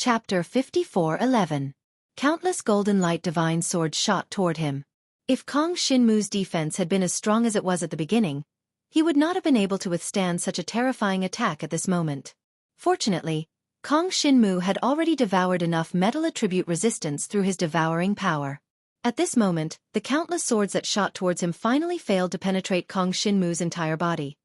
Chapter 54:11. Countless golden light divine swords shot toward him. If Kong Shinmu's defense had been as strong as it was at the beginning, he would not have been able to withstand such a terrifying attack at this moment. Fortunately, Kong Shinmu had already devoured enough metal attribute resistance through his devouring power. At this moment, the countless swords that shot towards him finally failed to penetrate Kong Shinmu's entire body.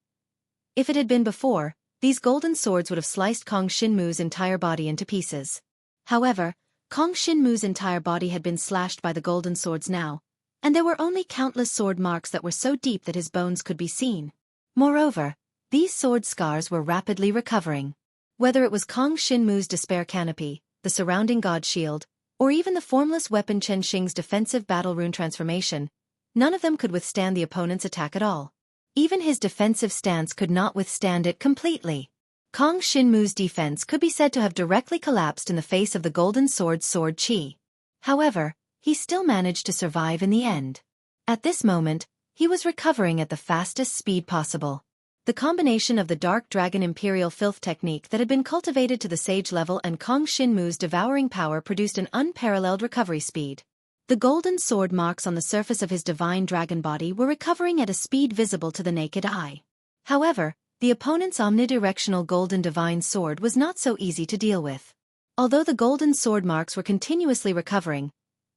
If it had been before, these golden swords would have sliced Kong Shinmu's entire body into pieces. However, Kong Shinmu's entire body had been slashed by the golden swords now, and there were only countless sword marks that were so deep that his bones could be seen. Moreover, these sword scars were rapidly recovering. Whether it was Kong Shinmu's despair canopy, the surrounding god shield, or even the formless weapon Chen Xing's defensive battle rune transformation, none of them could withstand the opponent's attack at all. Even his defensive stance could not withstand it completely. Kong Shinmu's defense could be said to have directly collapsed in the face of the golden sword's sword chi. However, he still managed to survive in the end. At this moment, he was recovering at the fastest speed possible. The combination of the Dark Dragon Imperial Filth technique that had been cultivated to the Sage level and Kong Shinmu's devouring power produced an unparalleled recovery speed. The golden sword marks on the surface of his divine dragon body were recovering at a speed visible to the naked eye. However, the opponent's omnidirectional golden divine sword was not so easy to deal with. Although the golden sword marks were continuously recovering,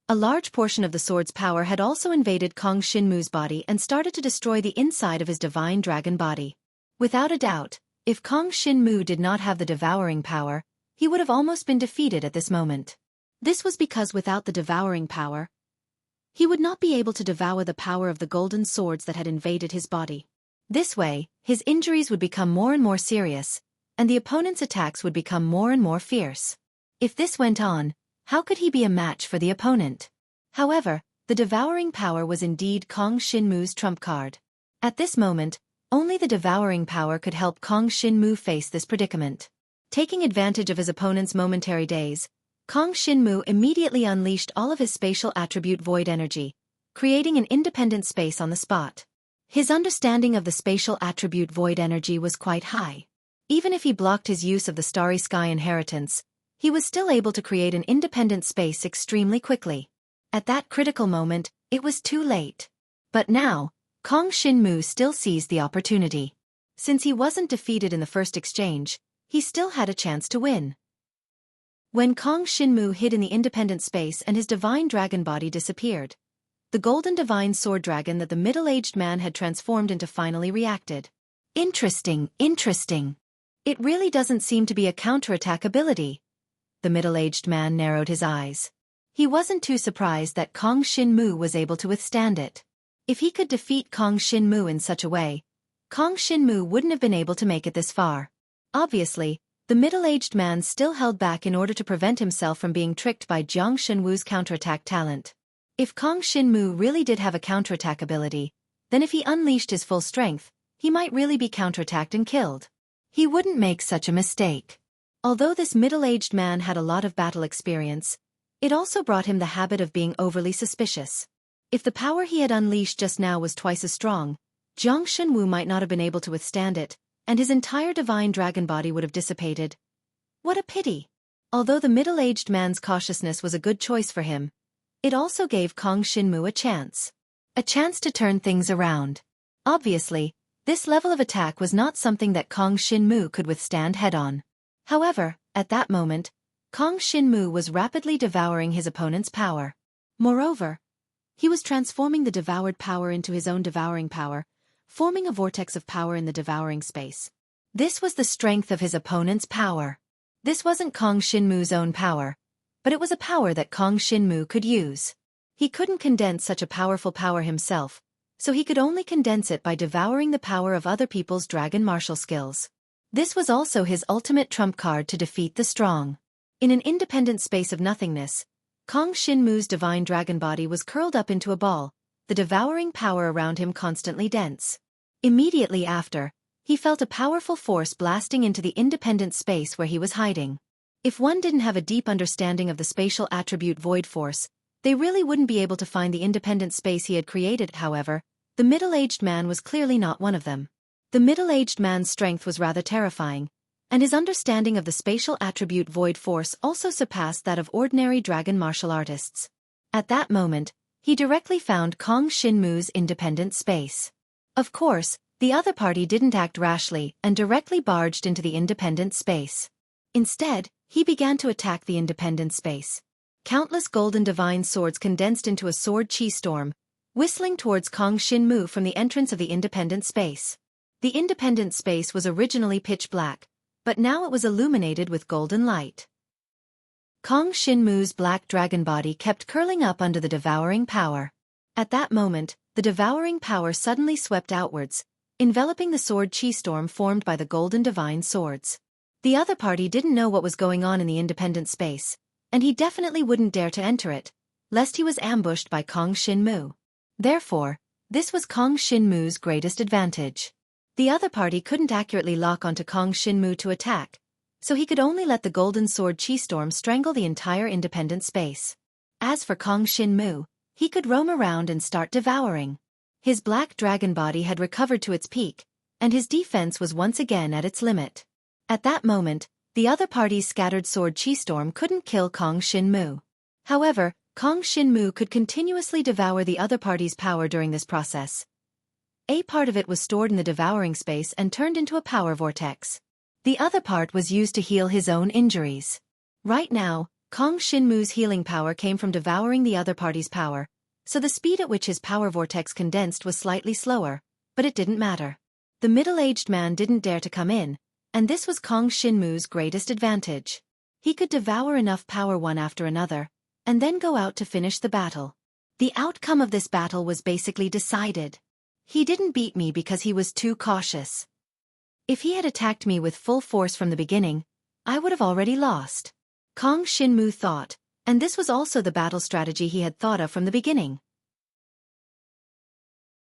a large portion of the sword's power had also invaded Kong Shinmu's body and started to destroy the inside of his divine dragon body. Without a doubt, if Kong Shinmu did not have the devouring power, he would have almost been defeated at this moment. This was because without the devouring power, he would not be able to devour the power of the golden swords that had invaded his body. This way, his injuries would become more and more serious, and the opponent's attacks would become more and more fierce. If this went on, how could he be a match for the opponent? However, the devouring power was indeed Kong Shinmu's trump card. At this moment, only the devouring power could help Kong Shinmu face this predicament. Taking advantage of his opponent's momentary daze, Kong Shinmu immediately unleashed all of his spatial attribute void energy, creating an independent space on the spot. His understanding of the spatial attribute void energy was quite high. Even if he blocked his use of the Starry Sky inheritance, he was still able to create an independent space extremely quickly. At that critical moment, it was too late. But now, Kong Shinmu still seized the opportunity. Since he wasn't defeated in the first exchange, he still had a chance to win. When Kong Shinmu hid in the independent space and his divine dragon body disappeared, the golden divine sword dragon that the middle-aged man had transformed into finally reacted. Interesting. It really doesn't seem to be a counterattack ability. The middle-aged man narrowed his eyes. He wasn't too surprised that Kong Shinmu was able to withstand it. If he could defeat Kong Shinmu in such a way, Kong Shinmu wouldn't have been able to make it this far. Obviously, the middle-aged man still held back in order to prevent himself from being tricked by Jiang Shenwu's counterattack talent. If Kong Shinmu really did have a counterattack ability, then if he unleashed his full strength, he might really be counterattacked and killed. He wouldn't make such a mistake. Although this middle-aged man had a lot of battle experience, it also brought him the habit of being overly suspicious. If the power he had unleashed just now was twice as strong, Jiang Shenwu might not have been able to withstand it, and his entire divine dragon body would have dissipated. What a pity! Although the middle-aged man's cautiousness was a good choice for him, it also gave Kong Shinmu a chance. A chance to turn things around. Obviously, this level of attack was not something that Kong Shinmu could withstand head-on. However, at that moment, Kong Shinmu was rapidly devouring his opponent's power. Moreover, he was transforming the devoured power into his own devouring power, forming a vortex of power in the devouring space. This was the strength of his opponent's power. This wasn't Kong Shinmu's own power, but it was a power that Kong Shinmu could use. He couldn't condense such a powerful power himself, so he could only condense it by devouring the power of other people's dragon martial skills. This was also his ultimate trump card to defeat the strong. In an independent space of nothingness, Kong Shinmu's divine dragon body was curled up into a ball, the devouring power around him constantly dense. Immediately after, he felt a powerful force blasting into the independent space where he was hiding. If one didn't have a deep understanding of the spatial attribute void force, they really wouldn't be able to find the independent space he had created. However, the middle-aged man was clearly not one of them. The middle-aged man's strength was rather terrifying, and his understanding of the spatial attribute Void Force also surpassed that of ordinary dragon martial artists. At that moment, he directly found Kong Shinmu's independent space. Of course, the other party didn't act rashly and directly barged into the independent space. Instead, he began to attack the independent space. Countless golden divine swords condensed into a sword chi storm, whistling towards Kong Shinmu from the entrance of the independent space. The independent space was originally pitch black, but now it was illuminated with golden light. Kong Shinmu's black dragon body kept curling up under the devouring power. At that moment, the devouring power suddenly swept outwards, enveloping the sword chi storm formed by the golden divine swords. The other party didn't know what was going on in the independent space, and he definitely wouldn't dare to enter it, lest he was ambushed by Kong Shinmu. Therefore, this was Kong Shinmu's greatest advantage. The other party couldn't accurately lock onto Kong Shinmu to attack, so he could only let the golden sword chi storm strangle the entire independent space. As for Kong Shinmu, he could roam around and start devouring. His black dragon body had recovered to its peak, and his defense was once again at its limit. At that moment, the other party's scattered sword chi storm couldn't kill Kong Shinmu. However, Kong Shinmu could continuously devour the other party's power during this process. A part of it was stored in the devouring space and turned into a power vortex. The other part was used to heal his own injuries. Right now, Kong Shinmu's healing power came from devouring the other party's power, so the speed at which his power vortex condensed was slightly slower, but it didn't matter. The middle-aged man didn't dare to come in, and this was Kong Shinmu's greatest advantage. He could devour enough power one after another, and then go out to finish the battle. The outcome of this battle was basically decided. He didn't beat me because he was too cautious. If he had attacked me with full force from the beginning, I would have already lost. Kong Shinmu thought, and this was also the battle strategy he had thought of from the beginning.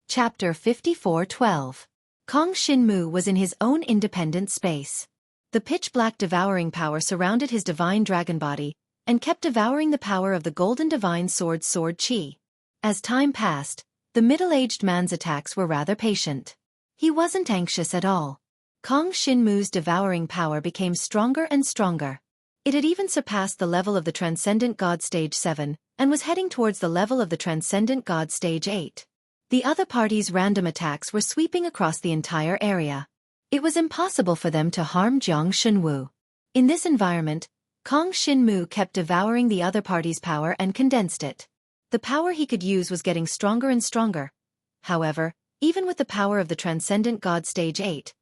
Chapter 54:12. Kong Shinmu was in his own independent space. The pitch-black devouring power surrounded his divine dragon body, and kept devouring the power of the golden divine sword chi. As time passed, the middle-aged man's attacks were rather patient. He wasn't anxious at all. Kong Shinmu's devouring power became stronger and stronger. It had even surpassed the level of the Transcendent God Stage 7, and was heading towards the level of the Transcendent God Stage 8. The other party's random attacks were sweeping across the entire area. It was impossible for them to harm Jiang Shenwu. In this environment, Kong Shinmu kept devouring the other party's power and condensed it. The power he could use was getting stronger and stronger. However, even with the power of the Transcendent God Stage 8,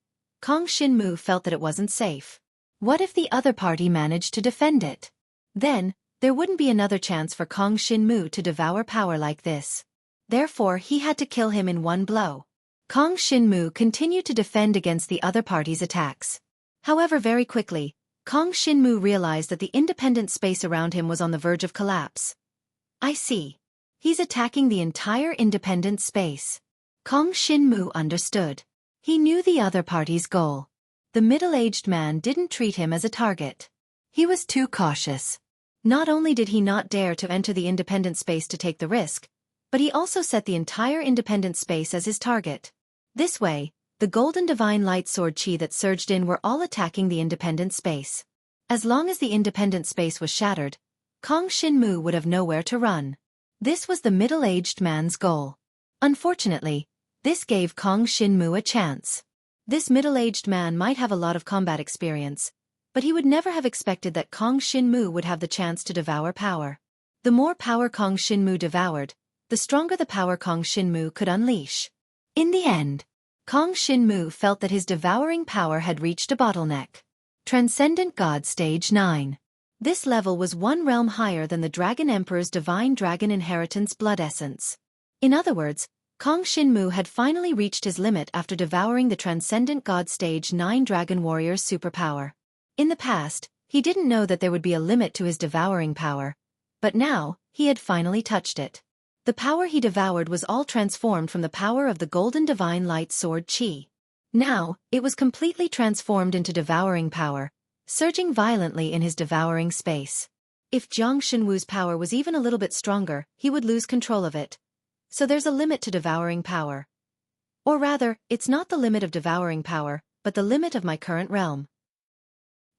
Kong Shinmu felt that it wasn't safe. What if the other party managed to defend it? Then, there wouldn't be another chance for Kong Shinmu to devour power like this. Therefore, he had to kill him in one blow. Kong Shinmu continued to defend against the other party's attacks. However, very quickly, Kong Shinmu realized that the independent space around him was on the verge of collapse. I see. He's attacking the entire independent space. Kong Shinmu understood. He knew the other party's goal. The middle-aged man didn't treat him as a target. He was too cautious. Not only did he not dare to enter the independent space to take the risk, but he also set the entire independent space as his target. This way, the golden divine light sword chi that surged in were all attacking the independent space. As long as the independent space was shattered, Kong Shinmu would have nowhere to run. This was the middle-aged man's goal. Unfortunately, this gave Kong Shinmu a chance. This middle-aged man might have a lot of combat experience, but he would never have expected that Kong Shinmu would have the chance to devour power. The more power Kong Shinmu devoured, the stronger the power Kong Shinmu could unleash. In the end, Kong Shinmu felt that his devouring power had reached a bottleneck. Transcendent God Stage 9. This level was one realm higher than the Dragon Emperor's Divine Dragon Inheritance Blood Essence. In other words, Kong Shinmu had finally reached his limit after devouring the Transcendent God Stage 9 Dragon Warrior's superpower. In the past, he didn't know that there would be a limit to his devouring power, but now, he had finally touched it. The power he devoured was all transformed from the power of the Golden Divine Light Sword Chi. Now, it was completely transformed into devouring power, surging violently in his devouring space. If Jiang Shenwu's power was even a little bit stronger, he would lose control of it. So there's a limit to devouring power. Or rather, it's not the limit of devouring power, but the limit of my current realm.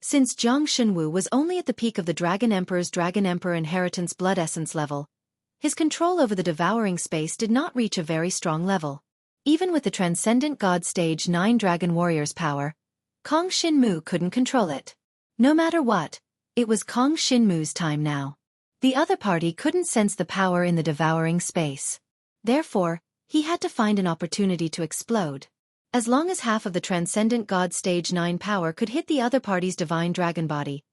Since Jiang Xunwu was only at the peak of the Dragon Emperor's Dragon Emperor Inheritance Blood Essence level, his control over the devouring space did not reach a very strong level. Even with the Transcendent God Stage 9 Dragon Warrior's power, Kong Xinmu couldn't control it. No matter what, it was Kong Xinmu's time now. The other party couldn't sense the power in the devouring space. Therefore, he had to find an opportunity to explode. As long as half of the Transcendent God Stage 9 power could hit the other party's divine dragon body,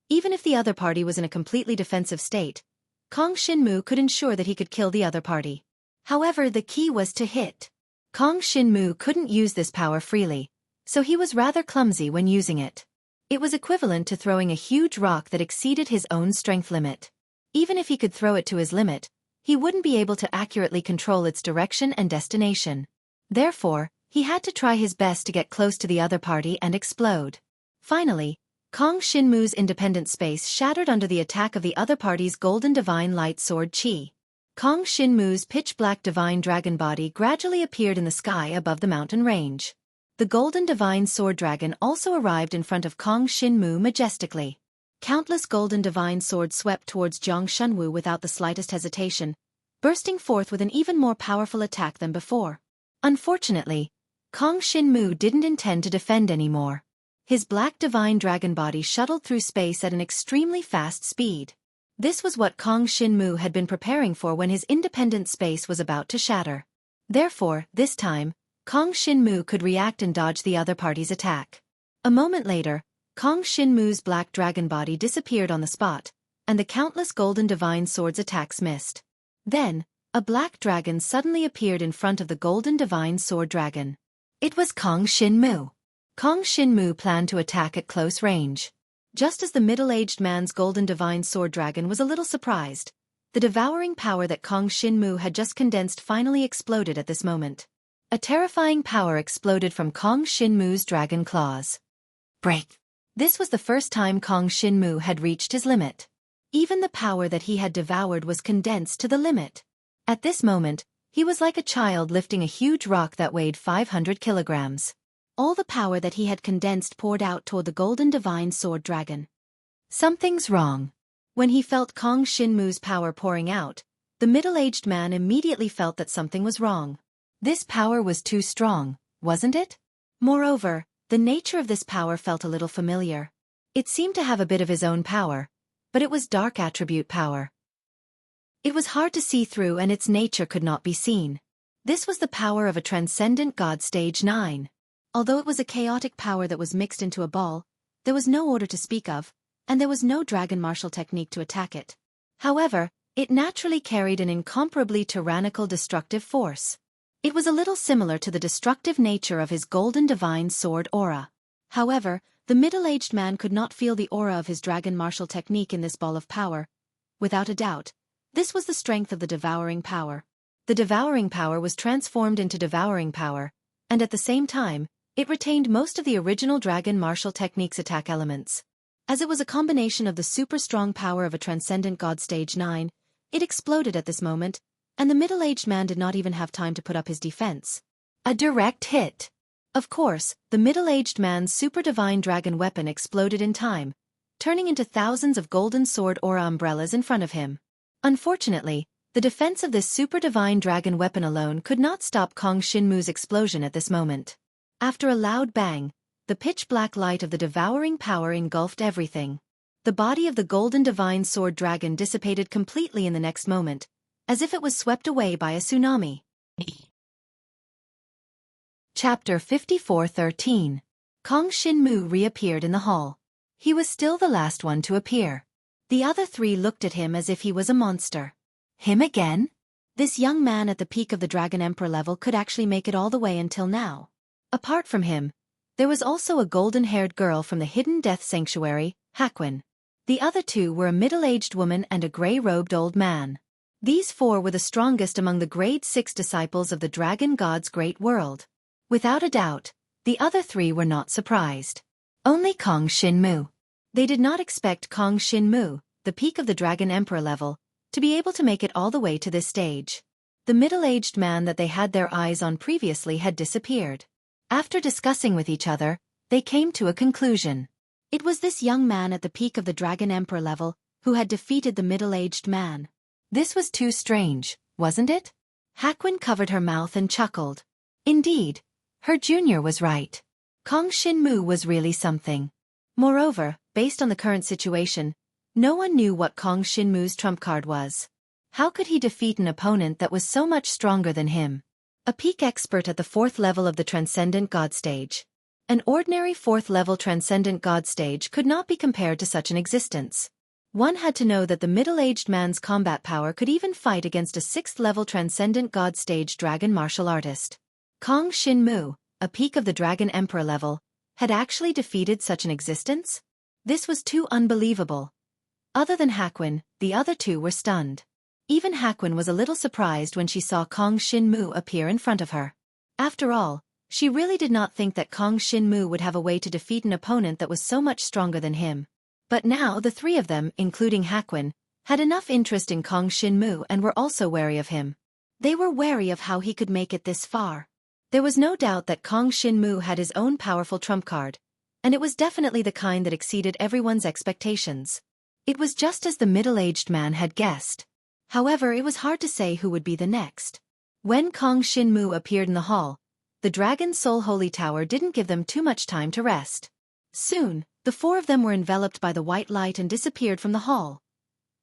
even if the other party was in a completely defensive state, Kong Xinmu could ensure that he could kill the other party. However, the key was to hit. Kong Xinmu couldn't use this power freely, so he was rather clumsy when using it. It was equivalent to throwing a huge rock that exceeded his own strength limit. Even if he could throw it to his limit, he wouldn't be able to accurately control its direction and destination. Therefore, he had to try his best to get close to the other party and explode. Finally, Kong Xinmu's independent space shattered under the attack of the other party's golden divine light sword Qi. Kong Xinmu's pitch-black divine dragon body gradually appeared in the sky above the mountain range. The golden divine sword dragon also arrived in front of Kong Xinmu majestically. Countless golden divine swords swept towards Jiang Xunwu without the slightest hesitation, bursting forth with an even more powerful attack than before. Unfortunately, Kong Xinmu didn't intend to defend anymore. His black divine dragon body shuttled through space at an extremely fast speed. This was what Kong Xinmu had been preparing for when his independent space was about to shatter. Therefore, this time, Kong Xinmu could react and dodge the other party's attack. A moment later, Kong Xinmu's black dragon body disappeared on the spot, and the countless golden divine swords attacks missed. Then, a black dragon suddenly appeared in front of the golden divine sword dragon. It was Kong Xinmu. Kong Xinmu planned to attack at close range. Just as the middle-aged man's golden divine sword dragon was a little surprised, the devouring power that Kong Xinmu had just condensed finally exploded at this moment. A terrifying power exploded from Kong Xinmu's dragon claws. Break! This was the first time Kong Xinmu had reached his limit. Even the power that he had devoured was condensed to the limit. At this moment, he was like a child lifting a huge rock that weighed 500 kilograms. All the power that he had condensed poured out toward the golden divine sword dragon. Something's wrong. When he felt Kong Xinmu's power pouring out, the middle-aged man immediately felt that something was wrong. This power was too strong, wasn't it? Moreover, the nature of this power felt a little familiar. It seemed to have a bit of his own power, but it was dark attribute power. It was hard to see through and its nature could not be seen. This was the power of a transcendent god stage 9. Although it was a chaotic power that was mixed into a ball, there was no order to speak of, and there was no dragon martial technique to attack it. However, it naturally carried an incomparably tyrannical destructive force. It was a little similar to the destructive nature of his golden divine sword aura. However, the middle-aged man could not feel the aura of his dragon martial technique in this ball of power. Without a doubt, this was the strength of the devouring power. The devouring power was transformed into devouring power, and at the same time, it retained most of the original dragon martial technique's attack elements. As it was a combination of the super strong power of a transcendent god stage 9, it exploded at this moment, and the middle-aged man did not even have time to put up his defense. A direct hit. Of course, the middle-aged man's super divine dragon weapon exploded in time, turning into thousands of golden sword aura umbrellas in front of him. Unfortunately, the defense of this super divine dragon weapon alone could not stop Kong Xinmu's explosion at this moment. After a loud bang, the pitch-black light of the devouring power engulfed everything. The body of the golden divine sword dragon dissipated completely in the next moment, as if it was swept away by a tsunami. Chapter 54:13. Kong Xinmu reappeared in the hall. He was still the last one to appear. The other three looked at him as if he was a monster. Him again? This young man at the peak of the Dragon Emperor level could actually make it all the way until now. Apart from him, there was also a golden-haired girl from the Hidden Death Sanctuary, Haquin. The other two were a middle-aged woman and a gray-robed old man. These four were the strongest among the grade 6 disciples of the Dragon God's great world. Without a doubt, the other three were not surprised. Only Kong Xinmu. They did not expect Kong Xinmu, the peak of the Dragon Emperor level, to be able to make it all the way to this stage. The middle-aged man that they had their eyes on previously had disappeared. After discussing with each other, they came to a conclusion. It was this young man at the peak of the Dragon Emperor level who had defeated the middle-aged man. This was too strange, wasn't it? Hakwin covered her mouth and chuckled. Indeed, her junior was right. Kong Shinmu was really something. Moreover, based on the current situation, no one knew what Kong Shinmu's trump card was. How could he defeat an opponent that was so much stronger than him? A peak expert at the 4th level of the Transcendent God stage. An ordinary 4th level Transcendent God stage could not be compared to such an existence. One had to know that the middle-aged man's combat power could even fight against a 6th level Transcendent God stage dragon martial artist. Kong Shinmu, a peak of the Dragon Emperor level, had actually defeated such an existence? This was too unbelievable. Other than Hakwin, the other two were stunned. Even Hakwin was a little surprised when she saw Kong Shinmu appear in front of her. After all, she really did not think that Kong Shinmu would have a way to defeat an opponent that was so much stronger than him. But now the three of them, including Hakwin, had enough interest in Kong Shinmu and were also wary of him. They were wary of how he could make it this far. There was no doubt that Kong Shinmu had his own powerful trump card, and it was definitely the kind that exceeded everyone's expectations. It was just as the middle-aged man had guessed. However, it was hard to say who would be the next. When Kong Shinmu appeared in the hall, the Dragon Soul Holy Tower didn't give them too much time to rest. Soon, the four of them were enveloped by the white light and disappeared from the hall.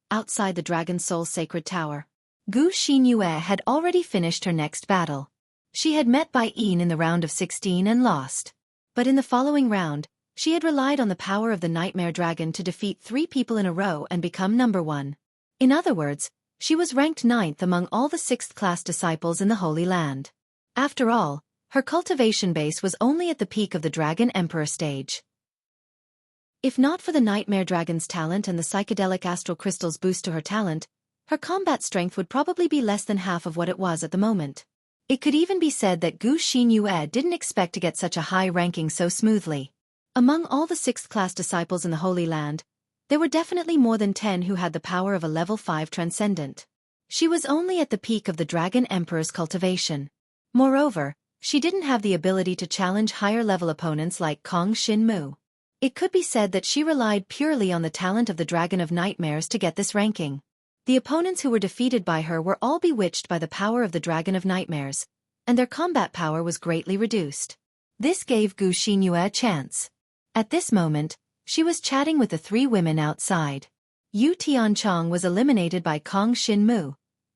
Outside the Dragon Soul Sacred Tower, Gu Xinyue had already finished her next battle. She had met Bai Yin in the round of 16 and lost. But in the following round, she had relied on the power of the Nightmare Dragon to defeat 3 people in a row and become number 1. In other words, she was ranked 9th among all the 6th-class disciples in the Holy Land. After all, her cultivation base was only at the peak of the Dragon Emperor stage. If not for the Nightmare Dragon's talent and the psychedelic astral crystal's boost to her talent, her combat strength would probably be less than half of what it was at the moment. It could even be said that Gu Xinyue didn't expect to get such a high ranking so smoothly. Among all the 6th-class disciples in the Holy Land, there were definitely more than 10 who had the power of a level 5 transcendent. She was only at the peak of the Dragon Emperor's cultivation. Moreover, she didn't have the ability to challenge higher-level opponents like Kong Shinmu. It could be said that she relied purely on the talent of the Dragon of Nightmares to get this ranking. The opponents who were defeated by her were all bewitched by the power of the Dragon of Nightmares, and their combat power was greatly reduced. This gave Gu Xinyue a chance. At this moment, she was chatting with the 3 women outside. Yu Tianchong was eliminated by Kong Shinmu,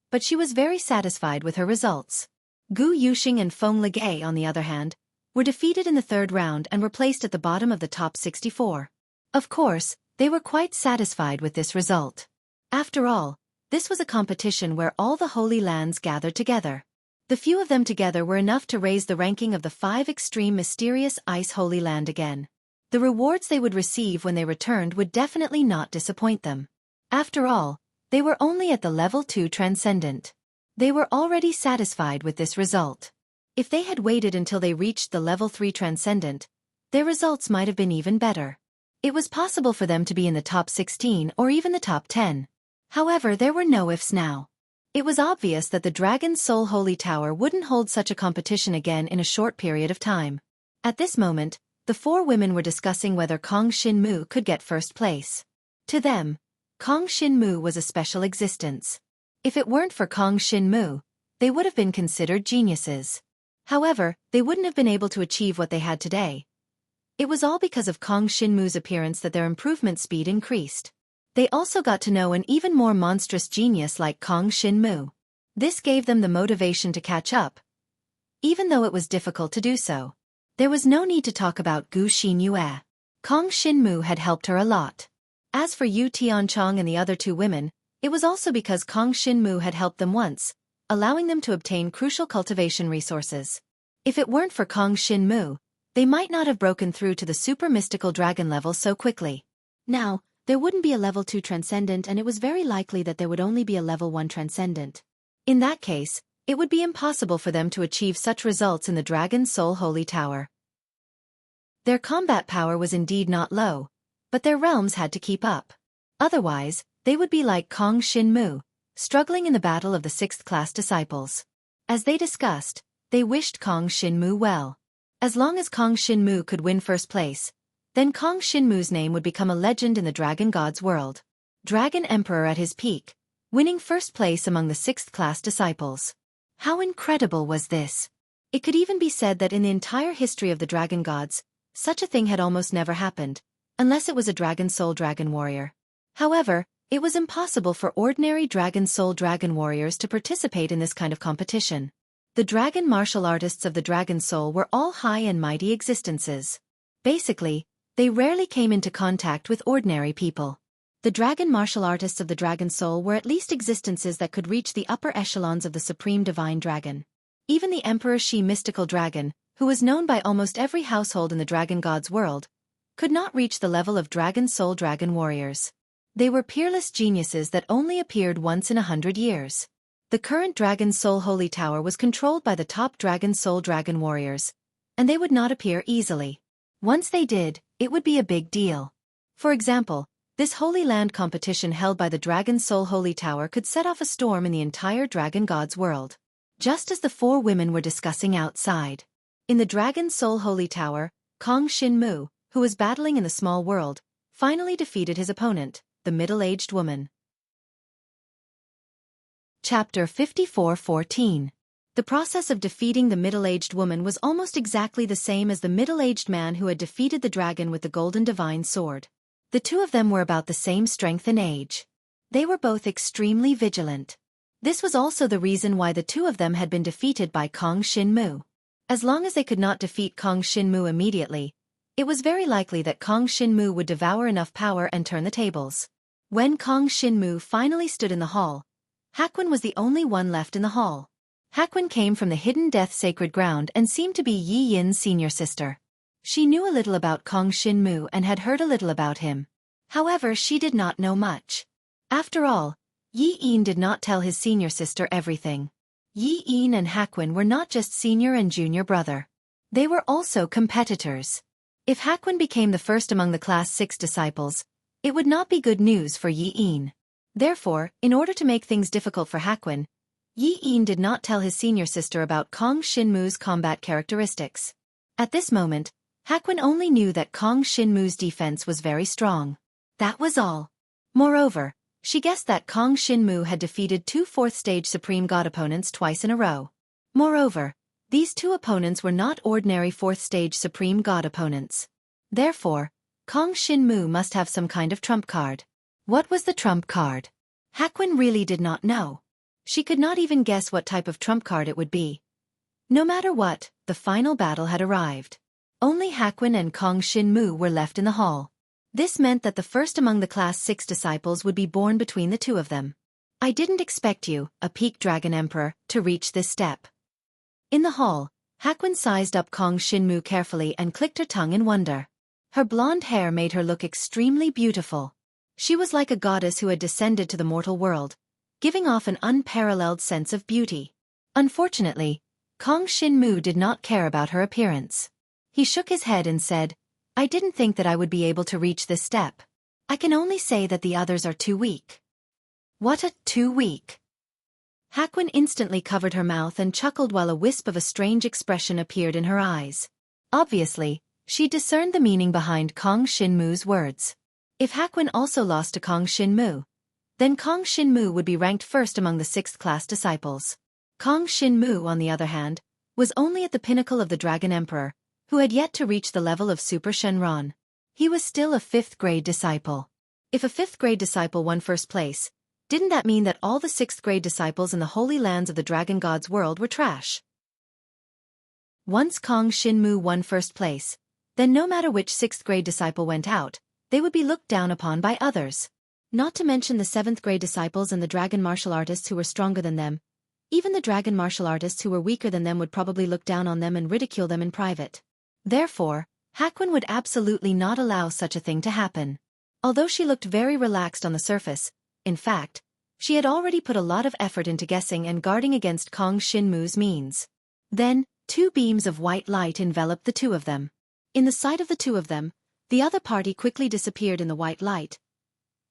but she was very satisfied with her results. Gu Yuxing and Feng Ligay, on the other hand, were defeated in the 3rd round and were placed at the bottom of the top 64. Of course, they were quite satisfied with this result. After all, this was a competition where all the Holy Lands gathered together. The few of them together were enough to raise the ranking of the 5 extreme mysterious Ice Holy Land again. The rewards they would receive when they returned would definitely not disappoint them. After all, they were only at the level 2 transcendent. They were already satisfied with this result. If they had waited until they reached the level 3 transcendent, their results might have been even better. It was possible for them to be in the top 16 or even the top 10. However, there were no ifs now. It was obvious that the Dragon Soul Holy Tower wouldn't hold such a competition again in a short period of time. At this moment, the 4 women were discussing whether Kong Shinmu could get first place. To them, Kong Shinmu was a special existence. If it weren't for Kong Shinmu, they would have been considered geniuses. However, they wouldn't have been able to achieve what they had today. It was all because of Kong Shinmu's appearance that their improvement speed increased. They also got to know an even more monstrous genius like Kong Shinmu. This gave them the motivation to catch up, even though it was difficult to do so. There was no need to talk about Gu Xinyue. Kong Shinmu had helped her a lot. As for Yu Tianchong and the other 2 women, it was also because Kong Shinmu had helped them once, allowing them to obtain crucial cultivation resources. If it weren't for Kong Shinmu, they might not have broken through to the super mystical dragon level so quickly. Now, there wouldn't be a level 2 transcendent, and it was very likely that there would only be a level 1 transcendent. In that case, it would be impossible for them to achieve such results in the Dragon Soul Holy Tower. Their combat power was indeed not low, but their realms had to keep up. Otherwise, they would be like Kong Shinmu, struggling in the battle of the 6th-class disciples. As they discussed, they wished Kong Shinmu well. As long as Kong Shinmu could win first place, then Kong Shinmu's name would become a legend in the Dragon God's world. Dragon Emperor at his peak, winning first place among the 6th class disciples. How incredible was this? It could even be said that in the entire history of the Dragon Gods, such a thing had almost never happened, unless it was a Dragon Soul Dragon Warrior. However, it was impossible for ordinary Dragon Soul Dragon Warriors to participate in this kind of competition. The dragon martial artists of the Dragon Soul were all high and mighty existences. Basically, they rarely came into contact with ordinary people. The dragon martial artists of the Dragon Soul were at least existences that could reach the upper echelons of the Supreme Divine Dragon. Even the Emperor Shi mystical dragon, who was known by almost every household in the Dragon God's world, could not reach the level of Dragon Soul Dragon Warriors. They were peerless geniuses that only appeared once in 100 years. The current Dragon Soul Holy Tower was controlled by the top Dragon Soul Dragon Warriors, and they would not appear easily. Once they did, it would be a big deal. For example, this Holy Land competition held by the Dragon Soul Holy Tower could set off a storm in the entire Dragon God's world. Just as the 4 women were discussing outside. In the Dragon Soul Holy Tower, Kong Shinmu, who was battling in the small world, finally defeated his opponent, the middle-aged woman. Chapter 54:14. The process of defeating the middle-aged woman was almost exactly the same as the middle-aged man who had defeated the dragon with the golden divine sword. The 2 of them were about the same strength and age. They were both extremely vigilant. This was also the reason why the 2 of them had been defeated by Kong Shinmu. As long as they could not defeat Kong Shinmu immediately, it was very likely that Kong Shinmu would devour enough power and turn the tables. When Kong Shinmu finally stood in the hall, Hakwin was the only one left in the hall. Hakwin came from the hidden death sacred ground and seemed to be Yi Yin's senior sister. She knew a little about Kong Shinmu and had heard a little about him. However, she did not know much. After all, Yi Yin did not tell his senior sister everything. Yi Yin and Hakwin were not just senior and junior brother. They were also competitors. If Hakwin became the first among the class 6 disciples, it would not be good news for Yi Yin. Therefore, in order to make things difficult for Hakwin, Yi Yin did not tell his senior sister about Kong Shinmu's combat characteristics. At this moment, Hakwin only knew that Kong Shinmu's defense was very strong. That was all. Moreover, she guessed that Kong Shinmu had defeated 2 4th-stage Supreme God opponents twice in a row. Moreover, these 2 opponents were not ordinary 4th-stage Supreme God opponents. Therefore, Kong Shinmu must have some kind of trump card. What was the trump card? Hakwin really did not know. She could not even guess what type of trump card it would be. No matter what, the final battle had arrived. Only Hakwin and Kong Shinmu were left in the hall. This meant that the first among the class 6 disciples would be born between the 2 of them. I didn't expect you, a peak dragon emperor, to reach this step. In the hall, Hakwin sized up Kong Shinmu carefully and clicked her tongue in wonder. Her blonde hair made her look extremely beautiful. She was like a goddess who had descended to the mortal world, giving off an unparalleled sense of beauty. Unfortunately, Kong Shinmu did not care about her appearance. He shook his head and said, I didn't think that I would be able to reach this step. I can only say that the others are too weak. What a too weak. Hakwin instantly covered her mouth and chuckled while a wisp of a strange expression appeared in her eyes. Obviously, she discerned the meaning behind Kong Shinmu's words. If Hakwin also lost to Kong Shinmu, then Kong Shinmu would be ranked first among the 6th class disciples. Kong Shinmu, on the other hand, was only at the pinnacle of the Dragon Emperor, who had yet to reach the level of Super Shenron. He was still a 5th grade disciple. If a 5th grade disciple won first place, didn't that mean that all the 6th grade disciples in the holy lands of the Dragon God's world were trash? Once Kong Shinmu won first place, then no matter which 6th grade disciple went out, they would be looked down upon by others. Not to mention the 7th grade disciples and the dragon martial artists who were stronger than them. Even the dragon martial artists who were weaker than them would probably look down on them and ridicule them in private. Therefore, Hakwin would absolutely not allow such a thing to happen. Although she looked very relaxed on the surface, in fact, she had already put a lot of effort into guessing and guarding against Kong Shinmu's means. Then, 2 beams of white light enveloped the 2 of them. In the sight of the 2 of them, the other party quickly disappeared in the white light.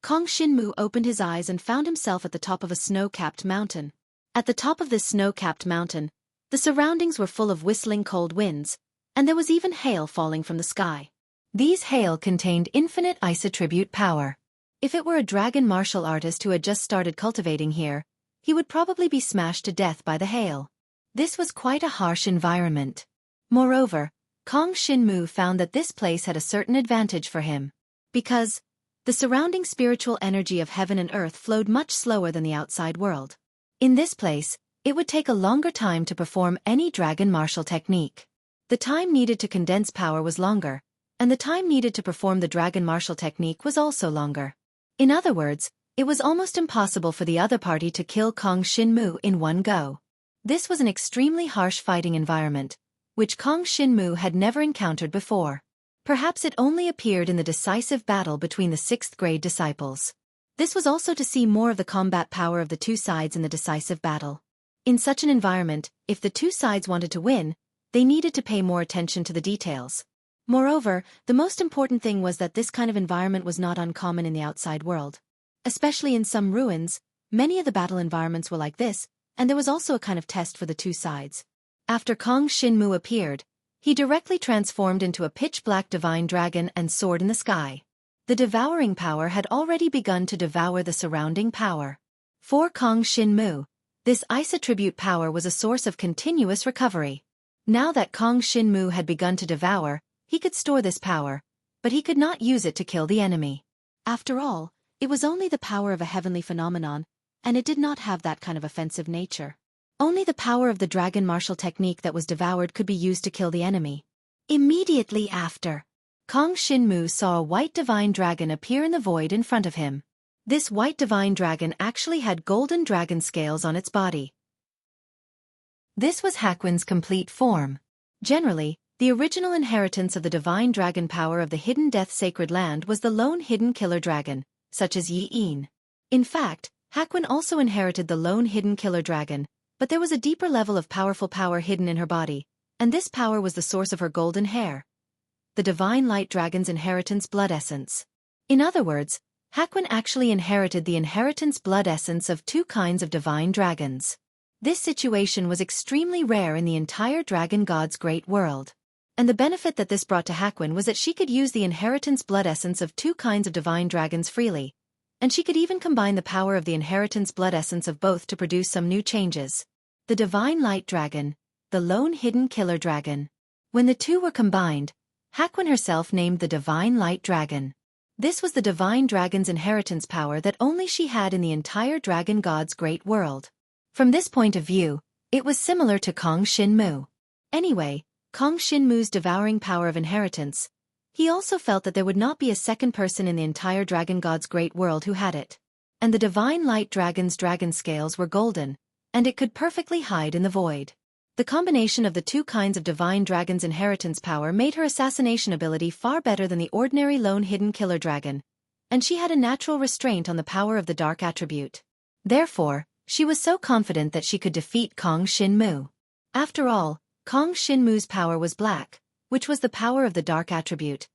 Kong Shinmu opened his eyes and found himself at the top of a snow-capped mountain. At the top of this snow-capped mountain, the surroundings were full of whistling cold winds, and there was even hail falling from the sky. These hail contained infinite ice attribute power. If it were a dragon martial artist who had just started cultivating here, he would probably be smashed to death by the hail. This was quite a harsh environment. Moreover, Kong Shinmu found that this place had a certain advantage for him. Because the surrounding spiritual energy of heaven and earth flowed much slower than the outside world. In this place, it would take a longer time to perform any dragon martial technique. The time needed to condense power was longer, and the time needed to perform the dragon martial technique was also longer. In other words, it was almost impossible for the other party to kill Kong Shinmu in one go. This was an extremely harsh fighting environment, which Kong Shinmu had never encountered before. Perhaps it only appeared in the decisive battle between the 6th grade disciples. This was also to see more of the combat power of the two sides in the decisive battle. In such an environment, if the two sides wanted to win, they needed to pay more attention to the details. Moreover, the most important thing was that this kind of environment was not uncommon in the outside world. Especially in some ruins, many of the battle environments were like this, and there was also a kind of test for the two sides. After Kong Shinmu appeared, he directly transformed into a pitch-black divine dragon and soared in the sky. The devouring power had already begun to devour the surrounding power. For Kong Shinmu, this ice attribute power was a source of continuous recovery. Now that Kong Shinmu had begun to devour, he could store this power, but he could not use it to kill the enemy. After all, it was only the power of a heavenly phenomenon, and it did not have that kind of offensive nature. Only the power of the dragon martial technique that was devoured could be used to kill the enemy. Immediately after, Kong Shinmu saw a white divine dragon appear in the void in front of him. This white divine dragon actually had golden dragon scales on its body. This was Hakuin's complete form. Generally, the original inheritance of the divine dragon power of the hidden death sacred land was the lone hidden killer dragon, such as Yi Yin. In fact, Hakuin also inherited the lone hidden killer dragon, but there was a deeper level of powerful power hidden in her body, and this power was the source of her golden hair. The divine light dragon's inheritance blood essence. In other words, Hakuin actually inherited the inheritance blood essence of two kinds of divine dragons. This situation was extremely rare in the entire dragon god's great world. And the benefit that this brought to Hakuin was that she could use the inheritance blood essence of two kinds of divine dragons freely, and she could even combine the power of the inheritance blood essence of both to produce some new changes. The divine light dragon, the lone hidden killer dragon. When the two were combined, Hakuin herself named the divine light dragon. This was the divine dragon's inheritance power that only she had in the entire dragon god's great world. From this point of view, it was similar to Kong Shinmu. Anyway, Kong Shinmu's devouring power of inheritance, he also felt that there would not be a second person in the entire dragon god's great world who had it. And the divine light dragon's dragon scales were golden, and it could perfectly hide in the void. The combination of the two kinds of divine dragon's inheritance power made her assassination ability far better than the ordinary lone hidden killer dragon, and she had a natural restraint on the power of the dark attribute. Therefore, she was so confident that she could defeat Kong Shinmu. After all, Kong Shinmu's power was black, which was the power of the dark attribute,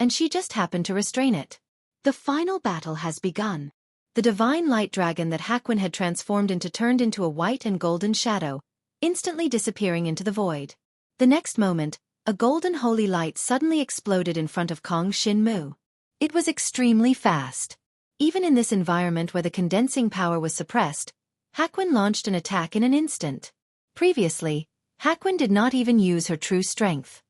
and she just happened to restrain it. The final battle has begun. The divine light dragon that Hakuin had transformed into turned into a white and golden shadow, instantly disappearing into the void. The next moment, a golden holy light suddenly exploded in front of Kong Shinmu. It was extremely fast. Even in this environment where the condensing power was suppressed, Hakuin launched an attack in an instant. Previously, Hakuin did not even use her true strength.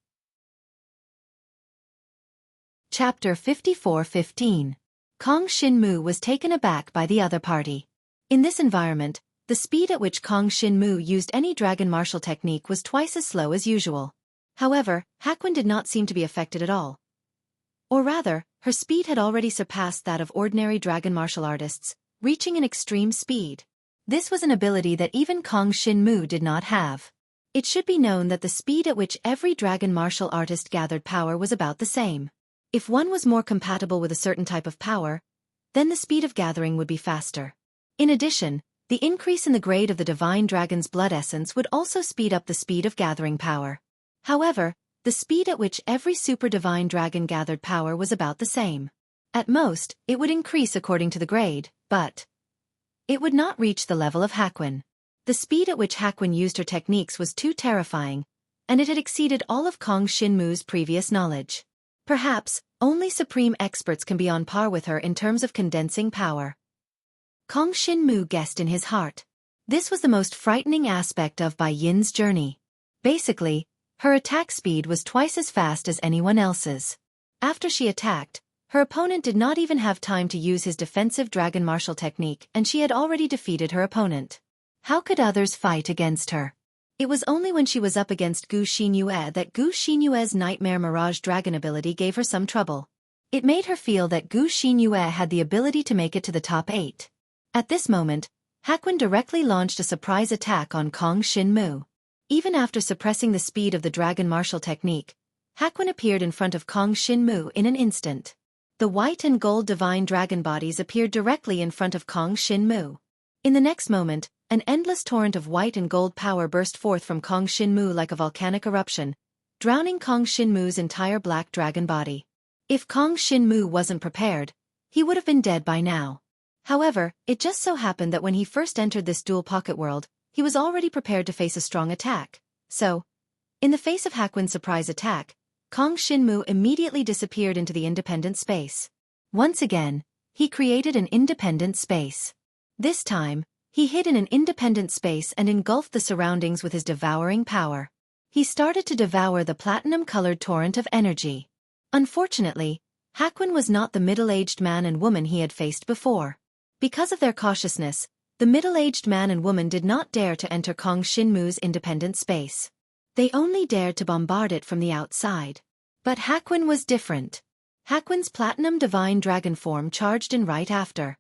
Chapter 54:15. Kong Shinmu was taken aback by the other party. In this environment, the speed at which Kong Shinmu used any dragon martial technique was twice as slow as usual. However, Hakuin did not seem to be affected at all. Or rather, her speed had already surpassed that of ordinary dragon martial artists, reaching an extreme speed. This was an ability that even Kong Shinmu did not have. It should be known that the speed at which every dragon martial artist gathered power was about the same. If one was more compatible with a certain type of power, then the speed of gathering would be faster. In addition, the increase in the grade of the divine dragon's blood essence would also speed up the speed of gathering power. However, the speed at which every super divine dragon gathered power was about the same. At most, it would increase according to the grade, but it would not reach the level of Hakuin. The speed at which Hakuin used her techniques was too terrifying, and it had exceeded all of Kong Shinmu's previous knowledge. Perhaps, only supreme experts can be on par with her in terms of condensing power. Kong Shin-mu guessed in his heart. This was the most frightening aspect of Bai Yin's journey. Basically, her attack speed was twice as fast as anyone else's. After she attacked, her opponent did not even have time to use his defensive dragon martial technique and she had already defeated her opponent. How could others fight against her? It was only when she was up against Gu Xinyue that Gu Xinyue's Nightmare Mirage Dragon ability gave her some trouble. It made her feel that Gu Xinyue had the ability to make it to the top 8. At this moment, Hakwin directly launched a surprise attack on Kong Shin-mu. Even after suppressing the speed of the dragon martial technique, Hakwin appeared in front of Kong Shin-mu in an instant. The white and gold divine dragon bodies appeared directly in front of Kong Shin-mu. In the next moment, an endless torrent of white and gold power burst forth from Kong Shin-mu like a volcanic eruption, drowning Kong Shin-mu's entire black dragon body. If Kong Shin-mu wasn't prepared, he would have been dead by now. However, it just so happened that when he first entered this dual pocket world, he was already prepared to face a strong attack. So, in the face of Hakwin's surprise attack, Kong Shin-mu immediately disappeared into the independent space. Once again, he created an independent space. This time, he hid in an independent space and engulfed the surroundings with his devouring power. He started to devour the platinum-colored torrent of energy. Unfortunately, Hakwin was not the middle-aged man and woman he had faced before. Because of their cautiousness, the middle-aged man and woman did not dare to enter Kong Shin-mu's independent space. They only dared to bombard it from the outside. But Hakwin was different. Hakwin's platinum divine dragon form charged in right after.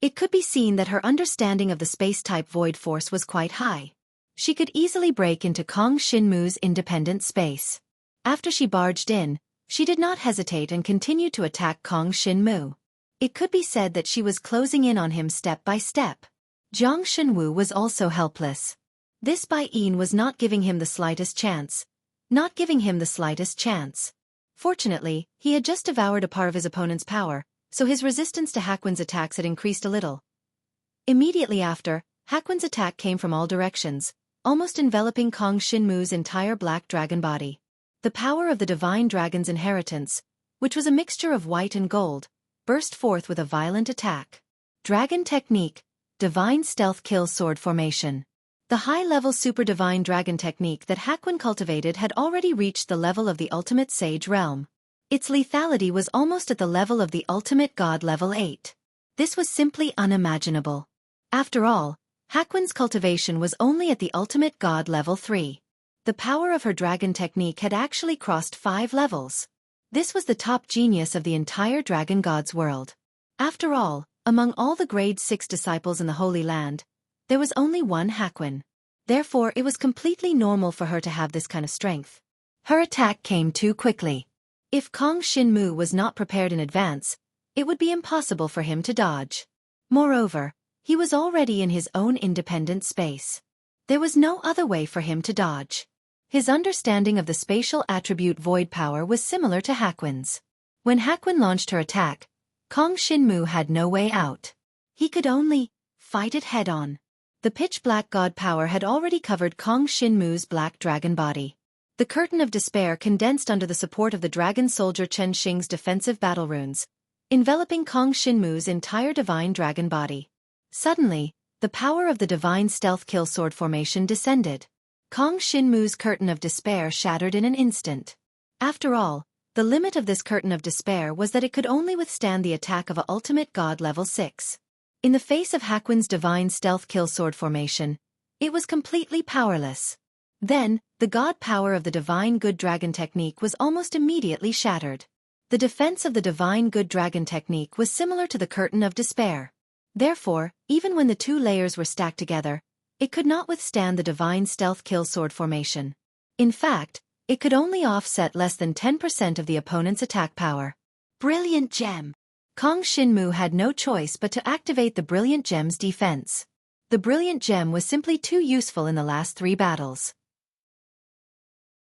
It could be seen that her understanding of the space-type void force was quite high. She could easily break into Kong Shin-mu's independent space. After she barged in, she did not hesitate and continued to attack Kong Shin-mu. It could be said that she was closing in on him step by step. Jiang Shenwu was also helpless. This Bai Yin was not giving him the slightest chance. Fortunately, he had just devoured a part of his opponent's power, so his resistance to Hakwin's attacks had increased a little. Immediately after, Hakwin's attack came from all directions, almost enveloping Kong Shin-mu's entire black dragon body. The power of the divine dragon's inheritance, which was a mixture of white and gold, burst forth with a violent attack. Dragon Technique, Divine Stealth Kill Sword Formation. The high-level Super Divine Dragon technique that Hakwin cultivated had already reached the level of the Ultimate Sage realm. Its lethality was almost at the level of the Ultimate God level 8. This was simply unimaginable. After all, Hakwin's cultivation was only at the Ultimate God level 3. The power of her dragon technique had actually crossed 5 levels. This was the top genius of the entire Dragon God's world. After all, among all the grade 6 disciples in the Holy Land, there was only one Hakwin. Therefore, it was completely normal for her to have this kind of strength. Her attack came too quickly. If Kong Shin-mu was not prepared in advance, it would be impossible for him to dodge. Moreover, he was already in his own independent space. There was no other way for him to dodge. His understanding of the spatial attribute void power was similar to Hakwin's. When Hakwin launched her attack, Kong Shin-mu had no way out. He could only fight it head-on. The pitch-black god power had already covered Kong Shin-mu's black dragon body. The curtain of despair condensed under the support of the dragon soldier Chen Xing's defensive battle runes, enveloping Kong Shin-mu's entire divine dragon body. Suddenly, the power of the divine stealth kill sword formation descended. Kong Shin-mu's curtain of despair shattered in an instant. After all, the limit of this curtain of despair was that it could only withstand the attack of a ultimate god level 6. In the face of Hakwin's divine stealth kill sword formation, it was completely powerless. Then, the god power of the divine good dragon technique was almost immediately shattered. The defense of the divine good dragon technique was similar to the curtain of despair. Therefore, even when the two layers were stacked together, it could not withstand the divine stealth kill sword formation. In fact, it could only offset less than 10% of the opponent's attack power. Brilliant Gem. Kong Shin-mu had no choice but to activate the Brilliant Gem's defense. The Brilliant Gem was simply too useful in the last 3 battles.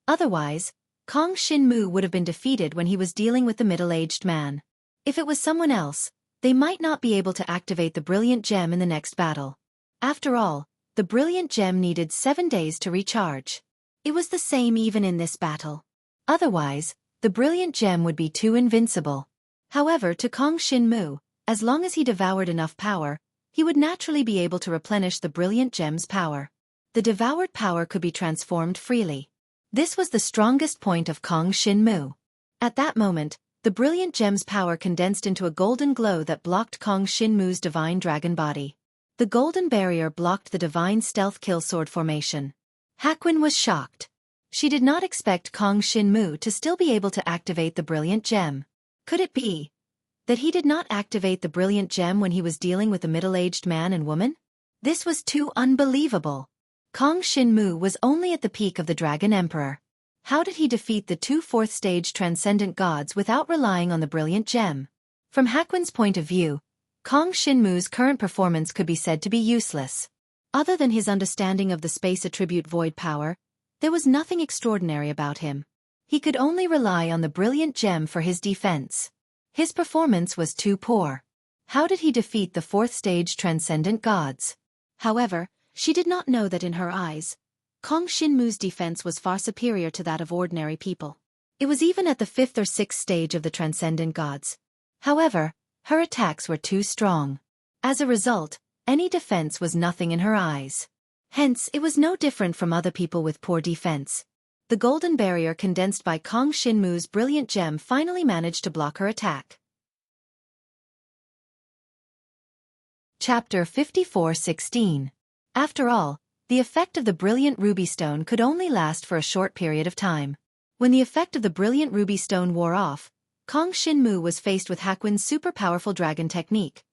Otherwise, Kong Shin-mu would have been defeated when he was dealing with the middle-aged man. If it was someone else, they might not be able to activate the Brilliant Gem in the next battle. After all, the Brilliant Gem needed 7 days to recharge. It was the same even in this battle. Otherwise, the brilliant gem would be too invincible. However, to Kong Shinmu, as long as he devoured enough power, he would naturally be able to replenish the brilliant gem's power. The devoured power could be transformed freely. This was the strongest point of Kong Shinmu. At that moment, the brilliant gem's power condensed into a golden glow that blocked Kong Shinmu's divine dragon body. The golden barrier blocked the divine stealth kill sword formation. Hakwin was shocked. She did not expect Kong Shinmu to still be able to activate the brilliant gem. Could it be that he did not activate the brilliant gem when he was dealing with a middle-aged man and woman? This was too unbelievable. Kong Shinmu was only at the peak of the Dragon Emperor. How did he defeat the two fourth-stage transcendent gods without relying on the brilliant gem? From Hakwin's point of view, Kong Shinmu's current performance could be said to be useless. Other than his understanding of the space attribute void power, there was nothing extraordinary about him. He could only rely on the brilliant gem for his defense. His performance was too poor. How did he defeat the fourth-stage transcendent gods? However, she did not know that in her eyes, Kong Shinmu's defense was far superior to that of ordinary people. It was even at the fifth or sixth stage of the transcendent gods. However, her attacks were too strong. As a result, any defense was nothing in her eyes. Hence, it was no different from other people with poor defense. The golden barrier condensed by Kong Shinmu's brilliant gem finally managed to block her attack. Chapter 54:16. After all, the effect of the brilliant ruby stone could only last for a short period of time. When the effect of the brilliant ruby stone wore off, Kong Shinmu was faced with Hakwin's super-powerful dragon technique,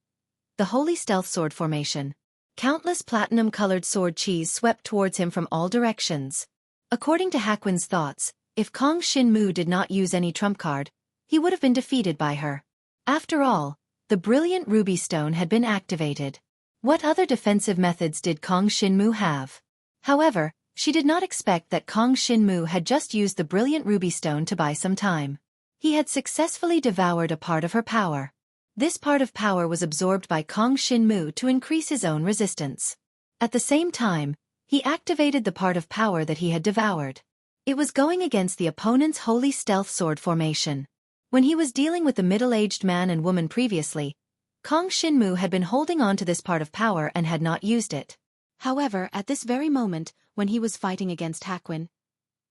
the Holy Stealth Sword formation. Countless platinum-colored sword cheese swept towards him from all directions. According to Hakwin's thoughts, if Kong Shinmu did not use any trump card, he would have been defeated by her. After all, the brilliant ruby stone had been activated. What other defensive methods did Kong Shinmu have? However, she did not expect that Kong Shinmu had just used the brilliant ruby stone to buy some time. He had successfully devoured a part of her power. This part of power was absorbed by Kong Shinmu to increase his own resistance. At the same time, he activated the part of power that he had devoured. It was going against the opponent's Holy Stealth Sword formation. When he was dealing with the middle-aged man and woman previously, Kong Shinmu had been holding on to this part of power and had not used it. However, at this very moment, when he was fighting against Hakwin,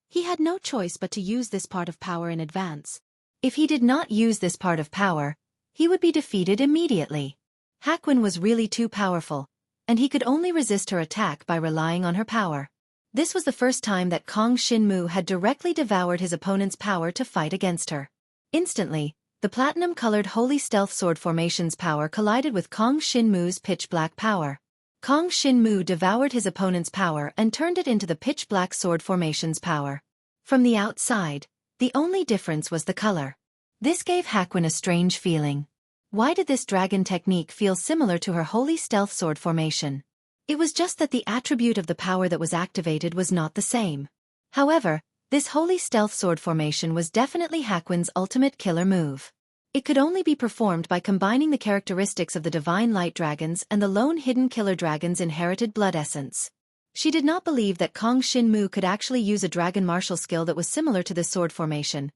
he had no choice but to use this part of power in advance. If he did not use this part of power, he would be defeated immediately. Hakwin was really too powerful, and he could only resist her attack by relying on her power. This was the first time that Kong Shinmu had directly devoured his opponent's power to fight against her. Instantly, the platinum-colored Holy Stealth Sword formation's power collided with Kong Shinmu's pitch-black power. Kong Shinmu devoured his opponent's power and turned it into the pitch-black sword formation's power. From the outside, the only difference was the color. This gave Hakwin a strange feeling. Why did this dragon technique feel similar to her Holy Stealth Sword formation? It was just that the attribute of the power that was activated was not the same. However, this Holy Stealth Sword formation was definitely Hakwin's ultimate killer move. It could only be performed by combining the characteristics of the Divine Light Dragons and the Lone Hidden Killer Dragon's inherited blood essence. She did not believe that Kong Shinmu could actually use a dragon martial skill that was similar to this sword formation.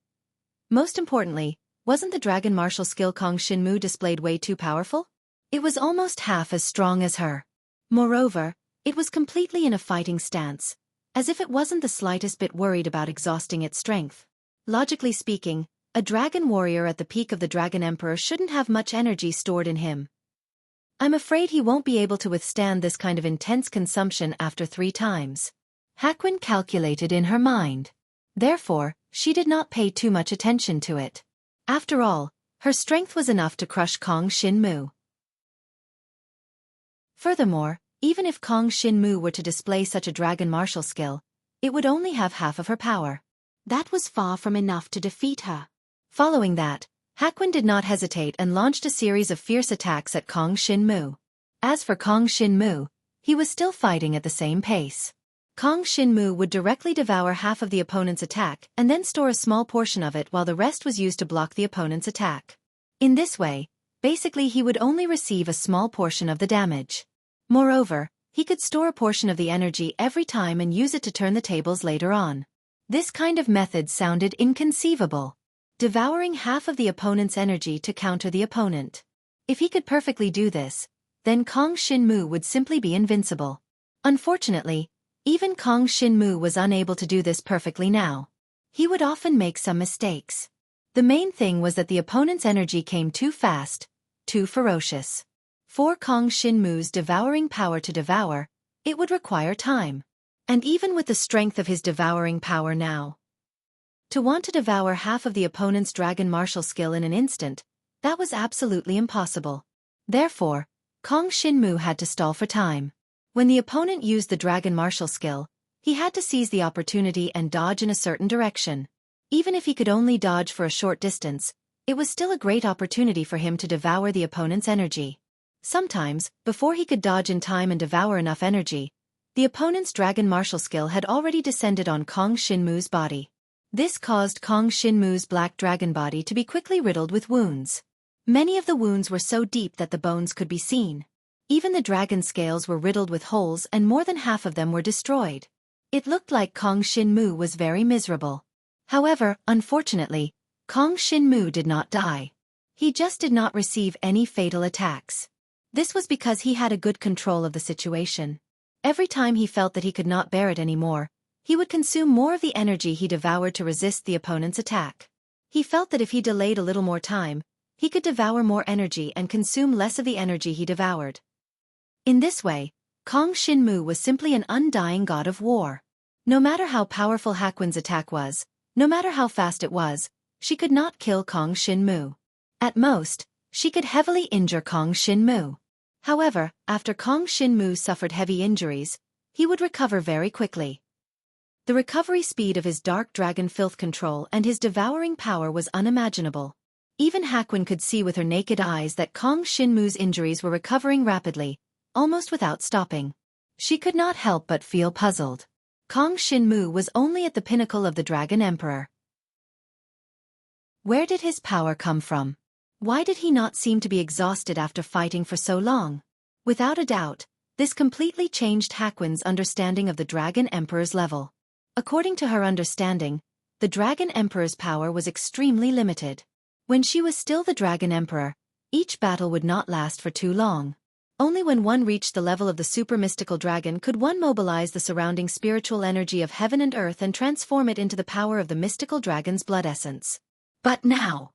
Most importantly, wasn't the dragon martial skill Kong Shinmu displayed way too powerful? It was almost half as strong as her. Moreover, it was completely in a fighting stance, as if it wasn't the slightest bit worried about exhausting its strength. Logically speaking, a dragon warrior at the peak of the Dragon Emperor shouldn't have much energy stored in him. I'm afraid he won't be able to withstand this kind of intense consumption after 3 times. Hakwin calculated in her mind. Therefore, she did not pay too much attention to it. After all, her strength was enough to crush Kong Shinmu. Furthermore, even if Kong Shinmu were to display such a dragon martial skill, it would only have half of her power. That was far from enough to defeat her. Following that, Hakwin did not hesitate and launched a series of fierce attacks at Kong Shinmu. As for Kong Shinmu, he was still fighting at the same pace. Kong Shinmu would directly devour half of the opponent's attack and then store a small portion of it while the rest was used to block the opponent's attack. In this way, basically he would only receive a small portion of the damage. Moreover, he could store a portion of the energy every time and use it to turn the tables later on. This kind of method sounded inconceivable. Devouring half of the opponent's energy to counter the opponent. If he could perfectly do this, then Kong Shinmu would simply be invincible. Unfortunately, even Kong Shinmu was unable to do this perfectly now. He would often make some mistakes. The main thing was that the opponent's energy came too fast, too ferocious. For Kong Shinmu's devouring power to devour, it would require time. And even with the strength of his devouring power now, to want to devour half of the opponent's dragon martial skill in an instant, that was absolutely impossible. Therefore, Kong Shinmu had to stall for time. When the opponent used the dragon martial skill, he had to seize the opportunity and dodge in a certain direction. Even if he could only dodge for a short distance, it was still a great opportunity for him to devour the opponent's energy. Sometimes, before he could dodge in time and devour enough energy, the opponent's dragon martial skill had already descended on Kong Shinmu's body. This caused Kong Shinmu's black dragon body to be quickly riddled with wounds. Many of the wounds were so deep that the bones could be seen. Even the dragon scales were riddled with holes and more than half of them were destroyed. It looked like Kong Shinmu was very miserable. However, unfortunately, Kong Shinmu did not die. He just did not receive any fatal attacks. This was because he had a good control of the situation. Every time he felt that he could not bear it anymore, he would consume more of the energy he devoured to resist the opponent's attack. He felt that if he delayed a little more time, he could devour more energy and consume less of the energy he devoured. In this way, Kong Shinmu was simply an undying god of war. No matter how powerful Hakuin's attack was, no matter how fast it was, she could not kill Kong Shinmu. At most, she could heavily injure Kong Shinmu. However, after Kong Shinmu suffered heavy injuries, he would recover very quickly. The recovery speed of his dark dragon filth control and his devouring power was unimaginable. Even Hakuin could see with her naked eyes that Kong Shinmu's injuries were recovering rapidly, almost without stopping. She could not help but feel puzzled. Kong Shinmu was only at the pinnacle of the Dragon Emperor. Where did his power come from? Why did he not seem to be exhausted after fighting for so long? Without a doubt, this completely changed Hakuin's understanding of the Dragon Emperor's level. According to her understanding, the Dragon Emperor's power was extremely limited. When she was still the Dragon Emperor, each battle would not last for too long. Only when one reached the level of the super mystical dragon could one mobilize the surrounding spiritual energy of heaven and earth and transform it into the power of the mystical dragon's blood essence. But now,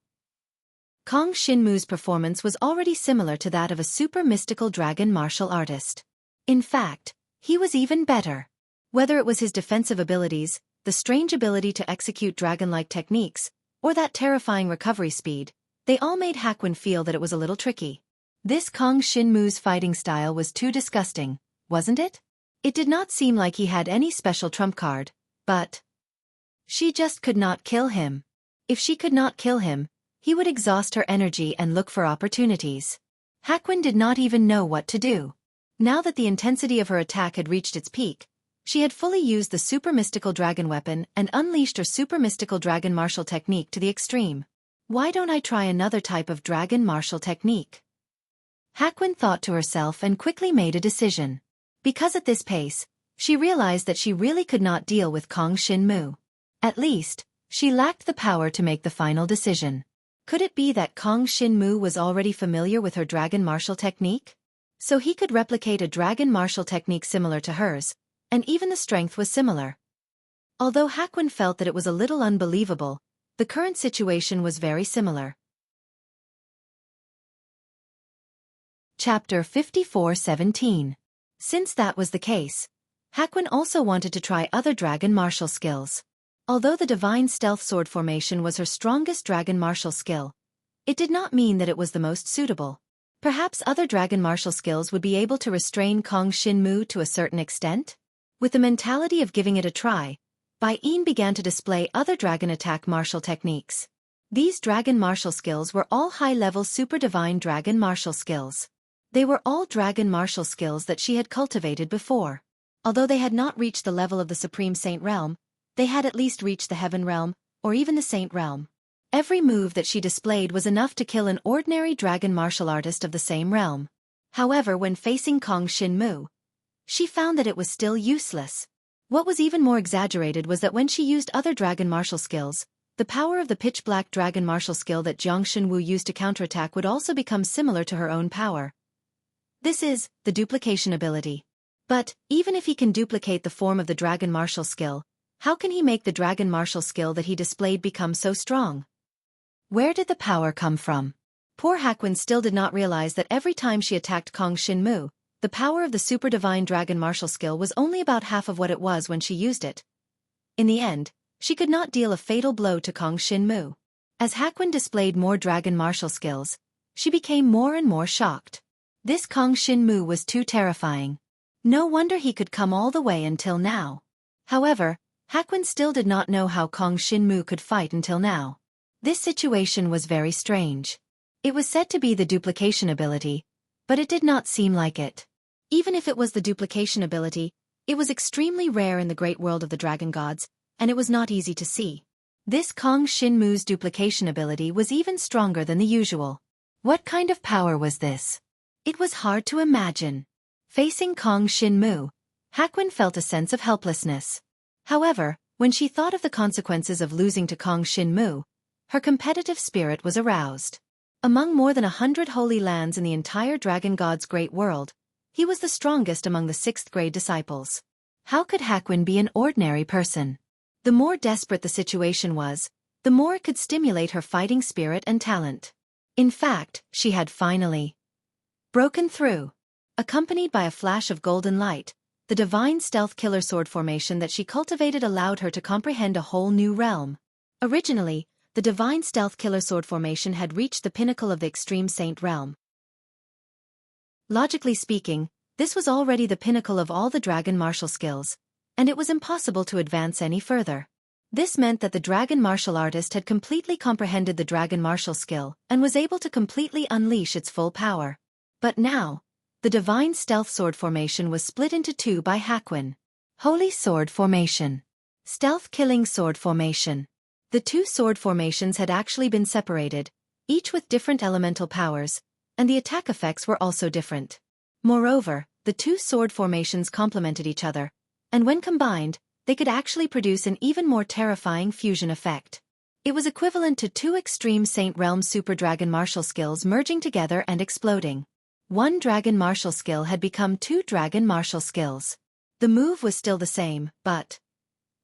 Kong Shinmu's performance was already similar to that of a super mystical dragon martial artist. In fact, he was even better. Whether it was his defensive abilities, the strange ability to execute dragon-like techniques, or that terrifying recovery speed, they all made Hakuin feel that it was a little tricky. This Kong Shinmu's fighting style was too disgusting, wasn't it? It did not seem like he had any special trump card, but she just could not kill him. If she could not kill him, he would exhaust her energy and look for opportunities. Hakuin did not even know what to do. Now that the intensity of her attack had reached its peak, she had fully used the super mystical dragon weapon and unleashed her super mystical dragon martial technique to the extreme. Why don't I try another type of dragon martial technique? Hakuin thought to herself and quickly made a decision. Because at this pace, she realized that she really could not deal with Kong Shinmu. At least, she lacked the power to make the final decision. Could it be that Kong Shinmu was already familiar with her dragon martial technique? So he could replicate a dragon martial technique similar to hers, and even the strength was similar. Although Hakuin felt that it was a little unbelievable, the current situation was very similar. Chapter 54:17. Since that was the case, Hakuin also wanted to try other dragon martial skills. Although the divine stealth sword formation was her strongest dragon martial skill, it did not mean that it was the most suitable. Perhaps other dragon martial skills would be able to restrain Kong Shinmu to a certain extent? With the mentality of giving it a try, Bai-in began to display other dragon attack martial techniques. These dragon martial skills were all high-level super divine dragon martial skills. They were all dragon martial skills that she had cultivated before. Although they had not reached the level of the Supreme Saint Realm, they had at least reached the Heaven Realm, or even the Saint Realm. Every move that she displayed was enough to kill an ordinary dragon martial artist of the same realm. However, when facing Kong Shinmu, she found that it was still useless. What was even more exaggerated was that when she used other dragon martial skills, the power of the pitch-black dragon martial skill that Jiang Xinwu used to counterattack would also become similar to her own power. This is the duplication ability. But, even if he can duplicate the form of the dragon martial skill, how can he make the dragon martial skill that he displayed become so strong? Where did the power come from? Poor Hakuin still did not realize that every time she attacked Kong Xinmu, the power of the super divine dragon martial skill was only about half of what it was when she used it. In the end, she could not deal a fatal blow to Kong Xinmu. As Hakuin displayed more dragon martial skills, she became more and more shocked. This Kong Xinmu was too terrifying. No wonder he could come all the way until now. However, Hakuin still did not know how Kong Xinmu could fight until now. This situation was very strange. It was said to be the duplication ability, but it did not seem like it. Even if it was the duplication ability, it was extremely rare in the great world of the dragon gods, and it was not easy to see. This Kong Xinmu's duplication ability was even stronger than the usual. What kind of power was this? It was hard to imagine. Facing Kong Xinmu, Hakuin felt a sense of helplessness. However, when she thought of the consequences of losing to Kong Xinmu, her competitive spirit was aroused. Among more than 100 holy lands in the entire dragon god's great world, he was the strongest among the 6th grade disciples. How could Hakuin be an ordinary person? The more desperate the situation was, the more it could stimulate her fighting spirit and talent. In fact, she had finally broken through. Accompanied by a flash of golden light, the divine stealth killer sword formation that she cultivated allowed her to comprehend a whole new realm. Originally, the divine stealth killer sword formation had reached the pinnacle of the extreme saint realm. Logically speaking, this was already the pinnacle of all the dragon martial skills, and it was impossible to advance any further. This meant that the dragon martial artist had completely comprehended the dragon martial skill and was able to completely unleash its full power. But now, the divine stealth sword formation was split into two by Hakuin. Holy sword formation. Stealth killing sword formation. The two sword formations had actually been separated, each with different elemental powers, and the attack effects were also different. Moreover, the two sword formations complemented each other, and when combined, they could actually produce an even more terrifying fusion effect. It was equivalent to two extreme Saint Realm super dragon martial skills merging together and exploding. One dragon martial skill had become two dragon martial skills. The move was still the same, but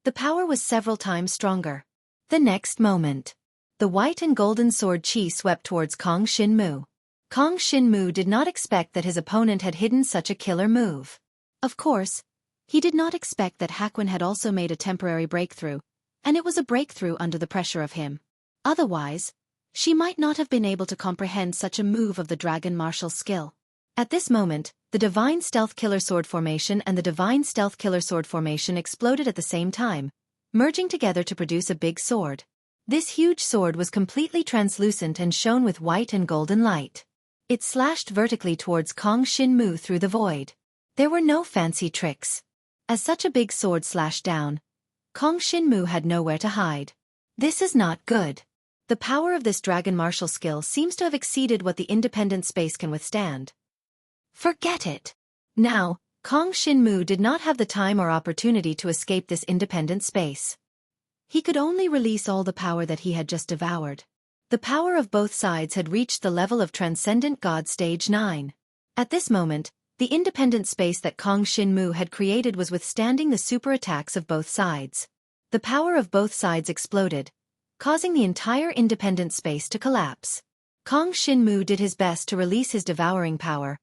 the power was several times stronger. The next moment, the white and golden sword chi swept towards Kong Xinmu. Kong Xinmu did not expect that his opponent had hidden such a killer move. Of course, he did not expect that Hakuin had also made a temporary breakthrough, and it was a breakthrough under the pressure of him. Otherwise, she might not have been able to comprehend such a move of the dragon martial skill. At this moment, the divine stealth killer sword formation and the divine stealth killer sword formation exploded at the same time, merging together to produce a big sword. This huge sword was completely translucent and shone with white and golden light. It slashed vertically towards Kong Xinmu through the void. There were no fancy tricks. As such a big sword slashed down, Kong Xinmu had nowhere to hide. This is not good. The power of this dragon martial skill seems to have exceeded what the independent space can withstand. Forget it. Now, Kong Xinmu did not have the time or opportunity to escape this independent space. He could only release all the power that he had just devoured. The power of both sides had reached the level of Transcendent God Stage 9. At this moment, the independent space that Kong Xinmu had created was withstanding the super attacks of both sides. The power of both sides exploded, causing the entire independent space to collapse. Kong Xinmu did his best to release his devouring power,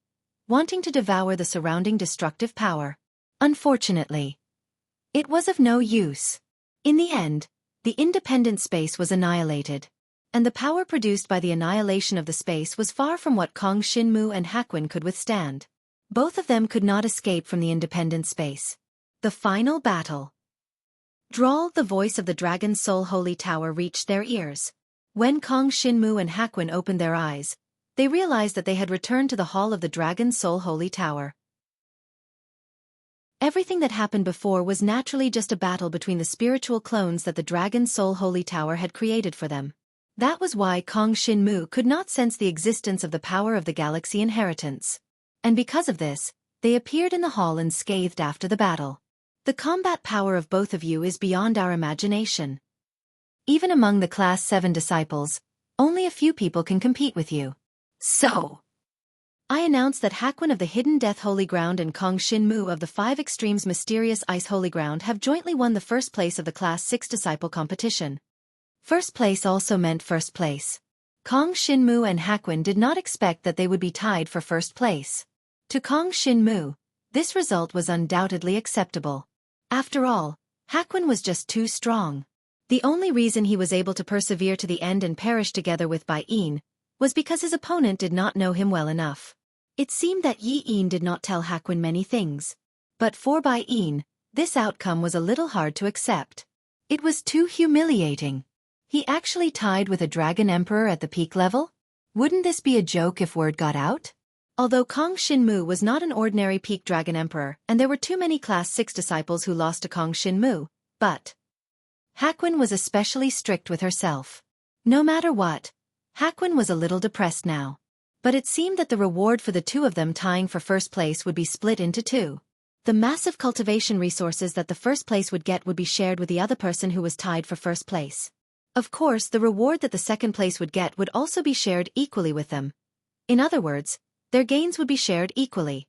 wanting to devour the surrounding destructive power. Unfortunately, it was of no use. In the end, the independent space was annihilated, and the power produced by the annihilation of the space was far from what Kong Xinmu and Hakuin could withstand. Both of them could not escape from the independent space. The final battle. Drawl, the voice of the Dragon Soul Holy Tower reached their ears. When Kong Xinmu and Hakuin opened their eyes, they realized that they had returned to the hall of the Dragon Soul Holy Tower. Everything that happened before was naturally just a battle between the spiritual clones that the Dragon Soul Holy Tower had created for them. That was why Kong Xinmu could not sense the existence of the power of the galaxy inheritance. And because of this, they appeared in the hall unscathed after the battle. The combat power of both of you is beyond our imagination. Even among the Class 7 disciples, only a few people can compete with you. So, I announce that Hakwin of the Hidden Death Holy Ground and Kong Shin-mu of the Five Extremes Mysterious Ice Holy Ground have jointly won the first place of the Class 6 disciple competition. First place also meant first place. Kong Shin-mu and Hakwin did not expect that they would be tied for first place. To Kong Shin-mu, this result was undoubtedly acceptable. After all, Hakwin was just too strong. The only reason he was able to persevere to the end and perish together with Bai-in was because his opponent did not know him well enough. It seemed that Yi-in did not tell Hakwin many things. But for Bai-in, this outcome was a little hard to accept. It was too humiliating. He actually tied with a Dragon Emperor at the peak level? Wouldn't this be a joke if word got out? Although Kong Shin-mu was not an ordinary peak Dragon Emperor and there were too many Class 6 disciples who lost to Kong Shin-mu, but Hakwin was especially strict with herself. No matter what, Hakwin was a little depressed now. But it seemed that the reward for the two of them tying for first place would be split into two. The massive cultivation resources that the first place would get would be shared with the other person who was tied for first place. Of course, the reward that the second place would get would also be shared equally with them. In other words, their gains would be shared equally.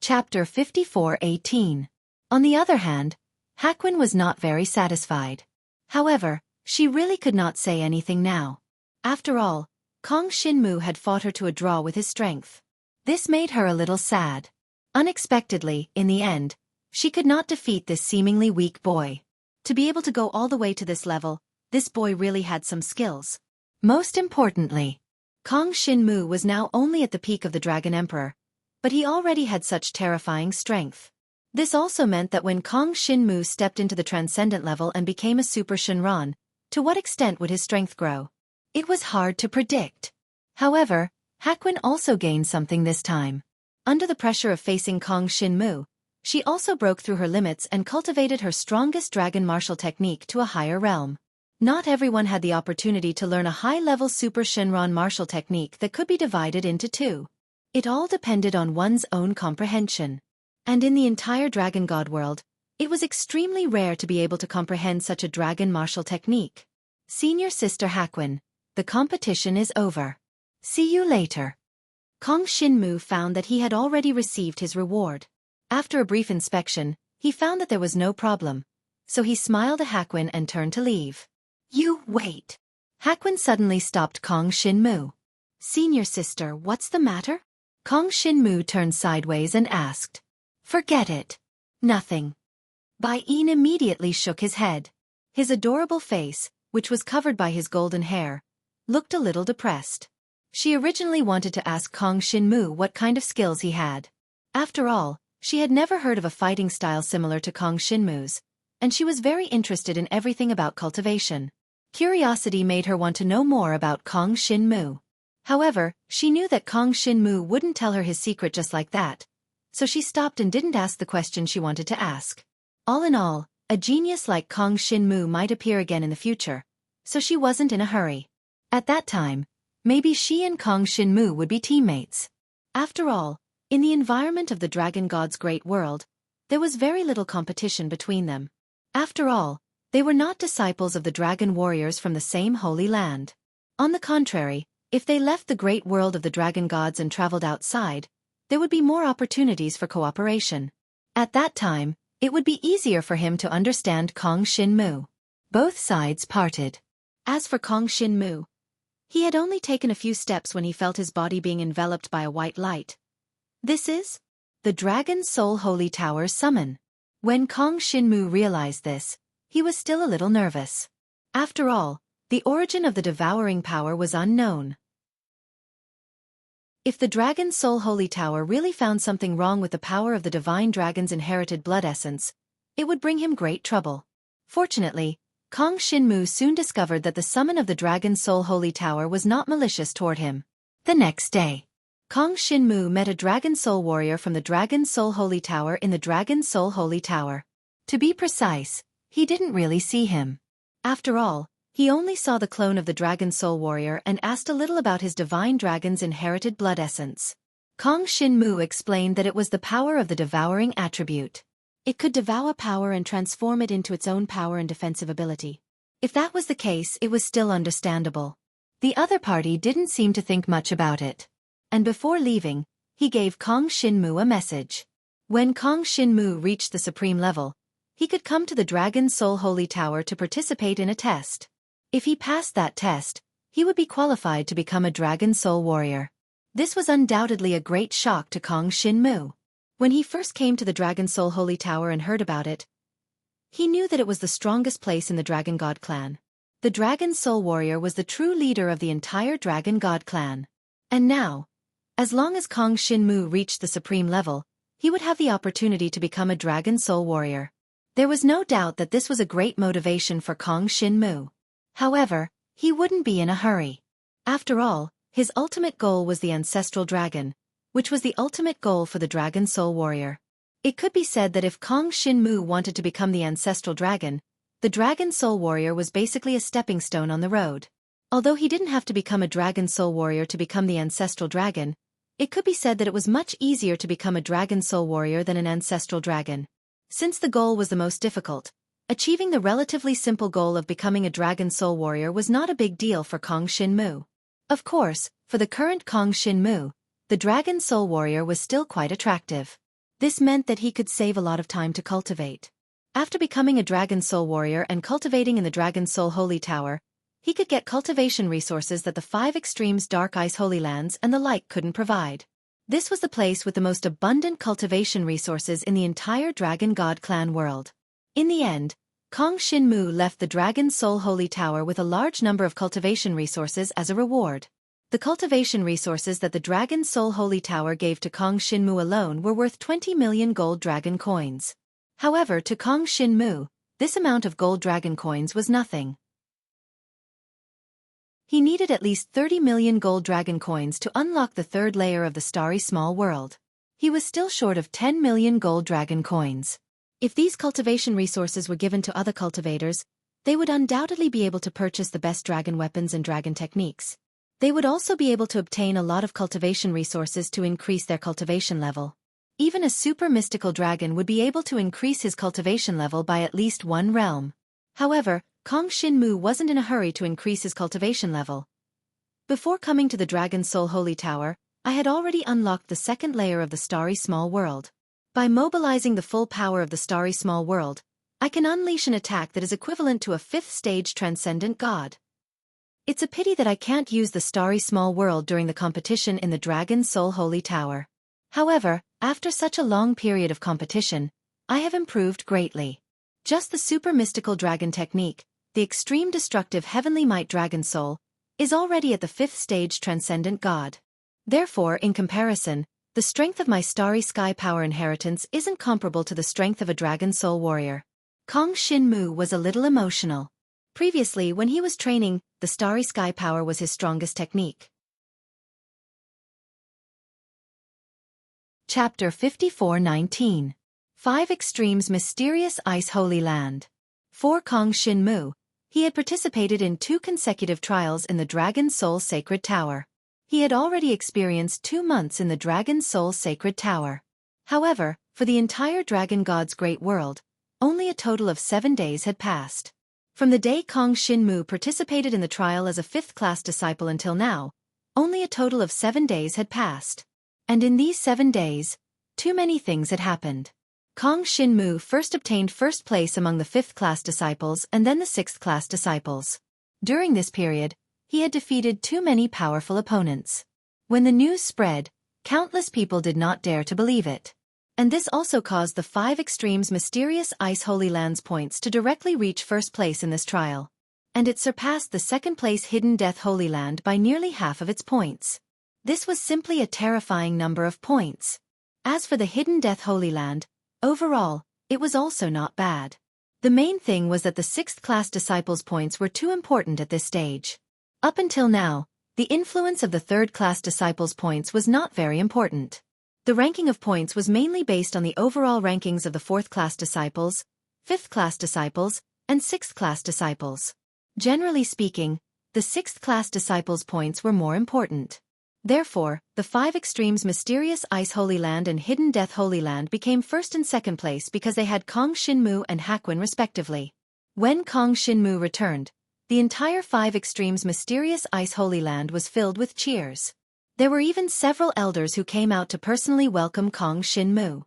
Chapter 54:18. On the other hand, Hakwin was not very satisfied. However, she really could not say anything now. After all, Kong Shin-mu had fought her to a draw with his strength. This made her a little sad. Unexpectedly, in the end, she could not defeat this seemingly weak boy. To be able to go all the way to this level, this boy really had some skills. Most importantly, Kong Shin-mu was now only at the peak of the Dragon Emperor, but he already had such terrifying strength. This also meant that when Kong Shin-mu stepped into the transcendent level and became a Super Shinran, to what extent would his strength grow? It was hard to predict. However, Hakwin also gained something this time. Under the pressure of facing Kong Shin-mu, she also broke through her limits and cultivated her strongest dragon martial technique to a higher realm. Not everyone had the opportunity to learn a high-level Super Shinran martial technique that could be divided into two. It all depended on one's own comprehension. And in the entire Dragon God world, it was extremely rare to be able to comprehend such a dragon martial technique. Senior Sister Hakwin, the competition is over. See you later. Kong Shin-mu found that he had already received his reward. After a brief inspection, he found that there was no problem. So he smiled at Hakwin and turned to leave. You wait. Hakwin suddenly stopped Kong Shin-mu. Senior Sister, what's the matter? Kong Shin-mu turned sideways and asked. Forget it. Nothing. Bai-in immediately shook his head. His adorable face, which was covered by his golden hair, looked a little depressed. She originally wanted to ask Kong Shin-mu what kind of skills he had. After all, she had never heard of a fighting style similar to Kong Shin-mu's, and she was very interested in everything about cultivation. Curiosity made her want to know more about Kong Shin-mu. However, she knew that Kong Shin-mu wouldn't tell her his secret just like that, so she stopped and didn't ask the question she wanted to ask. All in all, a genius like Kong Shin-mu might appear again in the future, so she wasn't in a hurry. At that time, maybe she and Kong Shin-mu would be teammates. After all, in the environment of the Dragon God's great world, there was very little competition between them. After all, they were not disciples of the dragon warriors from the same holy land. On the contrary, if they left the great world of the dragon gods and traveled outside, there would be more opportunities for cooperation. At that time, it would be easier for him to understand Kong Shin-mu. Both sides parted. As for Kong Shin-mu, he had only taken a few steps when he felt his body being enveloped by a white light. This is the Dragon Soul Holy Tower summon. When Kong Shin-mu realized this, he was still a little nervous. After all, the origin of the devouring power was unknown. If the Dragon Soul Holy Tower really found something wrong with the power of the divine dragon's inherited blood essence, it would bring him great trouble. Fortunately, Kong Shin-mu soon discovered that the summon of the Dragon Soul Holy Tower was not malicious toward him. The next day, Kong Shin-mu met a Dragon Soul warrior from the Dragon Soul Holy Tower in the Dragon Soul Holy Tower. To be precise, he didn't really see him. After all, he only saw the clone of the Dragon Soul warrior and asked a little about his divine dragon's inherited blood essence. Kong Shinmu explained that it was the power of the devouring attribute. It could devour power and transform it into its own power and defensive ability. If that was the case, it was still understandable. The other party didn't seem to think much about it. And before leaving, he gave Kong Shinmu a message. When Kong Shinmu reached the supreme level, he could come to the Dragon Soul Holy Tower to participate in a test. If he passed that test, he would be qualified to become a Dragon Soul Warrior. This was undoubtedly a great shock to Kong Shinmu. When he first came to the Dragon Soul Holy Tower and heard about it, he knew that it was the strongest place in the Dragon God clan. The Dragon Soul Warrior was the true leader of the entire Dragon God clan. And now, as long as Kong Shinmu reached the supreme level, he would have the opportunity to become a Dragon Soul Warrior. There was no doubt that this was a great motivation for Kong Shinmu. However, he wouldn't be in a hurry. After all, his ultimate goal was the Ancestral Dragon, which was the ultimate goal for the Dragon Soul Warrior. It could be said that if Kong Shinmu wanted to become the Ancestral Dragon, the Dragon Soul Warrior was basically a stepping stone on the road. Although he didn't have to become a Dragon Soul Warrior to become the Ancestral Dragon, it could be said that it was much easier to become a Dragon Soul Warrior than an Ancestral Dragon. Since the goal was the most difficult, achieving the relatively simple goal of becoming a Dragon Soul Warrior was not a big deal for Kong Shinmu. Of course, for the current Kong Shinmu, the Dragon Soul Warrior was still quite attractive. This meant that he could save a lot of time to cultivate. After becoming a Dragon Soul Warrior and cultivating in the Dragon Soul Holy Tower, he could get cultivation resources that the 5 Extremes Dark Ice Holy Lands and the like couldn't provide. This was the place with the most abundant cultivation resources in the entire Dragon God clan world. In the end, Kong Shinmu left the Dragon Soul Holy Tower with a large number of cultivation resources as a reward. The cultivation resources that the Dragon Soul Holy Tower gave to Kong Shinmu alone were worth 20 million gold dragon coins. However, to Kong Shinmu, this amount of gold dragon coins was nothing. He needed at least 30 million gold dragon coins to unlock the third layer of the Starry Small World. He was still short of 10 million gold dragon coins. If these cultivation resources were given to other cultivators, they would undoubtedly be able to purchase the best dragon weapons and dragon techniques. They would also be able to obtain a lot of cultivation resources to increase their cultivation level. Even a super mystical dragon would be able to increase his cultivation level by at least 1 realm. However, Kong Shinmu wasn't in a hurry to increase his cultivation level. Before coming to the Dragon Soul Holy Tower, I had already unlocked the second layer of the Starry Small World. By mobilizing the full power of the Starry Small World, I can unleash an attack that is equivalent to a 5th stage Transcendent God. It's a pity that I can't use the Starry Small World during the competition in the Dragon Soul Holy Tower. However, after such a long period of competition, I have improved greatly. Just the super mystical dragon technique, the extreme destructive Heavenly Might Dragon Soul, is already at the 5th stage Transcendent God. Therefore, in comparison, the strength of my Starry Sky Power inheritance isn't comparable to the strength of a Dragon Soul Warrior. Kong Shinmu was a little emotional. Previously, when he was training, the Starry Sky Power was his strongest technique. Chapter 54:19. 5 Extremes Mysterious Ice Holy Land. For Kong Shinmu, he had participated in 2 consecutive trials in the Dragon Soul Sacred Tower. He had already experienced 2 months in the Dragon Soul Sacred Tower. However, for the entire Dragon God's great world, only a total of 7 days had passed. From the day Kong Shinmu participated in the trial as a 5th-class disciple until now, only a total of 7 days had passed. And in these 7 days, too many things had happened. Kong Shinmu first obtained first place among the 5th-class disciples and then the 6th-class disciples. During this period, he had defeated too many powerful opponents. When the news spread, countless people did not dare to believe it. And this also caused the 5 Extremes Mysterious Ice Holy Lands points to directly reach first place in this trial. And it surpassed the 2nd place Hidden Death Holy Land by nearly half of its points. This was simply a terrifying number of points. As for the Hidden Death Holy Land, overall, it was also not bad. The main thing was that the 6th-class disciples' points were too important at this stage. Up until now, the influence of the 3rd-class disciples' points was not very important. The ranking of points was mainly based on the overall rankings of the 4th-class disciples, 5th-class disciples, and 6th-class disciples. Generally speaking, the 6th-class disciples' points were more important. Therefore, the 5 extremes Mysterious Ice Holy Land and Hidden Death Holy Land became first and second place because they had Kong Shinmu and Hakwin respectively. When Kong Shinmu returned, the entire 5 extremes Mysterious Ice Holy Land was filled with cheers. There were even several elders who came out to personally welcome Kong Shinmu.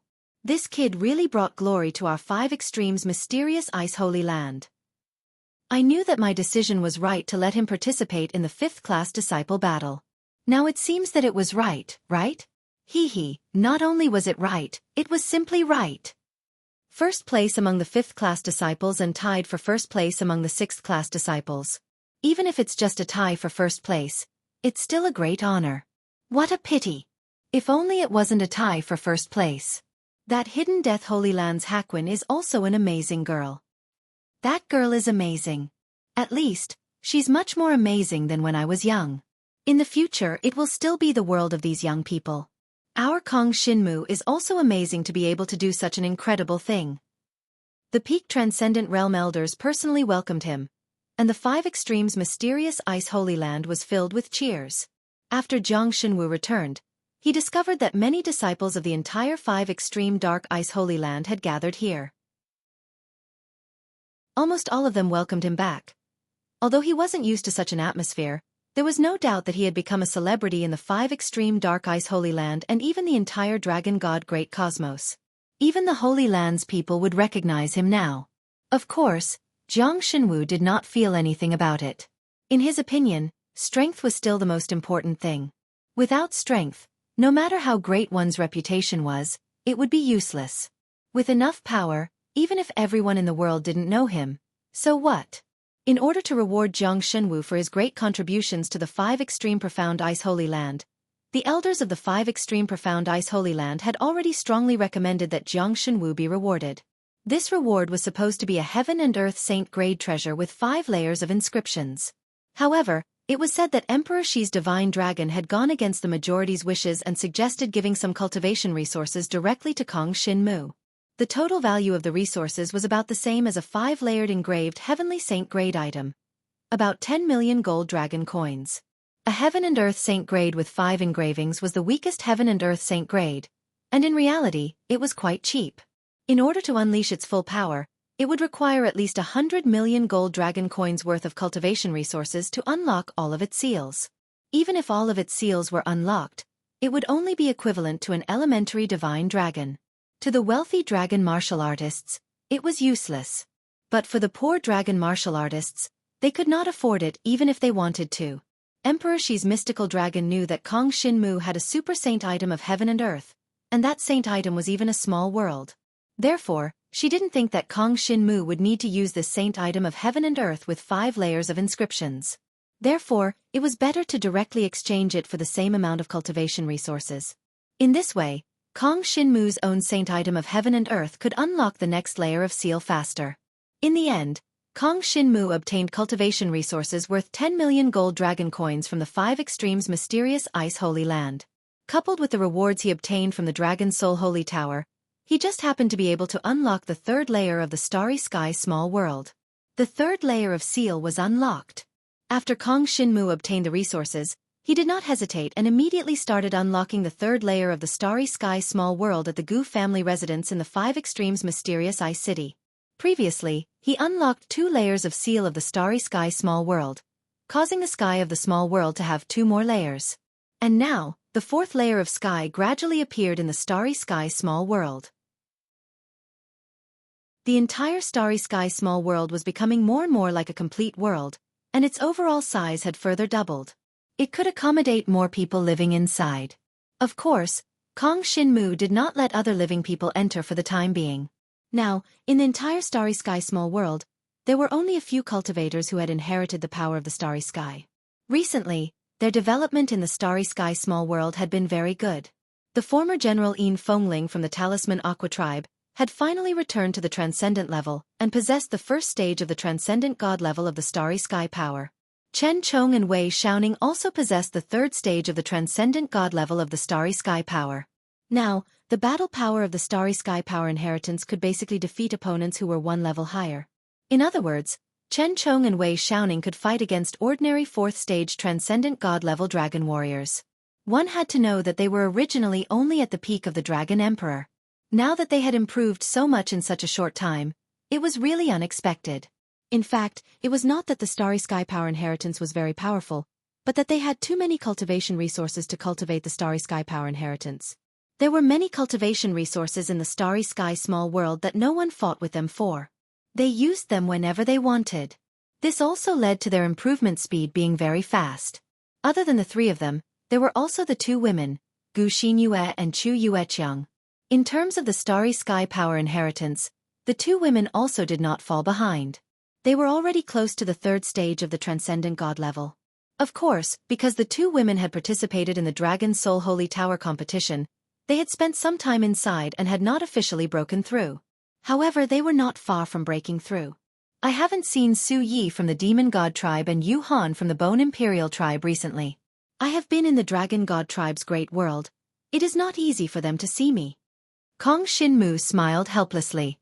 This kid really brought glory to our 5 extremes Mysterious Ice Holy Land. I knew that my decision was right to let him participate in the 5th class disciple battle. Now it seems that it was right? Hee hee, not only was it right, it was simply right. First place among the 5th class disciples and tied for first place among the 6th class disciples. Even if it's just a tie for first place, it's still a great honor. What a pity! If only it wasn't a tie for first place. That Hidden Death Holy Land's Hakwin is also an amazing girl. That girl is amazing. At least, she's much more amazing than when I was young. In the future it will still be the world of these young people. Our Kong Shinmu is also amazing to be able to do such an incredible thing. The Peak Transcendent Realm Elders personally welcomed him, and the 5 extremes Mysterious Ice Holy Land was filled with cheers. After Jiang Shenwu returned, he discovered that many disciples of the entire 5 extreme Dark Ice Holy Land had gathered here. Almost all of them welcomed him back. Although he wasn't used to such an atmosphere, there was no doubt that he had become a celebrity in the 5 extreme Dark Ice Holy Land and even the entire Dragon God Great Cosmos. Even the Holy Land's people would recognize him now. Of course, Jiang Shenwu did not feel anything about it. In his opinion, strength was still the most important thing. Without strength, no matter how great one's reputation was, it would be useless. With enough power, even if everyone in the world didn't know him, so what? In order to reward Jiang Shenwu for his great contributions to the 5 extreme Profound Ice Holy Land, the elders of the 5 extreme Profound Ice Holy Land had already strongly recommended that Jiang Shenwu be rewarded. This reward was supposed to be a Heaven and Earth Saint grade treasure with 5 layers of inscriptions. However, it was said that Emperor Shi's divine dragon had gone against the majority's wishes and suggested giving some cultivation resources directly to Kong Shinmu. The total value of the resources was about the same as a 5-layered engraved Heavenly Saint grade item. About 10 million gold dragon coins. A Heaven and Earth Saint grade with 5 engravings was the weakest Heaven and Earth Saint grade, and in reality, it was quite cheap. In order to unleash its full power, it would require at least 100 million gold dragon coins worth of cultivation resources to unlock all of its seals. Even if all of its seals were unlocked, it would only be equivalent to an elementary divine dragon. To the wealthy dragon martial artists, it was useless. But for the poor dragon martial artists, they could not afford it even if they wanted to. Emperor Shi's mystical dragon knew that Kong Shinmu had a super saint item of heaven and earth, and that saint item was even a small world. Therefore, she didn't think that Kong Shinmu would need to use this saint item of heaven and earth with 5 layers of inscriptions. Therefore, it was better to directly exchange it for the same amount of cultivation resources. In this way, Kong Shinmu's own saint item of heaven and earth could unlock the next layer of seal faster. In the end, Kong Shinmu obtained cultivation resources worth 10 million gold dragon coins from the 5 extremes Mysterious Ice Holy Land. Coupled with the rewards he obtained from the Dragon Soul Holy Tower, he just happened to be able to unlock the 3rd layer of the Starry Sky Small World. The 3rd layer of seal was unlocked. After Kong Shinmu obtained the resources, he did not hesitate and immediately started unlocking the 3rd layer of the Starry Sky Small World at the Gu family residence in the 5 extremes Mysterious Ice City. Previously, he unlocked 2 layers of seal of the Starry Sky Small World, causing the sky of the small world to have 2 more layers. And now, the 4th layer of sky gradually appeared in the Starry Sky Small World. The entire Starry Sky Small World was becoming more and more like a complete world, and its overall size had further doubled. It could accommodate more people living inside. Of course, Kong Shinmu did not let other living people enter for the time being. Now, in the entire Starry Sky Small World, there were only a few cultivators who had inherited the power of the Starry Sky. Recently, their development in the Starry Sky Small World had been very good. The former General Yin Fengling from the Talisman Aqua tribe had finally returned to the Transcendent level and possessed the first stage of the Transcendent God level of the Starry Sky power. Chen Chong and Wei Xiaoning also possessed the 3rd stage of the Transcendent God level of the Starry Sky power. Now, the battle power of the Starry Sky power inheritance could basically defeat opponents who were 1 level higher. In other words, Chen Chong and Wei Xiaoning could fight against ordinary 4th stage Transcendent God level dragon warriors. One had to know that they were originally only at the peak of the Dragon Emperor. Now that they had improved so much in such a short time, it was really unexpected. In fact, it was not that the Starry Sky Power Inheritance was very powerful, but that they had too many cultivation resources to cultivate the Starry Sky Power Inheritance. There were many cultivation resources in the Starry Sky Small World that no one fought with them for. They used them whenever they wanted. This also led to their improvement speed being very fast. Other than the three of them, there were also the two women, Gu Xinyue and Chu Yueqiang. In terms of the Starry Sky Power Inheritance, the two women also did not fall behind. They were already close to the third stage of the Transcendent God level. Of course, because the two women had participated in the Dragon Soul Holy Tower competition, they had spent some time inside and had not officially broken through. However, they were not far from breaking through. I haven't seen Su Yi from the Demon God tribe and Yu Han from the Bone Imperial tribe recently. I have been in the Dragon God tribe's great world. It is not easy for them to see me. Kong Shinmu smiled helplessly.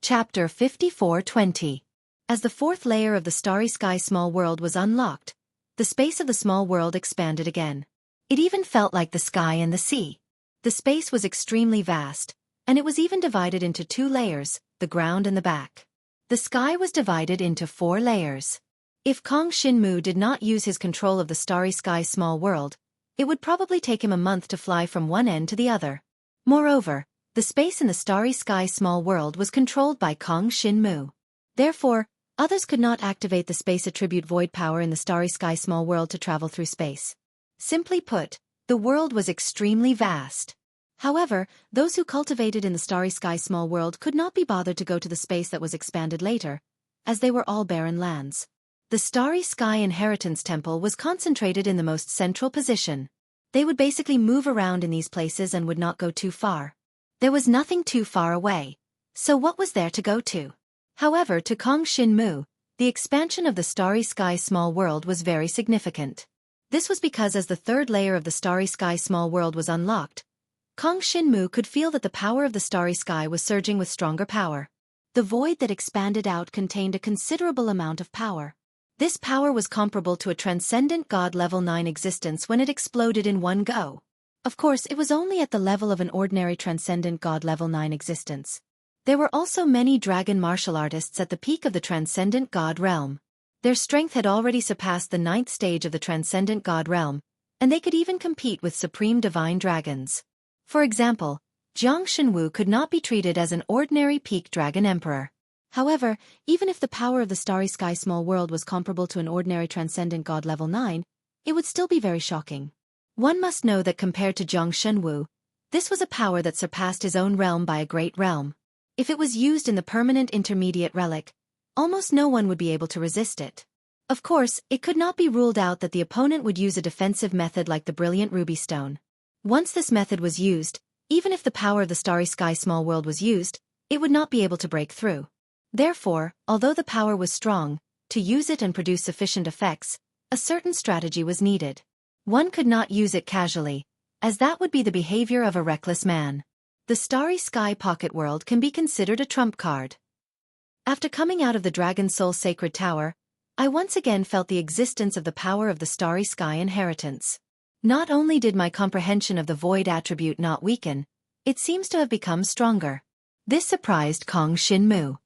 Chapter 54:20. As the fourth layer of the Starry Sky Small World was unlocked, the space of the small world expanded again. It even felt like the sky and the sea. The space was extremely vast, and it was even divided into two layers, the ground and the back. The sky was divided into 4 layers. If Kong Shinmu did not use his control of the Starry Sky Small World, it would probably take him a month to fly from one end to the other. Moreover, the space in the Starry Sky Small World was controlled by Kong Shinmu. Therefore, others could not activate the space attribute void power in the Starry Sky Small World to travel through space. Simply put, the world was extremely vast. However, those who cultivated in the Starry Sky Small World could not be bothered to go to the space that was expanded later, as they were all barren lands. The Starry Sky Inheritance Temple was concentrated in the most central position. They would basically move around in these places and would not go too far. There was nothing too far away. So what was there to go to? However, to Kong Shinmu, the expansion of the Starry Sky Small World was very significant. This was because as the third layer of the Starry Sky Small World was unlocked, Kong Shinmu could feel that the power of the Starry Sky was surging with stronger power. The void that expanded out contained a considerable amount of power. This power was comparable to a Transcendent God Level 9 existence when it exploded in one go. Of course, it was only at the level of an ordinary Transcendent God Level 9 existence. There were also many dragon martial artists at the peak of the Transcendent God realm. Their strength had already surpassed the 9th stage of the Transcendent God realm, and they could even compete with supreme divine dragons. For example, Jiang Shenwu could not be treated as an ordinary peak dragon emperor. However, even if the power of the Starry Sky Small World was comparable to an ordinary Transcendent God Level 9, it would still be very shocking. One must know that compared to Jiang Shenwu, this was a power that surpassed his own realm by a great realm. If it was used in the permanent intermediate relic, almost no one would be able to resist it. Of course, it could not be ruled out that the opponent would use a defensive method like the Brilliant Ruby Stone. Once this method was used, even if the power of the Starry Sky Small World was used, it would not be able to break through. Therefore, although the power was strong, to use it and produce sufficient effects, a certain strategy was needed. One could not use it casually, as that would be the behavior of a reckless man. The Starry Sky Pocket World can be considered a trump card. After coming out of the Dragon Soul Sacred Tower, I once again felt the existence of the power of the Starry Sky Inheritance. Not only did my comprehension of the Void attribute not weaken, it seems to have become stronger. This surprised Kong Shinmu.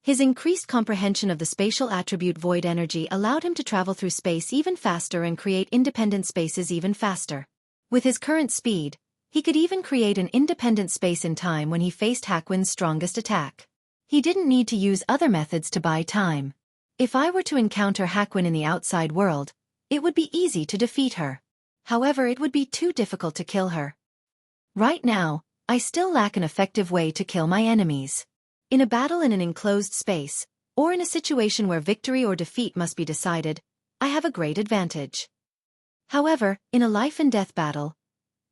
His increased comprehension of the spatial attribute Void energy allowed him to travel through space even faster and create independent spaces even faster. With his current speed, he could even create an independent space in time when he faced Hakwin's strongest attack. He didn't need to use other methods to buy time. If I were to encounter Hakwin in the outside world, it would be easy to defeat her. However, it would be too difficult to kill her. Right now, I still lack an effective way to kill my enemies. In a battle in an enclosed space, or in a situation where victory or defeat must be decided, I have a great advantage. However, in a life-and-death battle,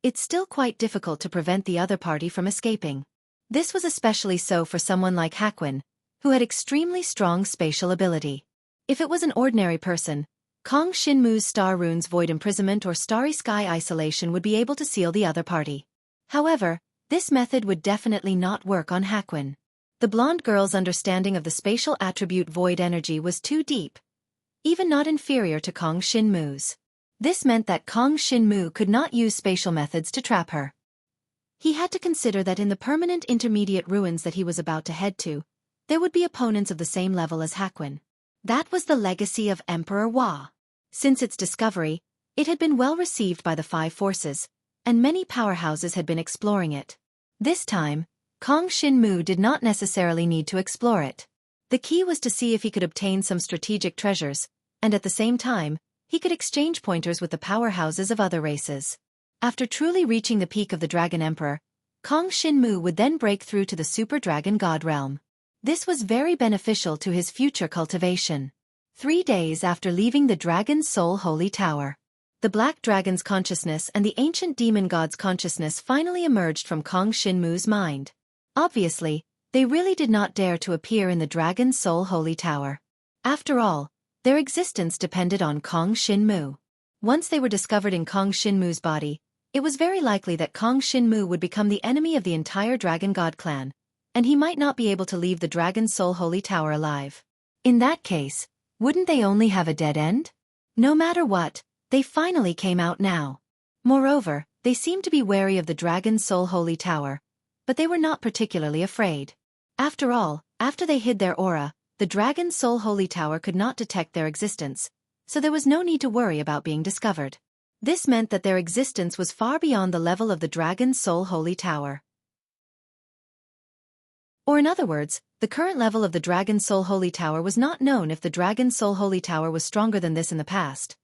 it's still quite difficult to prevent the other party from escaping. This was especially so for someone like Hakwin, who had extremely strong spatial ability. If it was an ordinary person, Kong Shinmu's Star Runes Void Imprisonment or Starry Sky Isolation would be able to seal the other party. However, this method would definitely not work on Hakwin. The blonde girl's understanding of the spatial attribute void energy was too deep, even not inferior to Kong Shinmu's. This meant that Kong Shinmu could not use spatial methods to trap her. He had to consider that in the permanent intermediate ruins that he was about to head to, there would be opponents of the same level as Hakuin. That was the legacy of Emperor Hua. Since its discovery, it had been well received by the five forces, and many powerhouses had been exploring it. This time, Kong Shinmu did not necessarily need to explore it. The key was to see if he could obtain some strategic treasures, and at the same time, he could exchange pointers with the powerhouses of other races. After truly reaching the peak of the Dragon Emperor, Kong Shinmu would then break through to the Super Dragon God realm. This was very beneficial to his future cultivation. 3 days after leaving the Dragon's Soul Holy Tower, the Black Dragon's consciousness and the ancient demon god's consciousness finally emerged from Kong Shinmu's mind. Obviously, they really did not dare to appear in the Dragon's Soul Holy Tower. After all, their existence depended on Kong Shinmu. Once they were discovered in Kong Shinmu's body, it was very likely that Kong Shinmu would become the enemy of the entire Dragon God clan, and he might not be able to leave the Dragon's Soul Holy Tower alive. In that case, wouldn't they only have a dead end? No matter what, they finally came out now. Moreover, they seemed to be wary of the Dragon's Soul Holy Tower, but they were not particularly afraid. After all, after they hid their aura, the Dragon's Soul Holy Tower could not detect their existence, so there was no need to worry about being discovered. This meant that their existence was far beyond the level of the Dragon's Soul Holy Tower. Or in other words, the current level of the Dragon's Soul Holy Tower was not known if the Dragon's Soul Holy Tower was stronger than this in the past.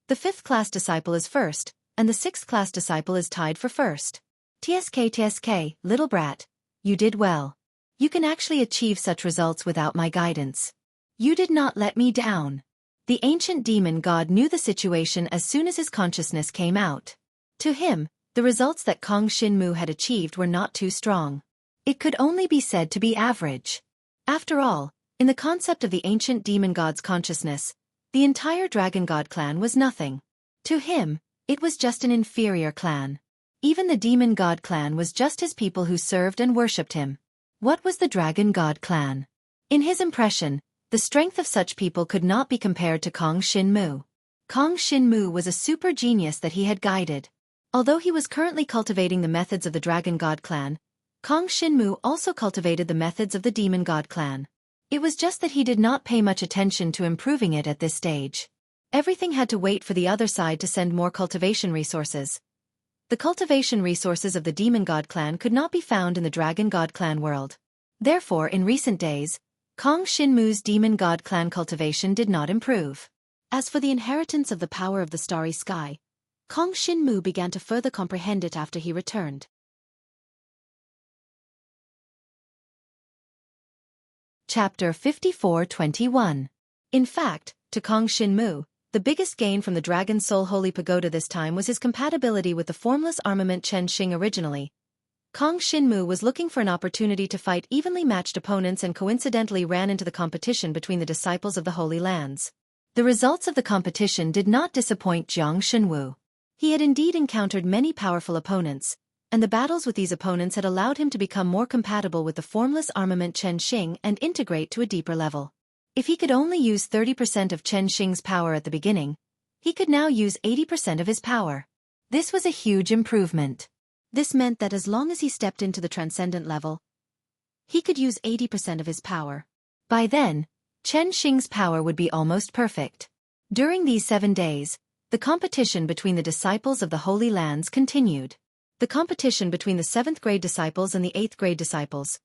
The 5th class disciple is first, and the 6th class disciple is tied for first. TSK, little brat, you did well. You can actually achieve such results without my guidance. You did not let me down. The ancient demon god knew the situation as soon as his consciousness came out. To him, the results that Kong Shinmu had achieved were not too strong. It could only be said to be average. After all, in the concept of the ancient demon god's consciousness, the entire Dragon God clan was nothing. To him, it was just an inferior clan. Even the demon god clan was just his people who served and worshipped him. What was the Dragon God clan? In his impression, the strength of such people could not be compared to Kong Shinmu. Kong Shinmu was a super genius that he had guided. Although he was currently cultivating the methods of the Dragon God clan, Kong Shinmu also cultivated the methods of the Demon God clan. It was just that he did not pay much attention to improving it at this stage. Everything had to wait for the other side to send more cultivation resources. The cultivation resources of the Demon God clan could not be found in the Dragon God clan world. Therefore, in recent days, Kong Shinmu's Demon God clan cultivation did not improve. As for the inheritance of the power of the starry sky, Kong Shinmu began to further comprehend it after he returned. Chapter 54-21. In fact, to Kong Shinmu, the biggest gain from the Dragon's Soul Holy Pagoda this time was his compatibility with the formless armament Chen Xing originally. Kong Shinmu was looking for an opportunity to fight evenly matched opponents and coincidentally ran into the competition between the disciples of the Holy Lands. The results of the competition did not disappoint Jiang Shenwu. He had indeed encountered many powerful opponents, and the battles with these opponents had allowed him to become more compatible with the formless armament Chen Xing and integrate to a deeper level. If he could only use 30% of Chen Xing's power at the beginning, he could now use 80% of his power. This was a huge improvement. This meant that as long as he stepped into the transcendent level, he could use 80% of his power. By then, Chen Xing's power would be almost perfect. During these 7 days, the competition between the disciples of the Holy Lands continued. The competition between the 7th grade disciples and the 8th grade disciples.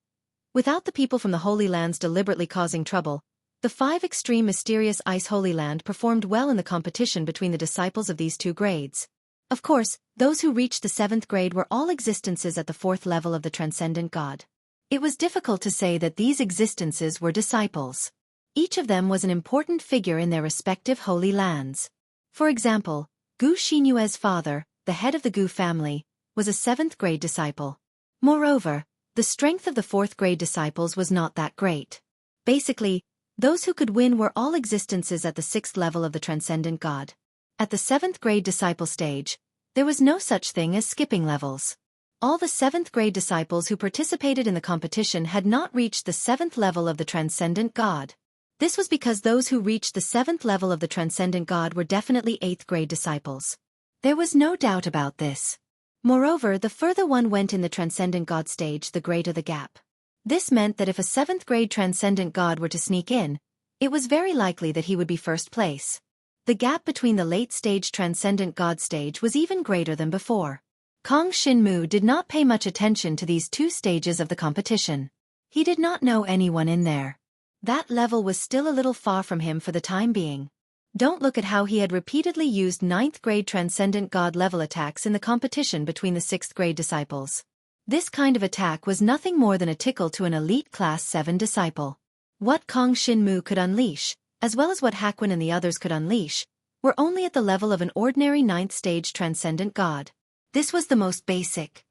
Without the people from the Holy Lands deliberately causing trouble, the 5 extreme mysterious ice Holy Land performed well in the competition between the disciples of these 2 grades. Of course, those who reached the 7th grade were all existences at the 4th level of the Transcendent God. It was difficult to say that these existences were disciples. Each of them was an important figure in their respective Holy Lands. For example, Gu Xinyue's father, the head of the Gu family, was a 7th grade disciple. Moreover, the strength of the 4th grade disciples was not that great. Basically, those who could win were all existences at the 6th level of the Transcendent God. At the 7th grade disciple stage, there was no such thing as skipping levels. All the 7th grade disciples who participated in the competition had not reached the 7th level of the Transcendent God. This was because those who reached the 7th level of the Transcendent God were definitely 8th grade disciples. There was no doubt about this. Moreover, the further one went in the Transcendent God stage, the greater the gap. This meant that if a 7th grade Transcendent God were to sneak in, it was very likely that he would be first place. The gap between the late-stage Transcendent God stage was even greater than before. Kong Xinmu did not pay much attention to these two stages of the competition. He did not know anyone in there. That level was still a little far from him for the time being. Don't look at how he had repeatedly used 9th grade Transcendent God level attacks in the competition between the 6th grade disciples. This kind of attack was nothing more than a tickle to an elite class 7 disciple. What Kong Xinmu could unleash, as well as what Hakuin and the others could unleash, were only at the level of an ordinary 9th stage Transcendent God. This was the most basic.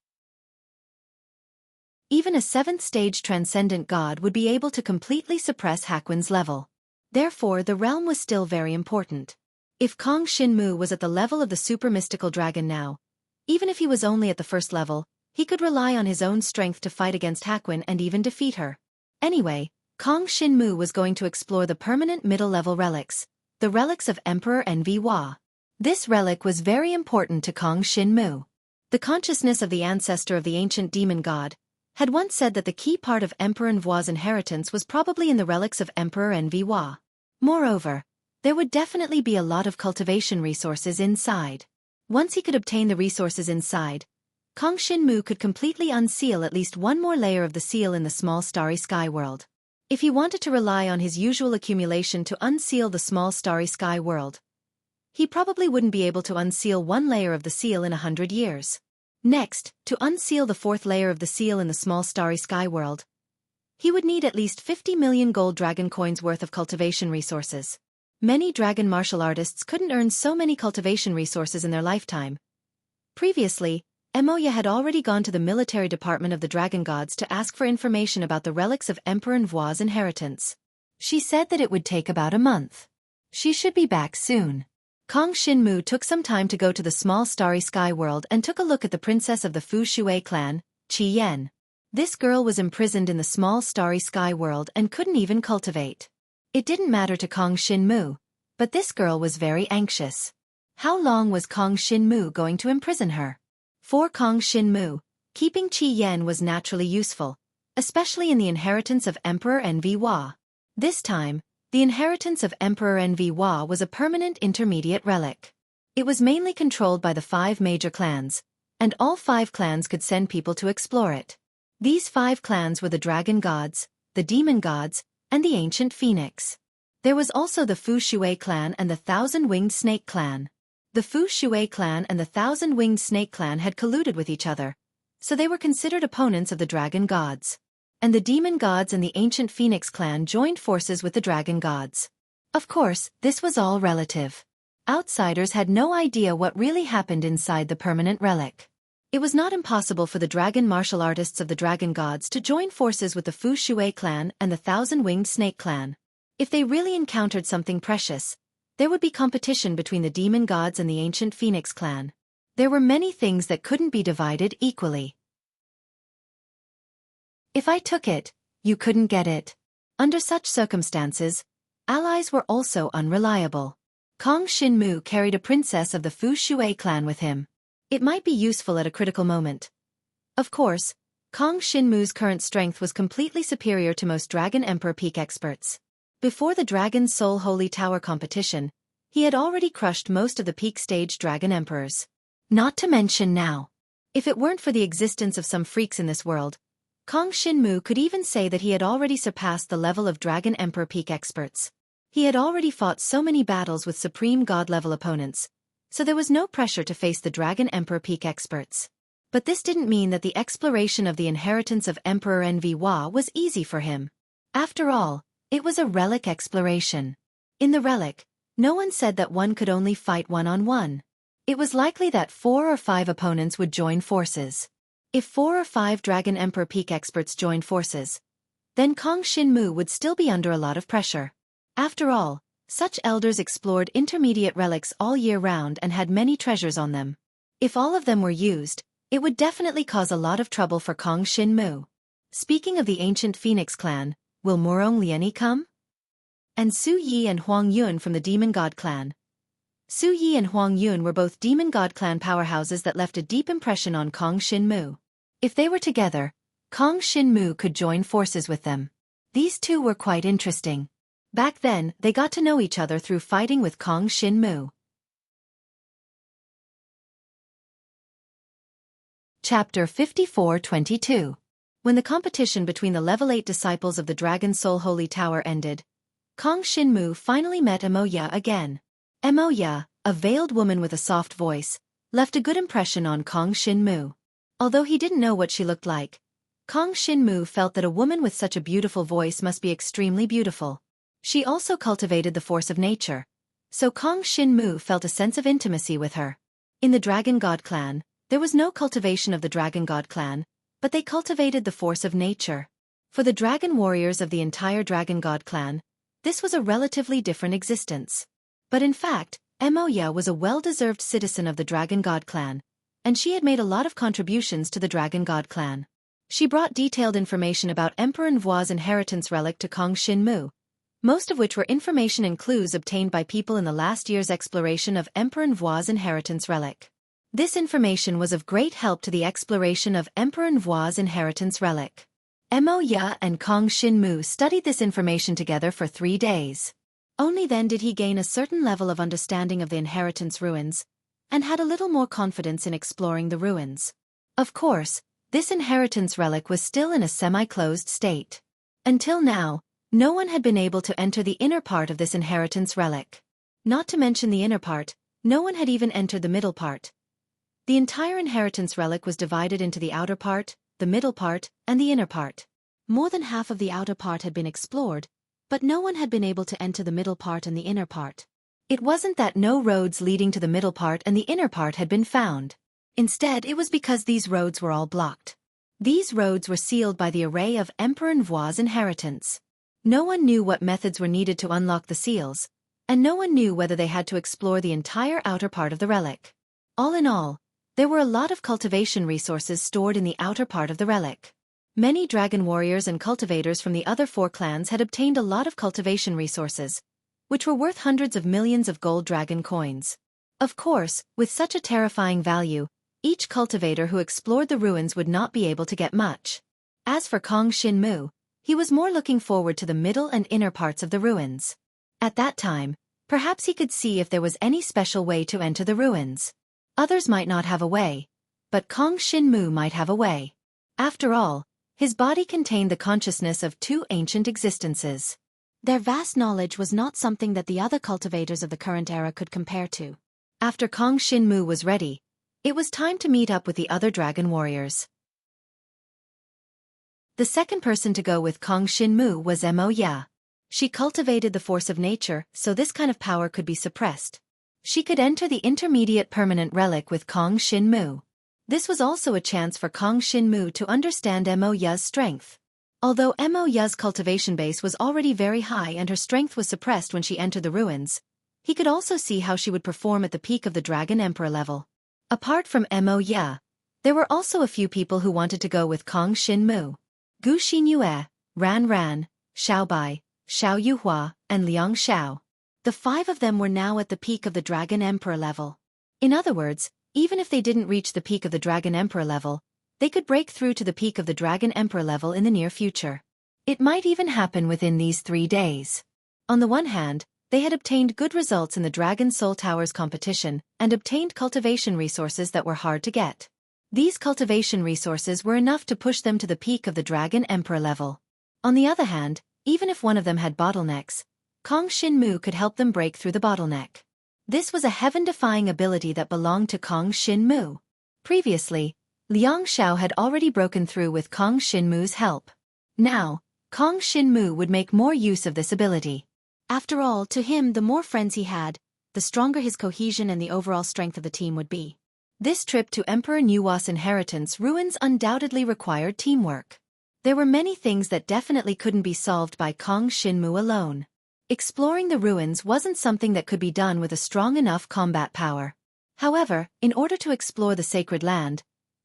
Even a 7th stage Transcendent God would be able to completely suppress Hakuin's level. Therefore, the realm was still very important. If Kong Xinmu was at the level of the super mystical dragon now, even if he was only at the first level, he could rely on his own strength to fight against Hakuin and even defeat her. Anyway, Kong Xinmu was going to explore the permanent middle-level relics, the relics of Emperor Nva. This relic was very important to Kong Xinmu. The consciousness of the ancestor of the ancient demon god had once said that the key part of Emperor Nva's inheritance was probably in the relics of Emperor Nva. Moreover, there would definitely be a lot of cultivation resources inside. Once he could obtain the resources inside, Kong Xinmu could completely unseal at least one more layer of the seal in the small starry sky world. If he wanted to rely on his usual accumulation to unseal the small starry sky world, he probably wouldn't be able to unseal one layer of the seal in 100 years. Next, to unseal the 4th layer of the seal in the small starry sky world, he would need at least 50 million gold dragon coins worth of cultivation resources. Many dragon martial artists couldn't earn so many cultivation resources in their lifetime. Previously, Emoya had already gone to the military department of the dragon gods to ask for information about the relics of Emperor Nva's inheritance. She said that it would take about a month. She should be back soon. Kong Xinmu took some time to go to the small starry sky world and took a look at the princess of the Fu Shui clan, Qi Yan. This girl was imprisoned in the small starry sky world and couldn't even cultivate. It didn't matter to Kong Xinmu, but this girl was very anxious. How long was Kong Xinmu going to imprison her? For Kong Xinmu, keeping Qi Yan was naturally useful, especially in the inheritance of Emperor Nva. This time, the inheritance of Emperor Nva was a permanent intermediate relic. It was mainly controlled by the 5 major clans, and all 5 clans could send people to explore it. These 5 clans were the dragon gods, the demon gods, and the ancient phoenix. There was also the Fu Shui clan and the 1,000-winged snake clan. The Fu Shui clan and the 1,000-winged snake clan had colluded with each other, so they were considered opponents of the dragon gods. And the demon gods and the ancient phoenix clan joined forces with the dragon gods. Of course, this was all relative. Outsiders had no idea what really happened inside the permanent relic. It was not impossible for the dragon martial artists of the dragon gods to join forces with the Fu Shui clan and the 1,000-winged snake clan. If they really encountered something precious, there would be competition between the demon gods and the ancient phoenix clan. There were many things that couldn't be divided equally. If I took it, you couldn't get it. Under such circumstances, allies were also unreliable. Kong Xinmu carried a princess of the Fu Shui clan with him. It might be useful at a critical moment. Of course, Kong Xinmu's current strength was completely superior to most Dragon Emperor peak experts. Before the Dragon Soul Holy Tower competition, he had already crushed most of the peak stage Dragon Emperors. Not to mention now. If it weren't for the existence of some freaks in this world, Kong Xinmu could even say that he had already surpassed the level of Dragon Emperor peak experts. He had already fought so many battles with supreme god-level opponents, so there was no pressure to face the Dragon Emperor peak experts. But this didn't mean that the exploration of the inheritance of Emperor Nva was easy for him. After all, it was a relic exploration. In the relic, no one said that one could only fight one-on-one. It was likely that 4 or 5 opponents would join forces. If 4 or 5 Dragon Emperor peak experts joined forces, then Kong Xinmu would still be under a lot of pressure. After all, such elders explored intermediate relics all year round and had many treasures on them. If all of them were used, It would definitely cause a lot of trouble for Kong Shin-mu. Speaking of the ancient Phoenix clan, will Murong Liani come? And Su Yi and Huang Yun from the Demon God clan. Su Yi and Huang Yun were both Demon God clan powerhouses that left a deep impression on Kong Shin-mu. If they were together, Kong Shin-mu could join forces with them. These two were quite interesting. Back then, they got to know each other through fighting with Kong Shin-mu. Chapter 54-22. When the competition between the level 8 disciples of the Dragon Soul Holy Tower ended, Kong Shin-mu finally met Emoya again. Emoya, a veiled woman with a soft voice, left a good impression on Kong Shin-mu. Although he didn't know what she looked like, Kong Shin-mu felt that a woman with such a beautiful voice must be extremely beautiful. She also cultivated the force of nature, so Kong Shin-mu felt a sense of intimacy with her. In the Dragon God clan, there was no cultivation of the Dragon God clan, but they cultivated the force of nature. For the dragon warriors of the entire Dragon God clan, this was a relatively different existence. But in fact, Emoya was a well-deserved citizen of the Dragon God clan, and she had made a lot of contributions to the Dragon God clan. She brought detailed information about Emperor Nvua's inheritance relic to Kong Shin-mu, most of which were information and clues obtained by people in the last year's exploration of Emperor Nvua's inheritance relic. This information was of great help to the exploration of Emperor Nvua's inheritance relic. Emoya and Kong Shin-mu studied this information together for 3 days. Only then did he gain a certain level of understanding of the inheritance ruins, and had a little more confidence in exploring the ruins. Of course, this inheritance relic was still in a semi-closed state. Until now, no one had been able to enter the inner part of this inheritance relic. Not to mention the inner part, no one had even entered the middle part. The entire inheritance relic was divided into the outer part, the middle part, and the inner part. More than half of the outer part had been explored, but no one had been able to enter the middle part and the inner part. It wasn't that no roads leading to the middle part and the inner part had been found. Instead, it was because these roads were all blocked. These roads were sealed by the array of Emperor Nvua's inheritance. No one knew what methods were needed to unlock the seals, and no one knew whether they had to explore the entire outer part of the relic. All in all, there were a lot of cultivation resources stored in the outer part of the relic. Many dragon warriors and cultivators from the other 4 clans had obtained a lot of cultivation resources, which were worth hundreds of millions of gold dragon coins. Of course, with such a terrifying value, each cultivator who explored the ruins would not be able to get much. As for Kong Shin-mu, he was more looking forward to the middle and inner parts of the ruins. At that time, perhaps he could see if there was any special way to enter the ruins. Others might not have a way, but Kong Shin-mu might have a way. After all, his body contained the consciousness of 2 ancient existences. Their vast knowledge was not something that the other cultivators of the current era could compare to. After Kong Shin-mu was ready, it was time to meet up with the other dragon warriors. The second person to go with Kong Shin-mu was Emoya. She cultivated the force of nature, so this kind of power could be suppressed. She could enter the intermediate permanent relic with Kong Shin-mu. This was also a chance for Kong Shin-mu to understand Emoya's strength. Although Emoya's cultivation base was already very high and her strength was suppressed when she entered the ruins, he could also see how she would perform at the peak of the Dragon Emperor level. Apart from Emoya, there were also a few people who wanted to go with Kong Shin-mu. Gu Xinyue, Ran Ran, Xiao Bai, Xiao Yuhua, and Liang Xiao. The 5 of them were now at the peak of the Dragon Emperor level. In other words, even if they didn't reach the peak of the Dragon Emperor level, they could break through to the peak of the Dragon Emperor level in the near future. It might even happen within these 3 days. On the one hand, they had obtained good results in the Dragon Soul Towers competition and obtained cultivation resources that were hard to get. These cultivation resources were enough to push them to the peak of the Dragon Emperor level. On the other hand, even if one of them had bottlenecks, Kong Shin-mu could help them break through the bottleneck. This was a heaven-defying ability that belonged to Kong Shin-mu. Previously, Liang Xiao had already broken through with Kong Shin-mu's help. Now, Kong Shin-mu would make more use of this ability. After all, to him, the more friends he had, the stronger his cohesion and the overall strength of the team would be. This trip to Emperor Nvua's inheritance ruins undoubtedly required teamwork. There were many things that definitely couldn't be solved by Kong Shin-mu alone. Exploring the ruins wasn't something that could be done with a strong enough combat power. However, in order to explore the sacred land,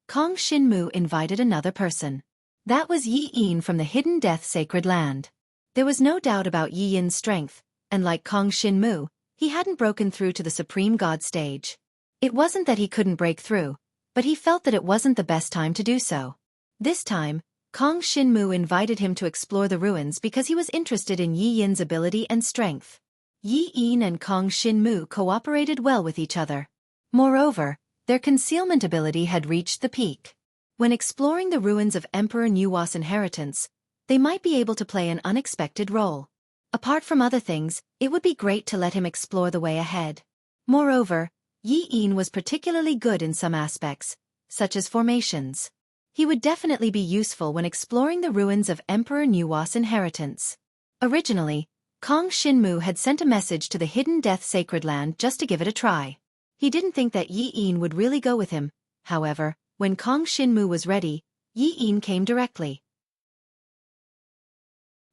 Kong Shinmu invited another person. That was Yi Yin from the hidden death sacred land. There was no doubt about Yi Yin's strength, and like Kong Shinmu, he hadn't broken through to the supreme god stage. It wasn't that he couldn't break through, but he felt that it wasn't the best time to do so. This time, Kong Shinmu invited him to explore the ruins because he was interested in Yi Yin's ability and strength. Yi Yin and Kong Shinmu cooperated well with each other. Moreover, their concealment ability had reached the peak. When exploring the ruins of Emperor Nuwa's inheritance, they might be able to play an unexpected role. Apart from other things, it would be great to let him explore the way ahead. Moreover, Yi Yin was particularly good in some aspects, such as formations. He would definitely be useful when exploring the ruins of Emperor Nuwa's inheritance. Originally, Kong Shinmu had sent a message to the hidden death sacred land just to give it a try. He didn't think that Yi Yin would really go with him. However, when Kong Shinmu was ready, Yi Yin came directly.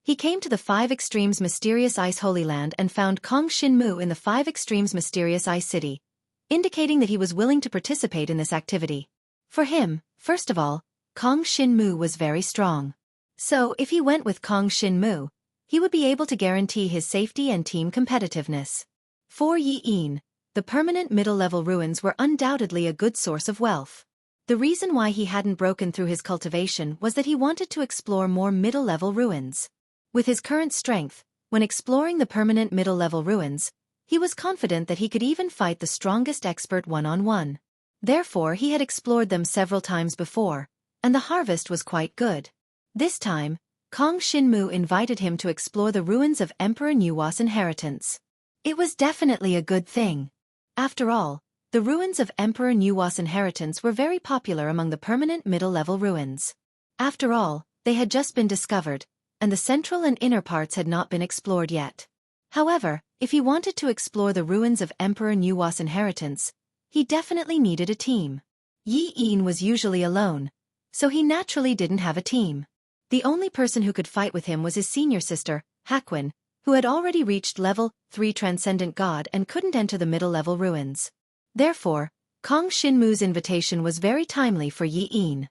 He came to the Five Extremes Mysterious Ice Holy Land and found Kong Shinmu in the Five Extremes Mysterious Ice City, indicating that he was willing to participate in this activity. For him, first of all, Kong Shinmu was very strong. So if he went with Kong Shinmu, he would be able to guarantee his safety and team competitiveness. For Yi Yin, the permanent middle-level ruins were undoubtedly a good source of wealth. The reason why he hadn't broken through his cultivation was that he wanted to explore more middle-level ruins. With his current strength, when exploring the permanent middle-level ruins, he was confident that he could even fight the strongest expert one-on-one. Therefore he had explored them several times before, and the harvest was quite good. This time, Kong Shinmu invited him to explore the ruins of Emperor Nuwa's inheritance. It was definitely a good thing. After all, the ruins of Emperor Nuwa's inheritance were very popular among the permanent middle-level ruins. After all, they had just been discovered, and the central and inner parts had not been explored yet. However, if he wanted to explore the ruins of Emperor Nuwa's inheritance, he definitely needed a team. Yi Yin was usually alone, so he naturally didn't have a team. The only person who could fight with him was his senior sister, Hakwin, who had already reached level 3 Transcendent God and couldn't enter the middle-level ruins. Therefore, Kong Shinmu's invitation was very timely for Yi Yin.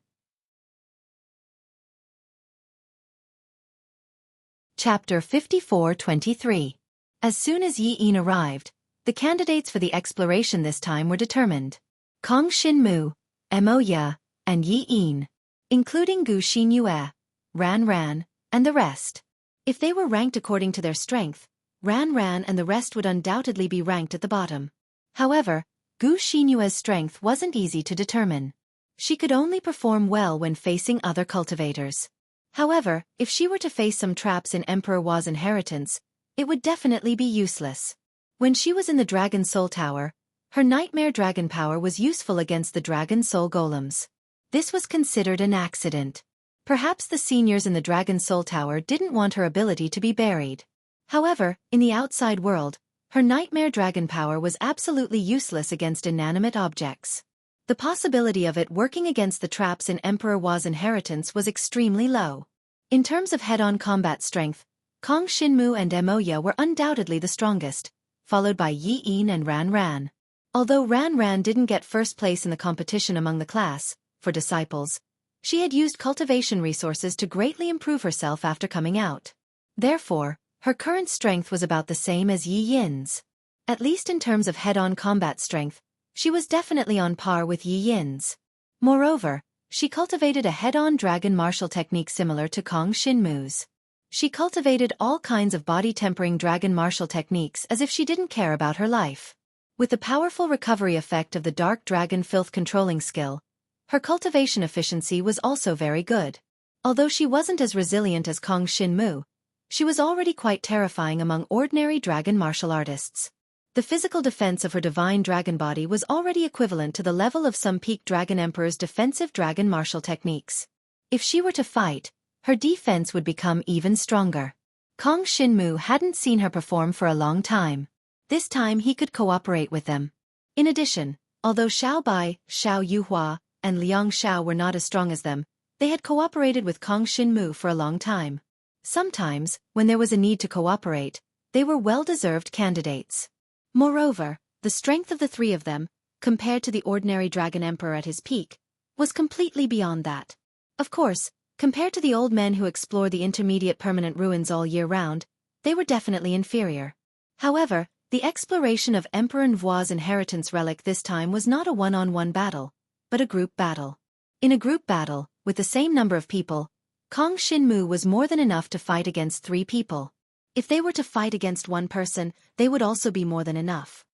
Chapter 54-23. As soon as Yi Yin arrived, the candidates for the exploration this time were determined. Kong Shinmu, Mo Ya, and Yi Yin, including Gu Xinyue, Ran Ran, and the rest. If they were ranked according to their strength, Ran Ran and the rest would undoubtedly be ranked at the bottom. However, Gu Xinyue's strength wasn't easy to determine. She could only perform well when facing other cultivators. However, if she were to face some traps in Emperor Wa's inheritance, it would definitely be useless. When she was in the Dragon Soul Tower, her Nightmare Dragon power was useful against the Dragon Soul Golems. This was considered an accident. Perhaps the seniors in the Dragon Soul Tower didn't want her ability to be buried. However, in the outside world, her Nightmare Dragon power was absolutely useless against inanimate objects. The possibility of it working against the traps in Emperor Wa's inheritance was extremely low. In terms of head-on combat strength, Kong Shinmu and Mo Ya were undoubtedly the strongest, followed by Yi Yin and Ran Ran. Although Ran Ran didn't get first place in the competition among the class, for disciples, she had used cultivation resources to greatly improve herself after coming out. Therefore, her current strength was about the same as Yi Yin's. At least in terms of head-on combat strength, she was definitely on par with Yi Yin's. Moreover, she cultivated a head-on dragon martial technique similar to Kong Shinmu's. She cultivated all kinds of body-tempering dragon martial techniques as if she didn't care about her life. With the powerful recovery effect of the dark dragon filth controlling skill, her cultivation efficiency was also very good. Although she wasn't as resilient as Kong Shinmu, she was already quite terrifying among ordinary dragon martial artists. The physical defense of her divine dragon body was already equivalent to the level of some peak dragon emperor's defensive dragon martial techniques. If she were to fight, her defense would become even stronger. Kong Shinmu hadn't seen her perform for a long time. This time he could cooperate with them. In addition, although Xiao Bai, Xiao Yuhua, and Liang Xiao were not as strong as them, they had cooperated with Kong Shinmu for a long time. Sometimes, when there was a need to cooperate, they were well-deserved candidates. Moreover, the strength of the three of them, compared to the ordinary Dragon Emperor at his peak, was completely beyond that. Of course, compared to the old men who explore the intermediate permanent ruins all year round, they were definitely inferior. However, the exploration of Emperor Nvuo's inheritance relic this time was not a one-on-one battle, but a group battle. In a group battle, with the same number of people, Kong Xinmu was more than enough to fight against 3 people. If they were to fight against 1 person, they would also be more than enough.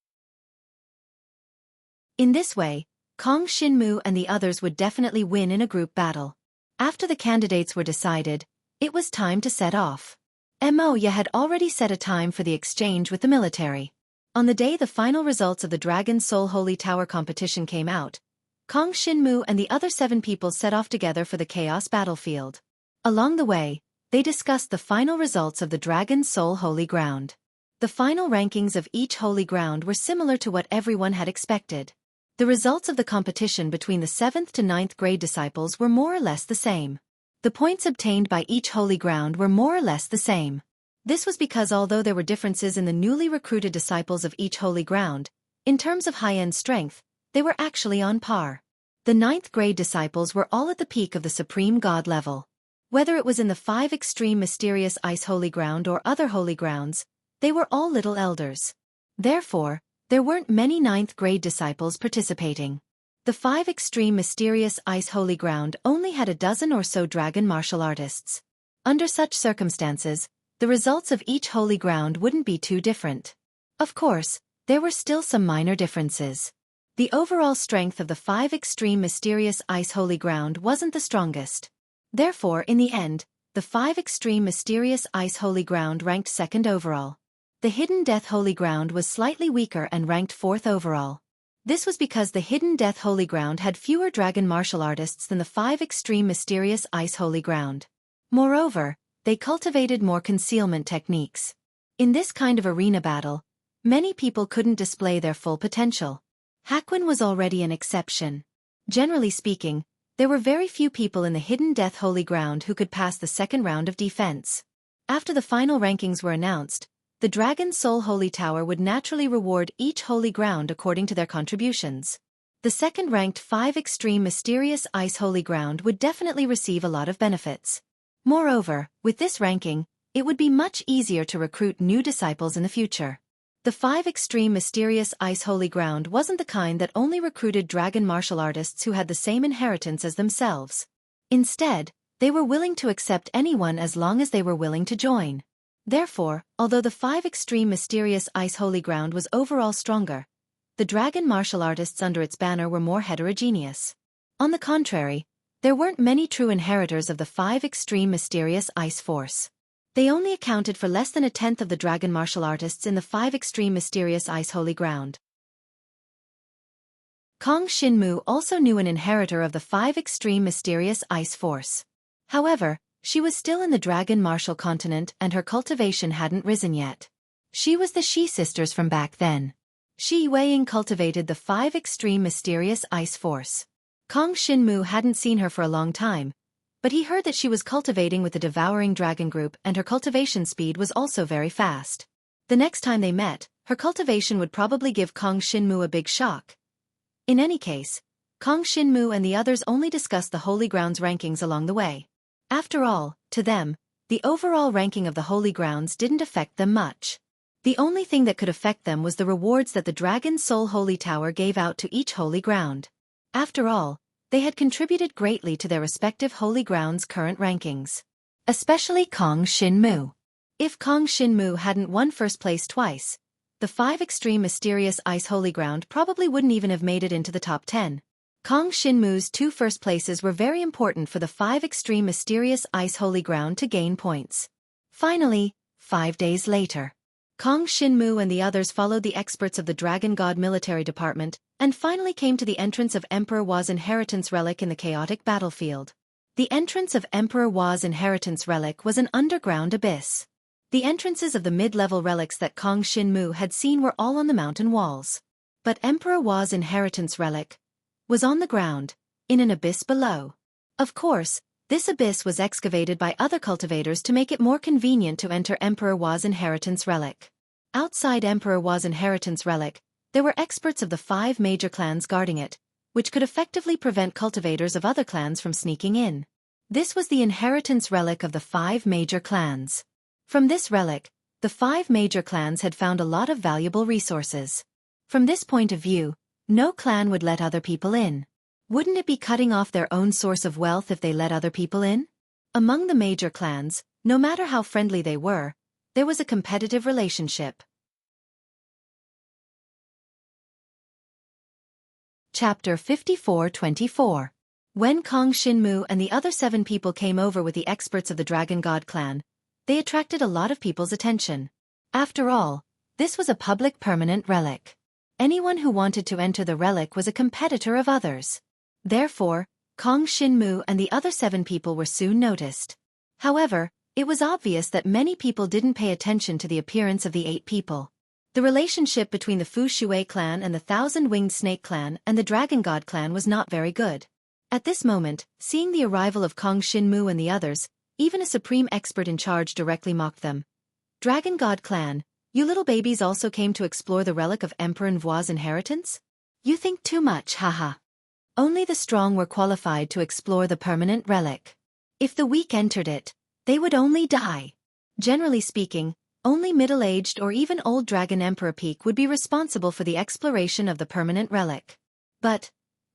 In this way, Kong Xinmu and the others would definitely win in a group battle. After the candidates were decided, it was time to set off. Mo Ye had already set a time for the exchange with the military. On the day the final results of the Dragon Soul Holy Tower competition came out, Kong Xinmu and the other 7 people set off together for the Chaos Battlefield. Along the way, they discussed the final results of the Dragon Soul Holy Ground. The final rankings of each Holy Ground were similar to what everyone had expected. The results of the competition between the 7th to 9th grade disciples were more or less the same. The points obtained by each Holy Ground were more or less the same. This was because although there were differences in the newly recruited disciples of each Holy Ground, in terms of high-end strength, they were actually on par. The 9th grade disciples were all at the peak of the Supreme God level. Whether it was in the 5 extreme mysterious ice Holy Ground or other Holy Grounds, they were all little elders. Therefore, there weren't many 9th grade disciples participating. The 5 extreme mysterious ice Holy Ground only had a dozen or so dragon martial artists. Under such circumstances, the results of each Holy Ground wouldn't be too different. Of course, there were still some minor differences. The overall strength of the 5 extreme mysterious ice Holy Ground wasn't the strongest. Therefore, in the end, the 5 extreme mysterious ice Holy Ground ranked 2nd overall. The Hidden Death Holy Ground was slightly weaker and ranked 4th overall. This was because the Hidden Death Holy Ground had fewer dragon martial artists than the 5 extreme mysterious ice Holy Ground. Moreover, they cultivated more concealment techniques. In this kind of arena battle, many people couldn't display their full potential. Hakuin was already an exception. Generally speaking, there were very few people in the Hidden Death Holy Ground who could pass the 2nd round of defense. After the final rankings were announced, the Dragon Soul Holy Tower would naturally reward each Holy Ground according to their contributions. The 2nd-ranked 5 extreme mysterious ice Holy Ground would definitely receive a lot of benefits. Moreover, with this ranking, it would be much easier to recruit new disciples in the future. The 5 extreme mysterious ice Holy Ground wasn't the kind that only recruited dragon martial artists who had the same inheritance as themselves. Instead, they were willing to accept anyone as long as they were willing to join. Therefore, although the 5 extreme mysterious ice Holy Ground was overall stronger, the dragon martial artists under its banner were more heterogeneous. On the contrary, there weren't many true inheritors of the 5 extreme mysterious ice force. They only accounted for less than a tenth of the dragon martial artists in the 5 extreme mysterious ice Holy Ground. Kong Xinmu also knew an inheritor of the 5 extreme mysterious ice force. However, she was still in the dragon martial continent and her cultivation hadn't risen yet. She was the Shi sisters from back then. Shi Yueying cultivated the 5 extreme mysterious ice force. Kong Xinmu hadn't seen her for a long time, but he heard that she was cultivating with the Devouring Dragon group and her cultivation speed was also very fast. The next time they met, her cultivation would probably give Kong Xinmu a big shock. In any case, Kong Xinmu and the others only discussed the Holy Grounds rankings along the way. After all, to them, the overall ranking of the Holy Grounds didn't affect them much. The only thing that could affect them was the rewards that the Dragon Soul Holy Tower gave out to each Holy Ground. After all, they had contributed greatly to their respective Holy Grounds' current rankings. Especially Kong Xinmu. If Kong Xinmu hadn't won first place twice, the 5 extreme mysterious ice Holy Ground probably wouldn't even have made it into the top 10. Kong Xinmu's 2 first places were very important for the 5 extreme mysterious ice Holy Ground to gain points. Finally, 5 days later, Kong Xinmu and the others followed the experts of the Dragon God Military Department, and finally came to the entrance of Emperor Hua's inheritance relic in the chaotic battlefield. The entrance of Emperor Hua's inheritance relic was an underground abyss. The entrances of the mid-level relics that Kong Xinmu had seen were all on the mountain walls. But Emperor Hua's inheritance relic was on the ground, in an abyss below. Of course, this abyss was excavated by other cultivators to make it more convenient to enter Emperor Hua's inheritance relic. Outside Emperor Hua's inheritance relic, there were experts of the 5 major clans guarding it, which could effectively prevent cultivators of other clans from sneaking in. This was the inheritance relic of the 5 major clans. From this relic, the 5 major clans had found a lot of valuable resources. From this point of view, no clan would let other people in. Wouldn't it be cutting off their own source of wealth if they let other people in? Among the major clans, no matter how friendly they were, there was a competitive relationship. Chapter 54-24. When Kong Shinmu and the other 7 people came over with the experts of the Dragon God clan, they attracted a lot of people's attention. After all, this was a public permanent relic. Anyone who wanted to enter the relic was a competitor of others. Therefore, Kong Shinmu and the other 7 people were soon noticed. However, it was obvious that many people didn't pay attention to the appearance of the 8 people. The relationship between the Fu Shui clan and the Thousand-Winged Snake clan and the Dragon God clan was not very good. At this moment, seeing the arrival of Kong Shinmu and the others, even a supreme expert in charge directly mocked them. Dragon God clan, you little babies also came to explore the relic of Emperor Nvuo's inheritance? You think too much, haha. Only the strong were qualified to explore the permanent relic. If the weak entered it, they would only die. Generally speaking, only middle-aged or even old Dragon Emperor peak would be responsible for the exploration of the permanent relic. But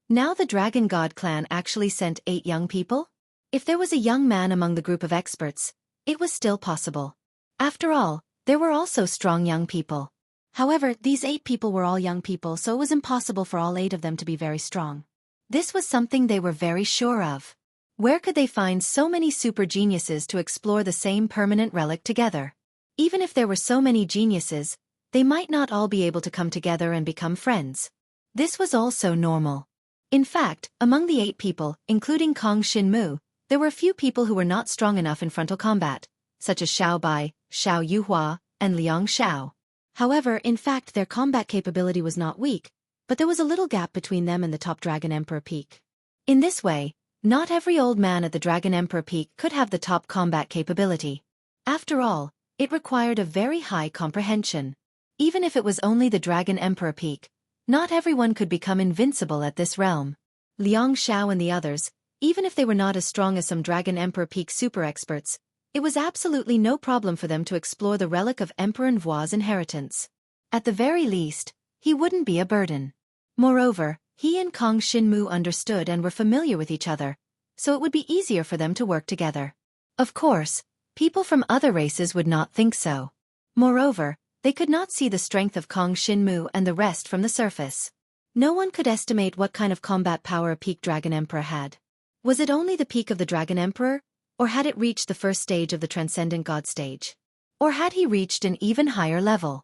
now the Dragon God clan actually sent 8 young people? If there was a young man among the group of experts, it was still possible. After all, there were also strong young people. However, these 8 people were all young people, so it was impossible for all 8 of them to be very strong. This was something they were very sure of. Where could they find so many super geniuses to explore the same permanent relic together? Even if there were so many geniuses, they might not all be able to come together and become friends. This was also normal. In fact, among the 8 people, including Kong Shinmu, there were a few people who were not strong enough in frontal combat, such as Xiao Bai, Xiao Yuhua, and Liang Xiao. However, in fact their combat capability was not weak, but there was a little gap between them and the top Dragon Emperor peak. In this way, not every old man at the Dragon Emperor peak could have the top combat capability. After all, it required a very high comprehension. Even if it was only the Dragon Emperor peak, not everyone could become invincible at this realm. Liang Xiao and the others, even if they were not as strong as some Dragon Emperor peak super experts, it was absolutely no problem for them to explore the relic of Emperor Nvuo's inheritance. At the very least, he wouldn't be a burden. Moreover, he and Kong Shinmu understood and were familiar with each other, so it would be easier for them to work together. Of course, people from other races would not think so. Moreover, they could not see the strength of Kong Shinmu and the rest from the surface. No one could estimate what kind of combat power a peak Dragon Emperor had. Was it only the peak of the Dragon Emperor, or had it reached the first stage of the Transcendent God stage? Or had he reached an even higher level?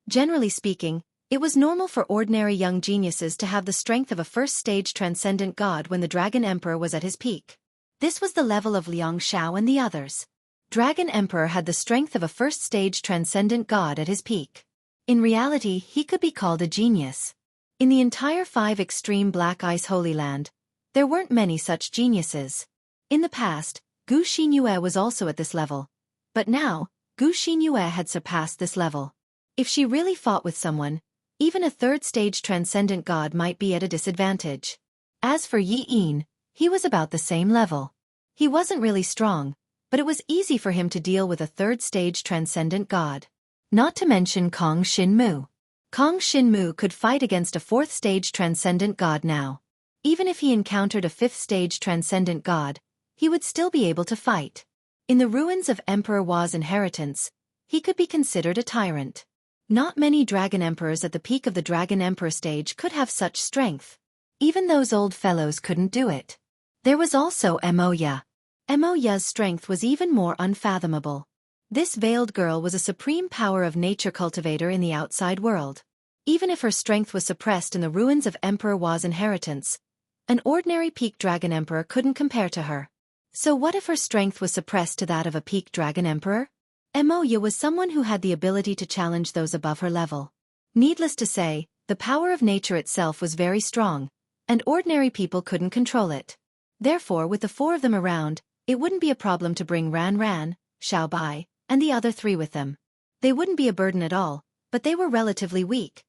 Generally speaking, it was normal for ordinary young geniuses to have the strength of a first-stage Transcendent God when the Dragon Emperor was at his peak. This was the level of Liang Xiao and the others. Dragon Emperor had the strength of a first-stage Transcendent God at his peak. In reality, he could be called a genius. In the entire 5 extreme Black Ice Holy Land, there weren't many such geniuses. In the past, Gu Xinyue was also at this level. But now, Gu Xinyue had surpassed this level. If she really fought with someone, even a third-stage Transcendent God might be at a disadvantage. As for Yi Yin, he was about the same level. He wasn't really strong, but it was easy for him to deal with a third-stage Transcendent God. Not to mention Kong Shinmu. Kong Shinmu could fight against a 4th-stage Transcendent God now. Even if he encountered a 5th-stage Transcendent God, he would still be able to fight. In the ruins of Emperor Wa's inheritance, he could be considered a tyrant. Not many Dragon Emperors at the peak of the Dragon Emperor stage could have such strength. Even those old fellows couldn't do it. There was also Emoya. Emoya's strength was even more unfathomable. This veiled girl was a supreme power of nature cultivator in the outside world. Even if her strength was suppressed in the ruins of Emperor Wa's inheritance, an ordinary peak Dragon Emperor couldn't compare to her. So what if her strength was suppressed to that of a peak Dragon Emperor? Emoya was someone who had the ability to challenge those above her level. Needless to say, the power of nature itself was very strong, and ordinary people couldn't control it. Therefore, with the 4 of them around, it wouldn't be a problem to bring Ran Ran, Xiao Bai, and the other 3 with them. They wouldn't be a burden at all, but they were relatively weak.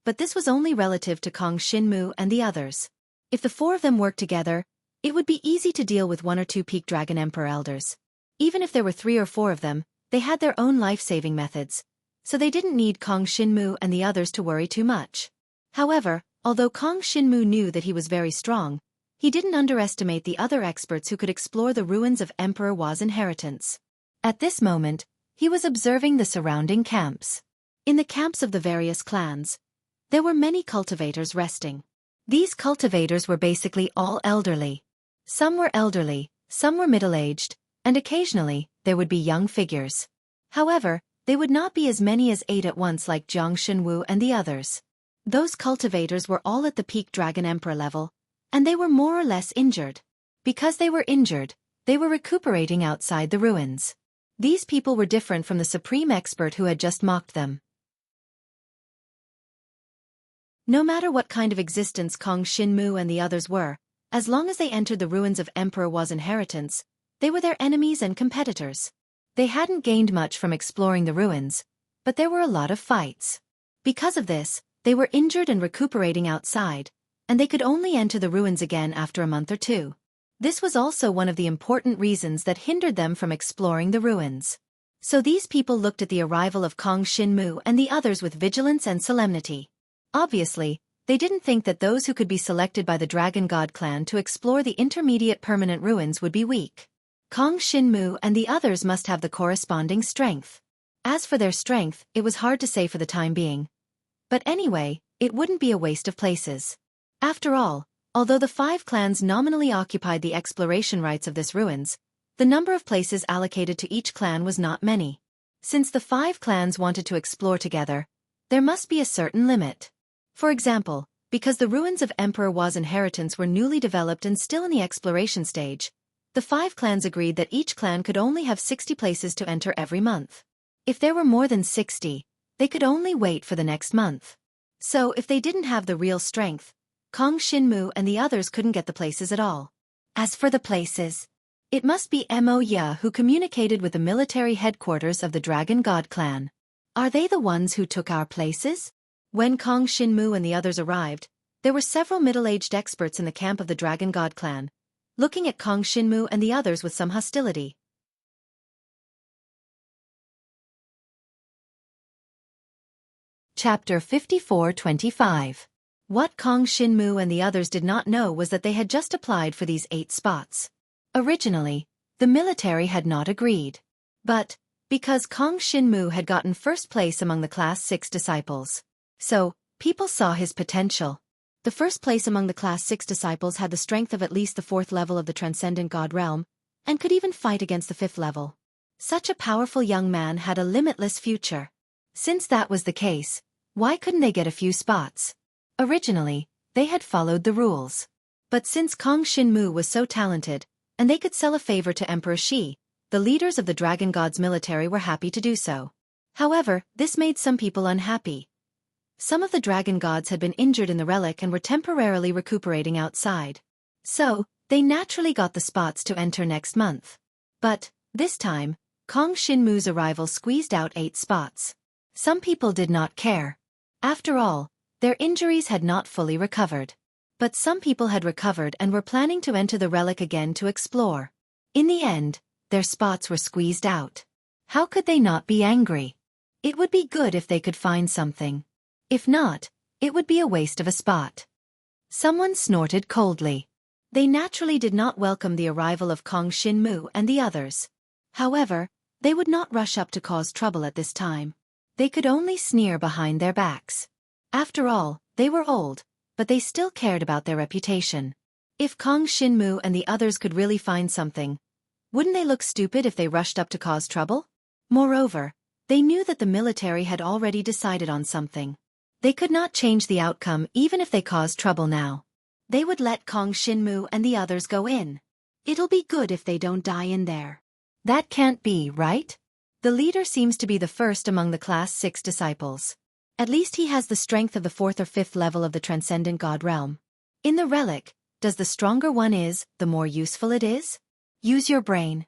but this was only relative to Kong Shinmu and the others. If the four of them worked together, it would be easy to deal with one or two Peak Dragon Emperor elders. Even if there were 3 or 4 of them, they had their own life-saving methods, so they didn't need Kong Shinmu and the others to worry too much. However, although Kong Shinmu knew that he was very strong, he didn't underestimate the other experts who could explore the ruins of Emperor Wa's inheritance. At this moment, he was observing the surrounding camps. In the camps of the various clans, there were many cultivators resting. These cultivators were basically all elderly. Some were elderly, some were middle-aged, and occasionally, there would be young figures. However, they would not be as many as 8 at once like Jiang Shenwu and the others. Those cultivators were all at the Peak Dragon Emperor level, and they were more or less injured. Because they were injured, they were recuperating outside the ruins. These people were different from the supreme expert who had just mocked them. No matter what kind of existence Kong Shinmu and the others were, as long as they entered the ruins of Emperor Wa's inheritance, they were their enemies and competitors. They hadn't gained much from exploring the ruins, but there were a lot of fights. Because of this, they were injured and recuperating outside, and they could only enter the ruins again after a month or 2. This was also one of the important reasons that hindered them from exploring the ruins. So these people looked at the arrival of Kong Shinmu and the others with vigilance and solemnity. Obviously, they didn't think that those who could be selected by the Dragon God clan to explore the intermediate permanent ruins would be weak. Kong Shinmu and the others must have the corresponding strength. As for their strength, it was hard to say for the time being. But anyway, it wouldn't be a waste of places. After all, although the 5 clans nominally occupied the exploration rights of this ruins, the number of places allocated to each clan was not many. Since the 5 clans wanted to explore together, there must be a certain limit. For example, because the ruins of Emperor Wa's inheritance were newly developed and still in the exploration stage, the 5 clans agreed that each clan could only have 60 places to enter every month. If there were more than 60, they could only wait for the next month. So if they didn't have the real strength, Kong Shinmu and the others couldn't get the places at all. As for the places, it must be Mo Ya who communicated with the military headquarters of the Dragon God clan. Are they the ones who took our places? When Kong Shinmu and the others arrived, there were several middle-aged experts in the camp of the Dragon God clan, looking at Kong Shinmu and the others with some hostility. Chapter 54-25. What Kong Shinmu and the others did not know was that they had just applied for these 8 spots. Originally, the military had not agreed. But, because Kong Shinmu had gotten first place among the Class 6 disciples, so, people saw his potential. The first place among the Class 6 disciples had the strength of at least the 4th level of the Transcendent God realm, and could even fight against the 5th level. Such a powerful young man had a limitless future. Since that was the case, why couldn't they get a few spots? Originally, they had followed the rules. But since Kong Shinmu was so talented, and they could sell a favor to Emperor Shi, the leaders of the Dragon God's military were happy to do so. However, this made some people unhappy. Some of the Dragon Gods had been injured in the relic and were temporarily recuperating outside. So, they naturally got the spots to enter next month. But, this time, Kong Shinmu's arrival squeezed out 8 spots. Some people did not care. After all, their injuries had not fully recovered. But some people had recovered and were planning to enter the relic again to explore. In the end, their spots were squeezed out. How could they not be angry? It would be good if they could find something. If not, it would be a waste of a spot. Someone snorted coldly. They naturally did not welcome the arrival of Kong Shinmu and the others. However, they would not rush up to cause trouble at this time. They could only sneer behind their backs. After all, they were old, but they still cared about their reputation. If Kong Shinmu and the others could really find something, wouldn't they look stupid if they rushed up to cause trouble? Moreover, they knew that the military had already decided on something. They could not change the outcome even if they caused trouble now. They would let Kong Shinmu and the others go in. It'll be good if they don't die in there. That can't be, right? The leader seems to be the first among the Class 6 disciples. At least he has the strength of the 4th or 5th level of the Transcendent God realm. In the relic, does the stronger one is, the more useful it is? Use your brain.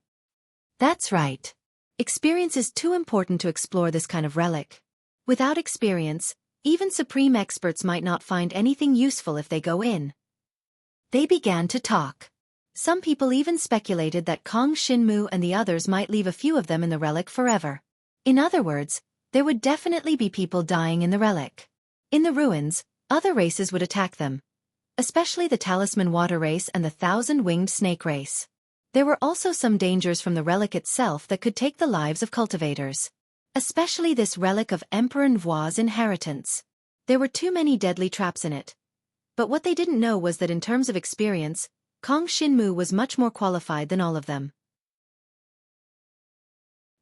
That's right. Experience is too important to explore this kind of relic. Without experience, Even supreme experts might not find anything useful if they go in. They began to talk. Some people even speculated that Kong Shinmu and the others might leave a few of them in the relic forever. In other words, there would definitely be people dying in the relic. In the ruins, other races would attack them, especially the Talisman Water race and the Thousand-Winged Snake race. There were also some dangers from the relic itself that could take the lives of cultivators. Especially this relic of Emperor Nvua's inheritance. There were too many deadly traps in it. But what they didn't know was that in terms of experience, Kong Shinmu was much more qualified than all of them.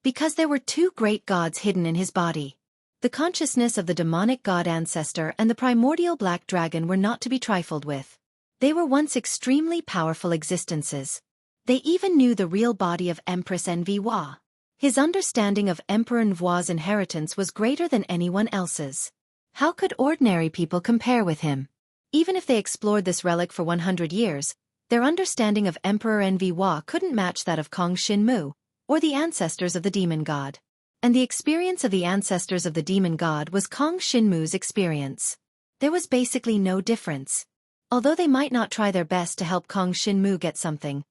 Because there were two great gods hidden in his body. The consciousness of the demonic god ancestor and the primordial black dragon were not to be trifled with. They were once extremely powerful existences. They even knew the real body of Empress Nvua. His understanding of Emperor Nvua's inheritance was greater than anyone else's. How could ordinary people compare with him? Even if they explored this relic for 100 years, their understanding of Emperor Nvua couldn't match that of Kong Shinmu, or the ancestors of the demon god. And the experience of the ancestors of the demon god was Kong Shinmu's experience. There was basically no difference. Although they might not try their best to help Kong Shinmu get something,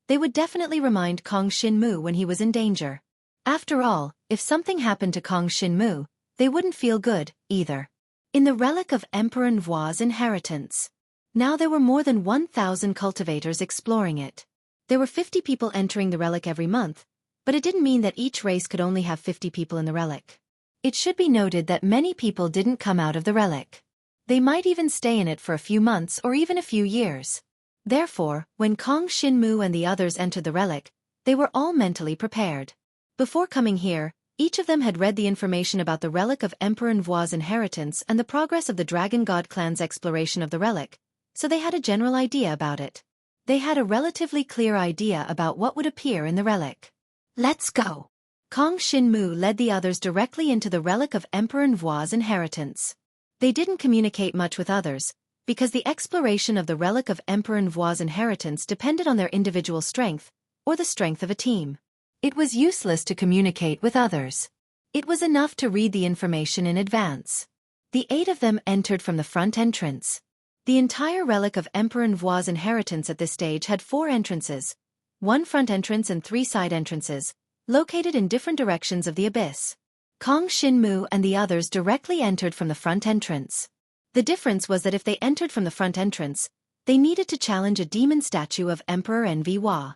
they would definitely remind Kong Shinmu when he was in danger. After all, if something happened to Kong Shinmu, they wouldn't feel good, either. In the relic of Emperor Nvua's inheritance. Now there were more than 1,000 cultivators exploring it. There were 50 people entering the relic every month, but it didn't mean that each race could only have 50 people in the relic. It should be noted that many people didn't come out of the relic. They might even stay in it for a few months or even a few years. Therefore, when Kong Shinmu and the others entered the relic, they were all mentally prepared. Before coming here, each of them had read the information about the relic of Emperor Nvua's inheritance and the progress of the Dragon God clan's exploration of the relic, so they had a general idea about it. They had a relatively clear idea about what would appear in the relic. Let's go! Kong Shinmu led the others directly into the relic of Emperor Nvua's inheritance. They didn't communicate much with others, because the exploration of the relic of Emperor Nvua's inheritance depended on their individual strength, or the strength of a team. It was useless to communicate with others. It was enough to read the information in advance. The 8 of them entered from the front entrance. The entire relic of Emperor Nvua's inheritance at this stage had 4 entrances, 1 front entrance and 3 side entrances, located in different directions of the abyss. Kong Shinmu and the others directly entered from the front entrance. The difference was that if they entered from the front entrance, they needed to challenge a demon statue of Emperor Nvua.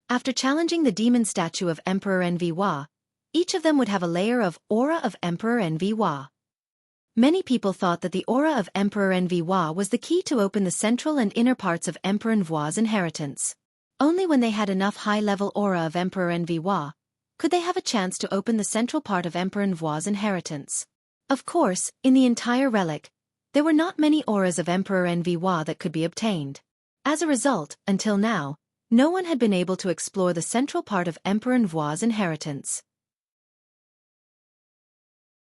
After challenging the demon statue of Emperor Nvua, each of them would have a layer of aura of Emperor Nvua. Many people thought that the aura of Emperor Nvua was the key to open the central and inner parts of Emperor Nvua's inheritance. Only when they had enough high-level aura of Emperor Nvua could they have a chance to open the central part of Emperor Nvua's inheritance. Of course, in the entire relic, there were not many auras of Emperor Nvua that could be obtained. As a result, until now, no one had been able to explore the central part of Emperor Nvua's inheritance.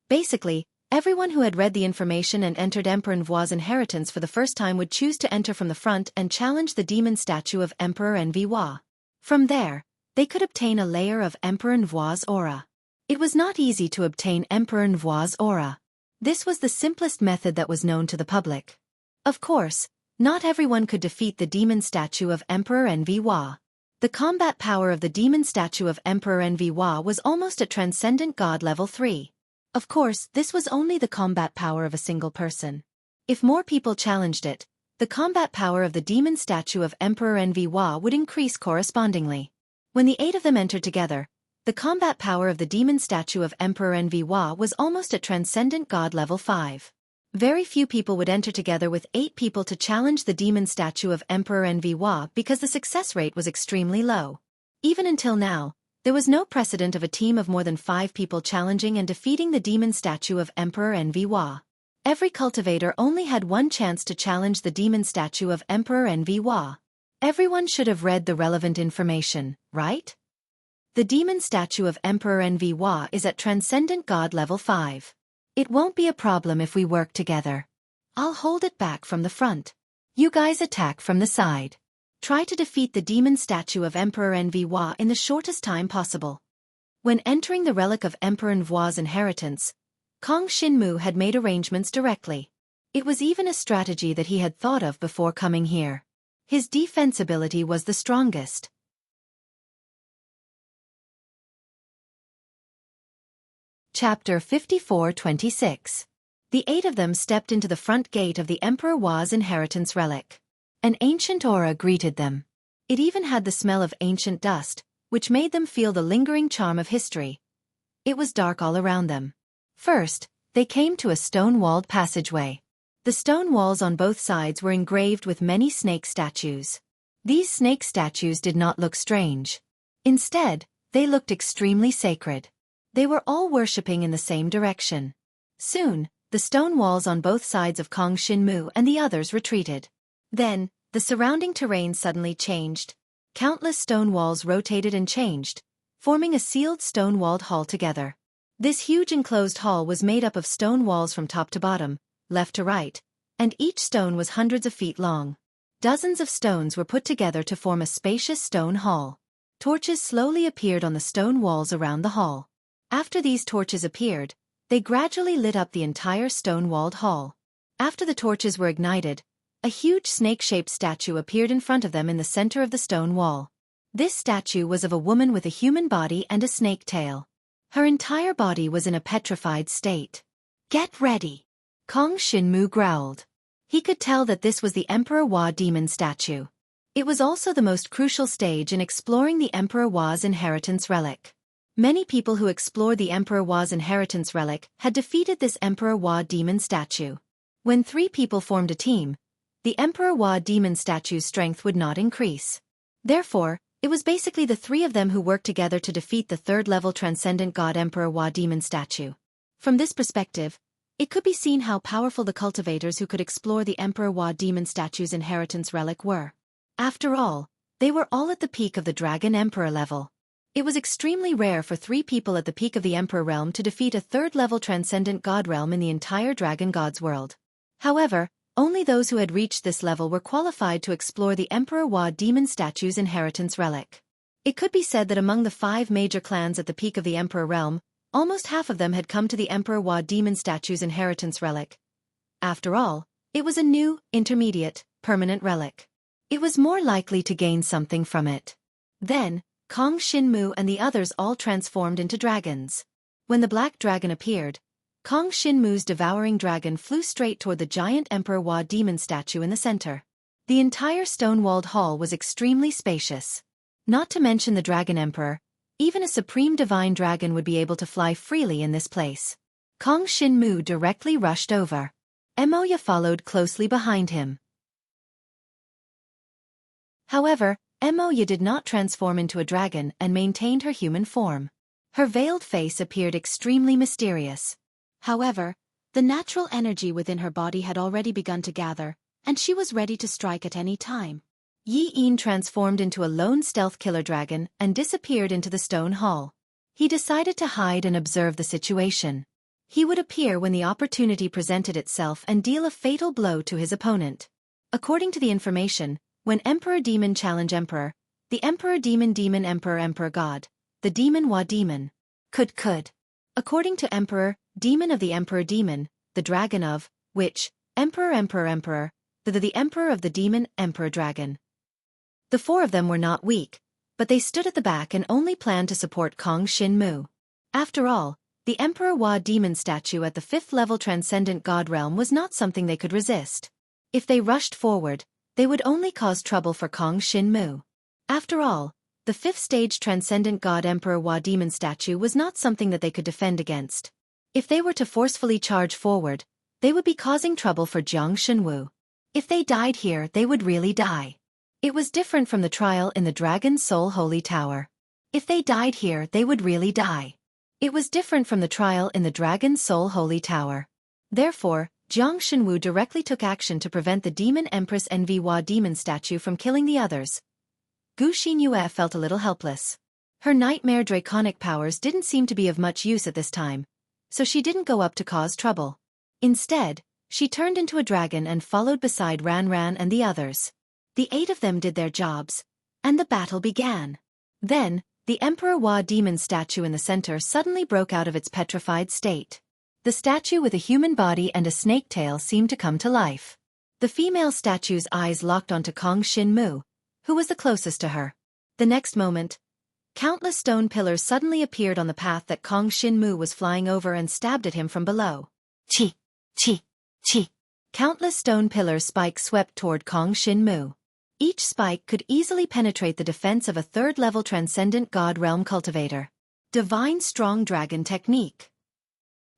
Basically, everyone who had read the information and entered Emperor Nvua's inheritance for the first time would choose to enter from the front and challenge the demon statue of Emperor Nvua. From there, they could obtain a layer of Emperor Nvua's aura. It was not easy to obtain Emperor Nvua's aura. This was the simplest method that was known to the public. Of course, not everyone could defeat the demon statue of Emperor Nvua. The combat power of the demon statue of Emperor Nvua was almost at Transcendent God level 3. Of course, this was only the combat power of a single person. If more people challenged it, the combat power of the demon statue of Emperor Nvua would increase correspondingly. When the 8 of them entered together, the combat power of the demon statue of Emperor Nvua was almost at Transcendent God level 5. Very few people would enter together with 8 people to challenge the demon statue of Emperor Nvua because the success rate was extremely low. Even until now, there was no precedent of a team of more than 5 people challenging and defeating the demon statue of Emperor Nvua. Every cultivator only had one chance to challenge the demon statue of Emperor Nvua. Everyone should have read the relevant information, right? The demon statue of Emperor Nvua is at Transcendent God level 5. It won't be a problem if we work together. I'll hold it back from the front. You guys attack from the side. Try to defeat the demon statue of Emperor Nvua in the shortest time possible. When entering the relic of Emperor Nvua's inheritance, Kong Shinmu had made arrangements directly. It was even a strategy that he had thought of before coming here. His defense ability was the strongest. Chapter 54-26. The 8 of them stepped into the front gate of the Emperor Wa's inheritance relic. An ancient aura greeted them. It even had the smell of ancient dust, which made them feel the lingering charm of history. It was dark all around them. First, they came to a stone-walled passageway. The stone walls on both sides were engraved with many snake statues. These snake statues did not look strange. Instead, they looked extremely sacred. They were all worshipping in the same direction. Soon, the stone walls on both sides of Kong Shinmu and the others retreated. Then, the surrounding terrain suddenly changed. Countless stone walls rotated and changed, forming a sealed stone-walled hall together. This huge enclosed hall was made up of stone walls from top to bottom, left to right, and each stone was hundreds of feet long. Dozens of stones were put together to form a spacious stone hall. Torches slowly appeared on the stone walls around the hall. After these torches appeared, they gradually lit up the entire stone-walled hall. After the torches were ignited, a huge snake-shaped statue appeared in front of them in the center of the stone wall. This statue was of a woman with a human body and a snake tail. Her entire body was in a petrified state. "Get ready!" Kong Shinmu growled. He could tell that this was the Emperor Wa demon statue. It was also the most crucial stage in exploring the Emperor Wa's inheritance relic. Many people who explored the Emperor Wa's inheritance relic had defeated this Emperor Wa demon statue. When 3 people formed a team, the Emperor Wa demon statue's strength would not increase. Therefore, it was basically the 3 of them who worked together to defeat the 3rd-level transcendent god Emperor Wa demon statue. From this perspective, it could be seen how powerful the cultivators who could explore the Emperor Wa demon statue's inheritance relic were. After all, they were all at the peak of the Dragon Emperor level. It was extremely rare for 3 people at the peak of the Emperor realm to defeat a 3rd-level transcendent god realm in the entire Dragon God's world. However, only those who had reached this level were qualified to explore the Emperor Wa demon statue's inheritance relic. It could be said that among the 5 major clans at the peak of the Emperor realm, almost half of them had come to the Emperor Wa demon statue's inheritance relic. After all, it was a new, intermediate, permanent relic. It was more likely to gain something from it. Then, Kong Shinmu and the others all transformed into dragons. When the black dragon appeared, Kong Shinmu's devouring dragon flew straight toward the giant Emperor Wa demon statue in the center. The entire stone-walled hall was extremely spacious. Not to mention the Dragon Emperor, even a supreme divine dragon would be able to fly freely in this place. Kong Shinmu directly rushed over. Emoya followed closely behind him. However, Emoya did not transform into a dragon and maintained her human form. Her veiled face appeared extremely mysterious. However, the natural energy within her body had already begun to gather, and she was ready to strike at any time. Yi Yin transformed into a lone stealth killer dragon and disappeared into the stone hall. He decided to hide and observe the situation. He would appear when the opportunity presented itself and deal a fatal blow to his opponent. According to the information, when Emperor Demon challenged Emperor, the Emperor Demon Emperor God, the Demon Wa Demon, could. According to Emperor, Demon of the Emperor Demon, the Dragon of, which, Emperor the Emperor of the Demon Emperor Dragon. The 4 of them were not weak, but they stood at the back and only planned to support Kong Shinmu. After all, the Emperor Wa demon statue at the 5th-level transcendent god realm was not something they could resist. If they rushed forward, they would only cause trouble for Kong Shinmu. After all, the 5th-stage transcendent god Emperor Wa demon statue was not something that they could defend against. If they were to forcefully charge forward, they would be causing trouble for Jiang Shenwu. If they died here, they would really die. It was different from the trial in the Dragon Soul Holy Tower. If they died here, they would really die. It was different from the trial in the Dragon Soul Holy Tower. Therefore, Jiang Shenwu directly took action to prevent the Demon Empress Wa demon statue from killing the others. Gu Xinyue felt a little helpless. Her nightmare draconic powers didn't seem to be of much use at this time, so she didn't go up to cause trouble. Instead, she turned into a dragon and followed beside Ran and the others. The 8 of them did their jobs, and the battle began. Then, the Emperor Wa demon statue in the center suddenly broke out of its petrified state. The statue with a human body and a snake tail seemed to come to life. The female statue's eyes locked onto Kong Shin-mu, who was the closest to her. The next moment, countless stone pillars suddenly appeared on the path that Kong Shin-mu was flying over and stabbed at him from below. Chi! Chi! Chi! Countless stone pillars spikes swept toward Kong Shin-mu. Each spike could easily penetrate the defense of a third-level transcendent god realm cultivator. Divine Strong Dragon Technique.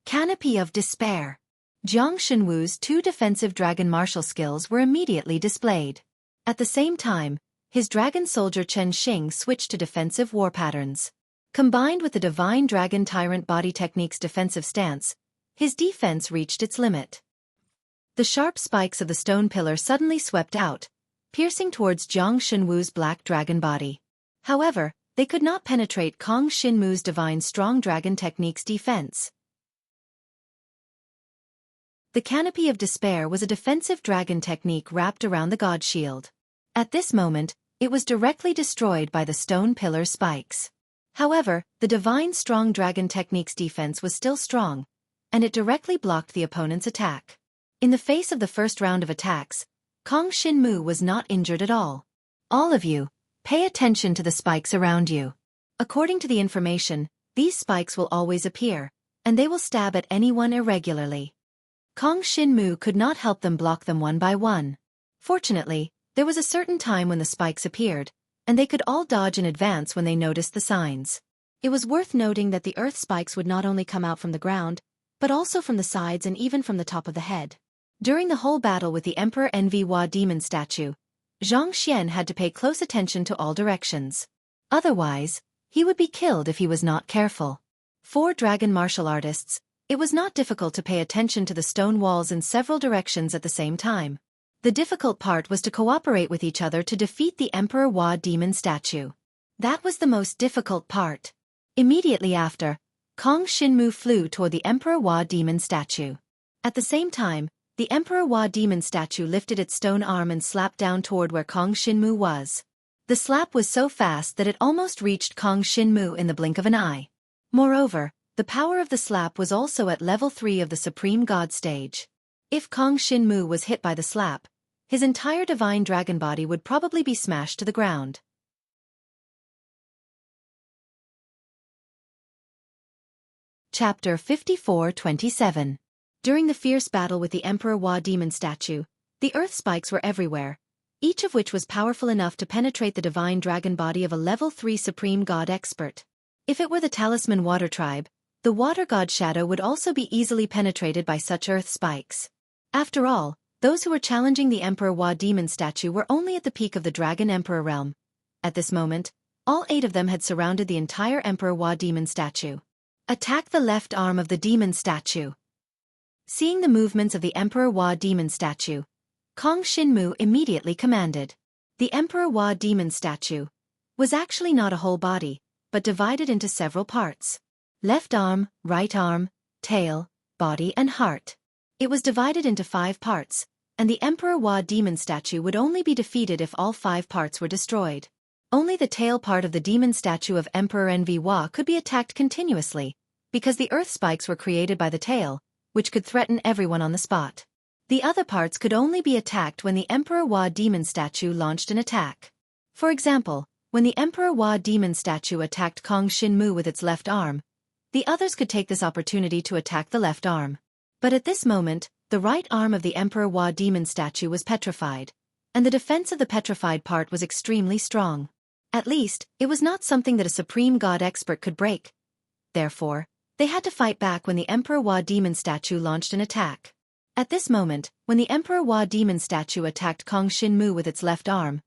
Canopy of Despair. Jiang Shenwu's two defensive dragon martial skills were immediately displayed. At the same time, his dragon soldier Chen Xing switched to defensive war patterns. Combined with the Divine Dragon Tyrant Body Technique's defensive stance, his defense reached its limit. The sharp spikes of the stone pillar suddenly swept out, piercing towards Jiang Shenwu's black dragon body. However, they could not penetrate Kong Shin-mu's Divine Strong Dragon Technique's defense. The Canopy of Despair was a defensive dragon technique wrapped around the god shield. At this moment, it was directly destroyed by the stone pillar spikes. However, the Divine Strong Dragon Technique's defense was still strong, and it directly blocked the opponent's attack. In the face of the first round of attacks, Kong Shin-mu was not injured at all. All of you, pay attention to the spikes around you. According to the information, these spikes will always appear, and they will stab at anyone irregularly. Kong Shin-mu could not help them block them one by one. Fortunately, there was a certain time when the spikes appeared, and they could all dodge in advance when they noticed the signs. It was worth noting that the earth spikes would not only come out from the ground, but also from the sides and even from the top of the head. During the whole battle with the Emperor Nva demon statue, Zhang Xian had to pay close attention to all directions. Otherwise, he would be killed if he was not careful. For dragon martial artists, it was not difficult to pay attention to the stone walls in several directions at the same time. The difficult part was to cooperate with each other to defeat the Emperor Wa demon statue. That was the most difficult part. Immediately after, Kong Shin-mu flew toward the Emperor Wa demon statue. At the same time, the Emperor Wa demon statue lifted its stone arm and slapped down toward where Kong Shin-mu was. The slap was so fast that it almost reached Kong Shin-mu in the blink of an eye. Moreover, the power of the slap was also at level 3 of the Supreme God stage. If Kong Shin-mu was hit by the slap, his entire divine dragon body would probably be smashed to the ground. Chapter 54-27. During the fierce battle with the Emperor Wa demon statue, the earth spikes were everywhere, each of which was powerful enough to penetrate the divine dragon body of a level 3 Supreme God expert. If it were the Talisman Water Tribe, the water god shadow would also be easily penetrated by such earth spikes. After all, those who were challenging the Emperor Wa demon statue were only at the peak of the Dragon Emperor realm. At this moment, all 8 of them had surrounded the entire Emperor Wa demon statue. Attack the left arm of the demon statue. Seeing the movements of the Emperor Wa demon statue, Kong Shin-mu immediately commanded. The Emperor Wa demon statue was actually not a whole body, but divided into several parts. Left arm, right arm, tail, body and heart. It was divided into 5 parts, and the Emperor Wa demon statue would only be defeated if all 5 parts were destroyed. Only the tail part of the demon statue of Emperor Nva could be attacked continuously, because the earth spikes were created by the tail, which could threaten everyone on the spot. The other parts could only be attacked when the Emperor Wa demon statue launched an attack. For example, when the Emperor Wa demon statue attacked Kong Shin-mu with its left arm, the others could take this opportunity to attack the left arm. But at this moment, the right arm of the Emperor Wa demon statue was petrified, and the defense of the petrified part was extremely strong. At least, it was not something that a Supreme God expert could break. Therefore, they had to fight back when the Emperor Wa demon statue launched an attack. At this moment, when the Emperor Wa demon statue attacked Kong Shin-mu with its left arm,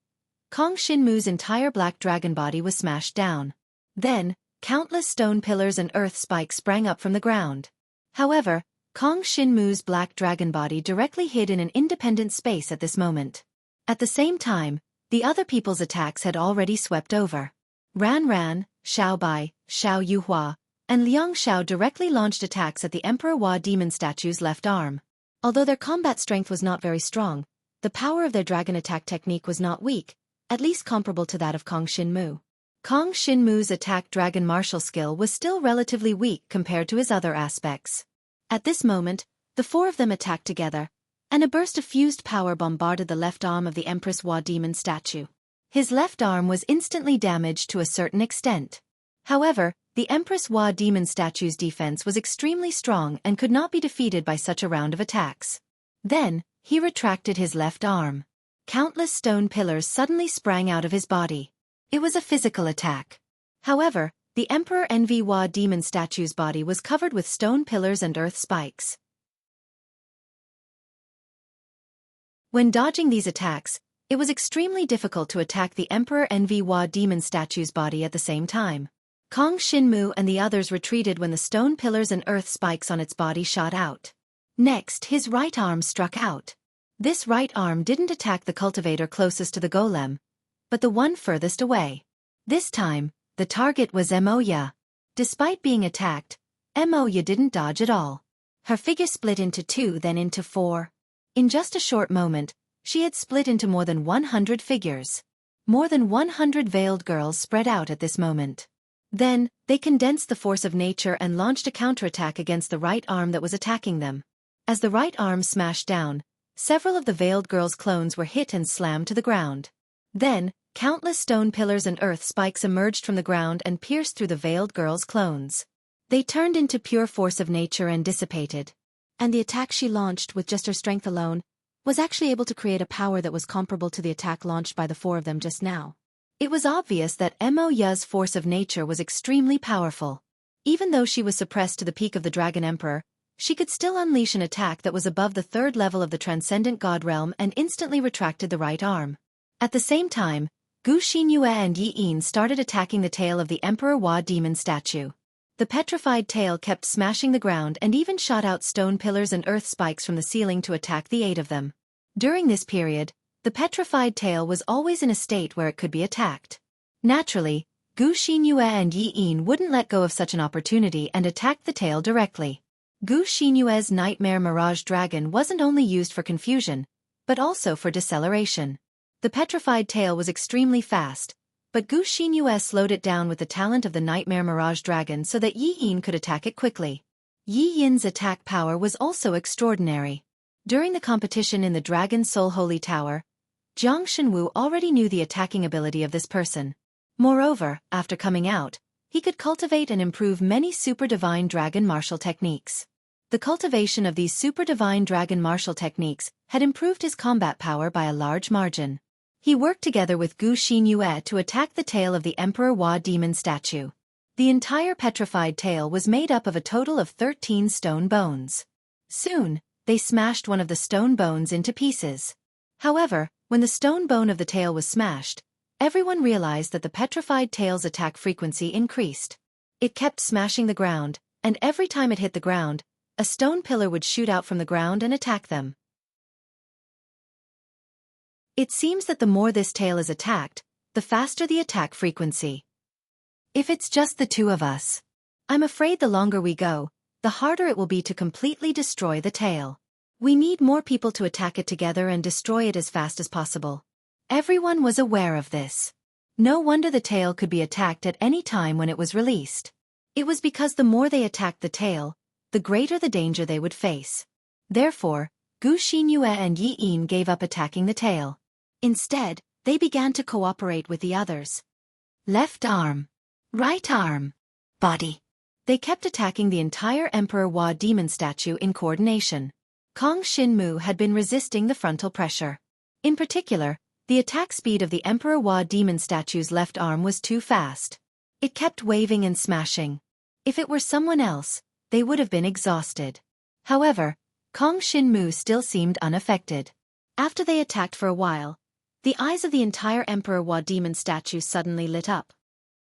Kong Shin-mu's entire black dragon body was smashed down. Then, countless stone pillars and earth spikes sprang up from the ground. However, Kong Shin-mu's black dragon body directly hid in an independent space at this moment. At the same time, the other people's attacks had already swept over. Ran Ran, Xiao Bai, Xiao Yuhua, and Liang Xiao directly launched attacks at the Emperor Wa demon statue's left arm. Although their combat strength was not very strong, the power of their dragon attack technique was not weak, at least comparable to that of Kong Shin-mu. Kong Shin-mu's attack dragon martial skill was still relatively weak compared to his other aspects. At this moment, the four of them attacked together, and a burst of fused power bombarded the left arm of the Empress Wa demon statue. His left arm was instantly damaged to a certain extent. However, the Empress Wa demon statue's defense was extremely strong and could not be defeated by such a round of attacks. Then, he retracted his left arm. Countless stone pillars suddenly sprang out of his body. It was a physical attack. However, the Emperor Envy Wa demon statue's body was covered with stone pillars and earth spikes. When dodging these attacks, it was extremely difficult to attack the Emperor Envy Wa demon statue's body at the same time. Kong Shinmu and the others retreated when the stone pillars and earth spikes on its body shot out. Next, his right arm struck out. This right arm didn't attack the cultivator closest to the golem, but the one furthest away. This time, the target was Moya. Despite being attacked, Moya didn't dodge at all. Her figure split into 2 then into 4. In just a short moment, she had split into more than 100 figures. More than 100 veiled girls spread out at this moment. Then, they condensed the force of nature and launched a counterattack against the right arm that was attacking them. As the right arm smashed down, several of the veiled girls' clones were hit and slammed to the ground. Then, countless stone pillars and earth spikes emerged from the ground and pierced through the veiled girls' clones. They turned into pure force of nature and dissipated. And the attack she launched with just her strength alone was actually able to create a power that was comparable to the attack launched by the four of them just now. It was obvious that Moya's force of nature was extremely powerful. Even though she was suppressed to the peak of the Dragon Emperor, she could still unleash an attack that was above the third level of the Transcendent God Realm and instantly retracted the right arm. At the same time, Gu Xinyue and Yi Yin started attacking the tail of the Emperor Wa demon statue. The petrified tail kept smashing the ground and even shot out stone pillars and earth spikes from the ceiling to attack the 8 of them. During this period, the petrified tail was always in a state where it could be attacked. Naturally, Gu Xinyue and Yi Yin wouldn't let go of such an opportunity and attacked the tail directly. Gu Xinyue's Nightmare Mirage Dragon wasn't only used for confusion, but also for deceleration. The petrified tail was extremely fast, but Gu Xinyue slowed it down with the talent of the Nightmare Mirage Dragon so that Yi Yin could attack it quickly. Yi Yin's attack power was also extraordinary. During the competition in the Dragon Soul Holy Tower, Jiang Shenwu already knew the attacking ability of this person. Moreover, after coming out, he could cultivate and improve many super divine dragon martial techniques. The cultivation of these super divine dragon martial techniques had improved his combat power by a large margin. He worked together with Gu Xinyue to attack the tail of the Emperor Wa demon statue. The entire petrified tail was made up of a total of 13 stone bones. Soon, they smashed one of the stone bones into pieces. However, when the stone bone of the tail was smashed, everyone realized that the petrified tail's attack frequency increased. It kept smashing the ground, and every time it hit the ground, a stone pillar would shoot out from the ground and attack them. It seems that the more this tail is attacked, the faster the attack frequency. If it's just the 2 of us, I'm afraid the longer we go, the harder it will be to completely destroy the tail. We need more people to attack it together and destroy it as fast as possible. Everyone was aware of this. No wonder the tail could be attacked at any time when it was released. It was because the more they attacked the tail, the greater the danger they would face. Therefore, Gu Xinyue and Yi Yin gave up attacking the tail. Instead, they began to cooperate with the others. Left arm, right arm, body. They kept attacking the entire Emperor Wa demon statue in coordination. Kong Shinmu had been resisting the frontal pressure. In particular, the attack speed of the Emperor Wa demon statue's left arm was too fast. It kept waving and smashing. If it were someone else, they would have been exhausted. However, Kong Shinmu still seemed unaffected. After they attacked for a while, the eyes of the entire Emperor Wa demon statue suddenly lit up.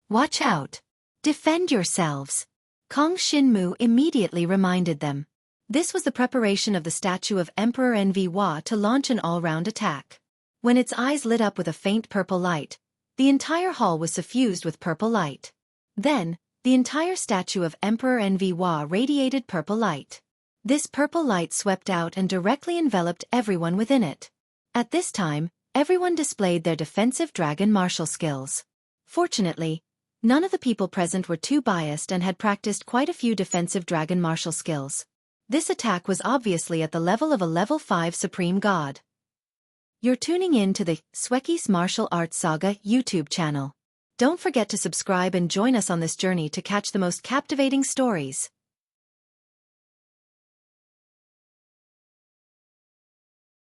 Watch out! Defend yourselves! Kong Shinmu immediately reminded them. This was the preparation of the statue of Emperor Envy Wa to launch an all-round attack. When its eyes lit up with a faint purple light, the entire hall was suffused with purple light. Then, the entire statue of Emperor Envy Wa radiated purple light. This purple light swept out and directly enveloped everyone within it. At this time, everyone displayed their defensive dragon martial skills. Fortunately, none of the people present were too biased and had practiced quite a few defensive dragon martial skills. This attack was obviously at the level of a level 5 supreme god. You're tuning in to the Xueqi's Martial Arts Saga YouTube channel. Don't forget to subscribe and join us on this journey to catch the most captivating stories.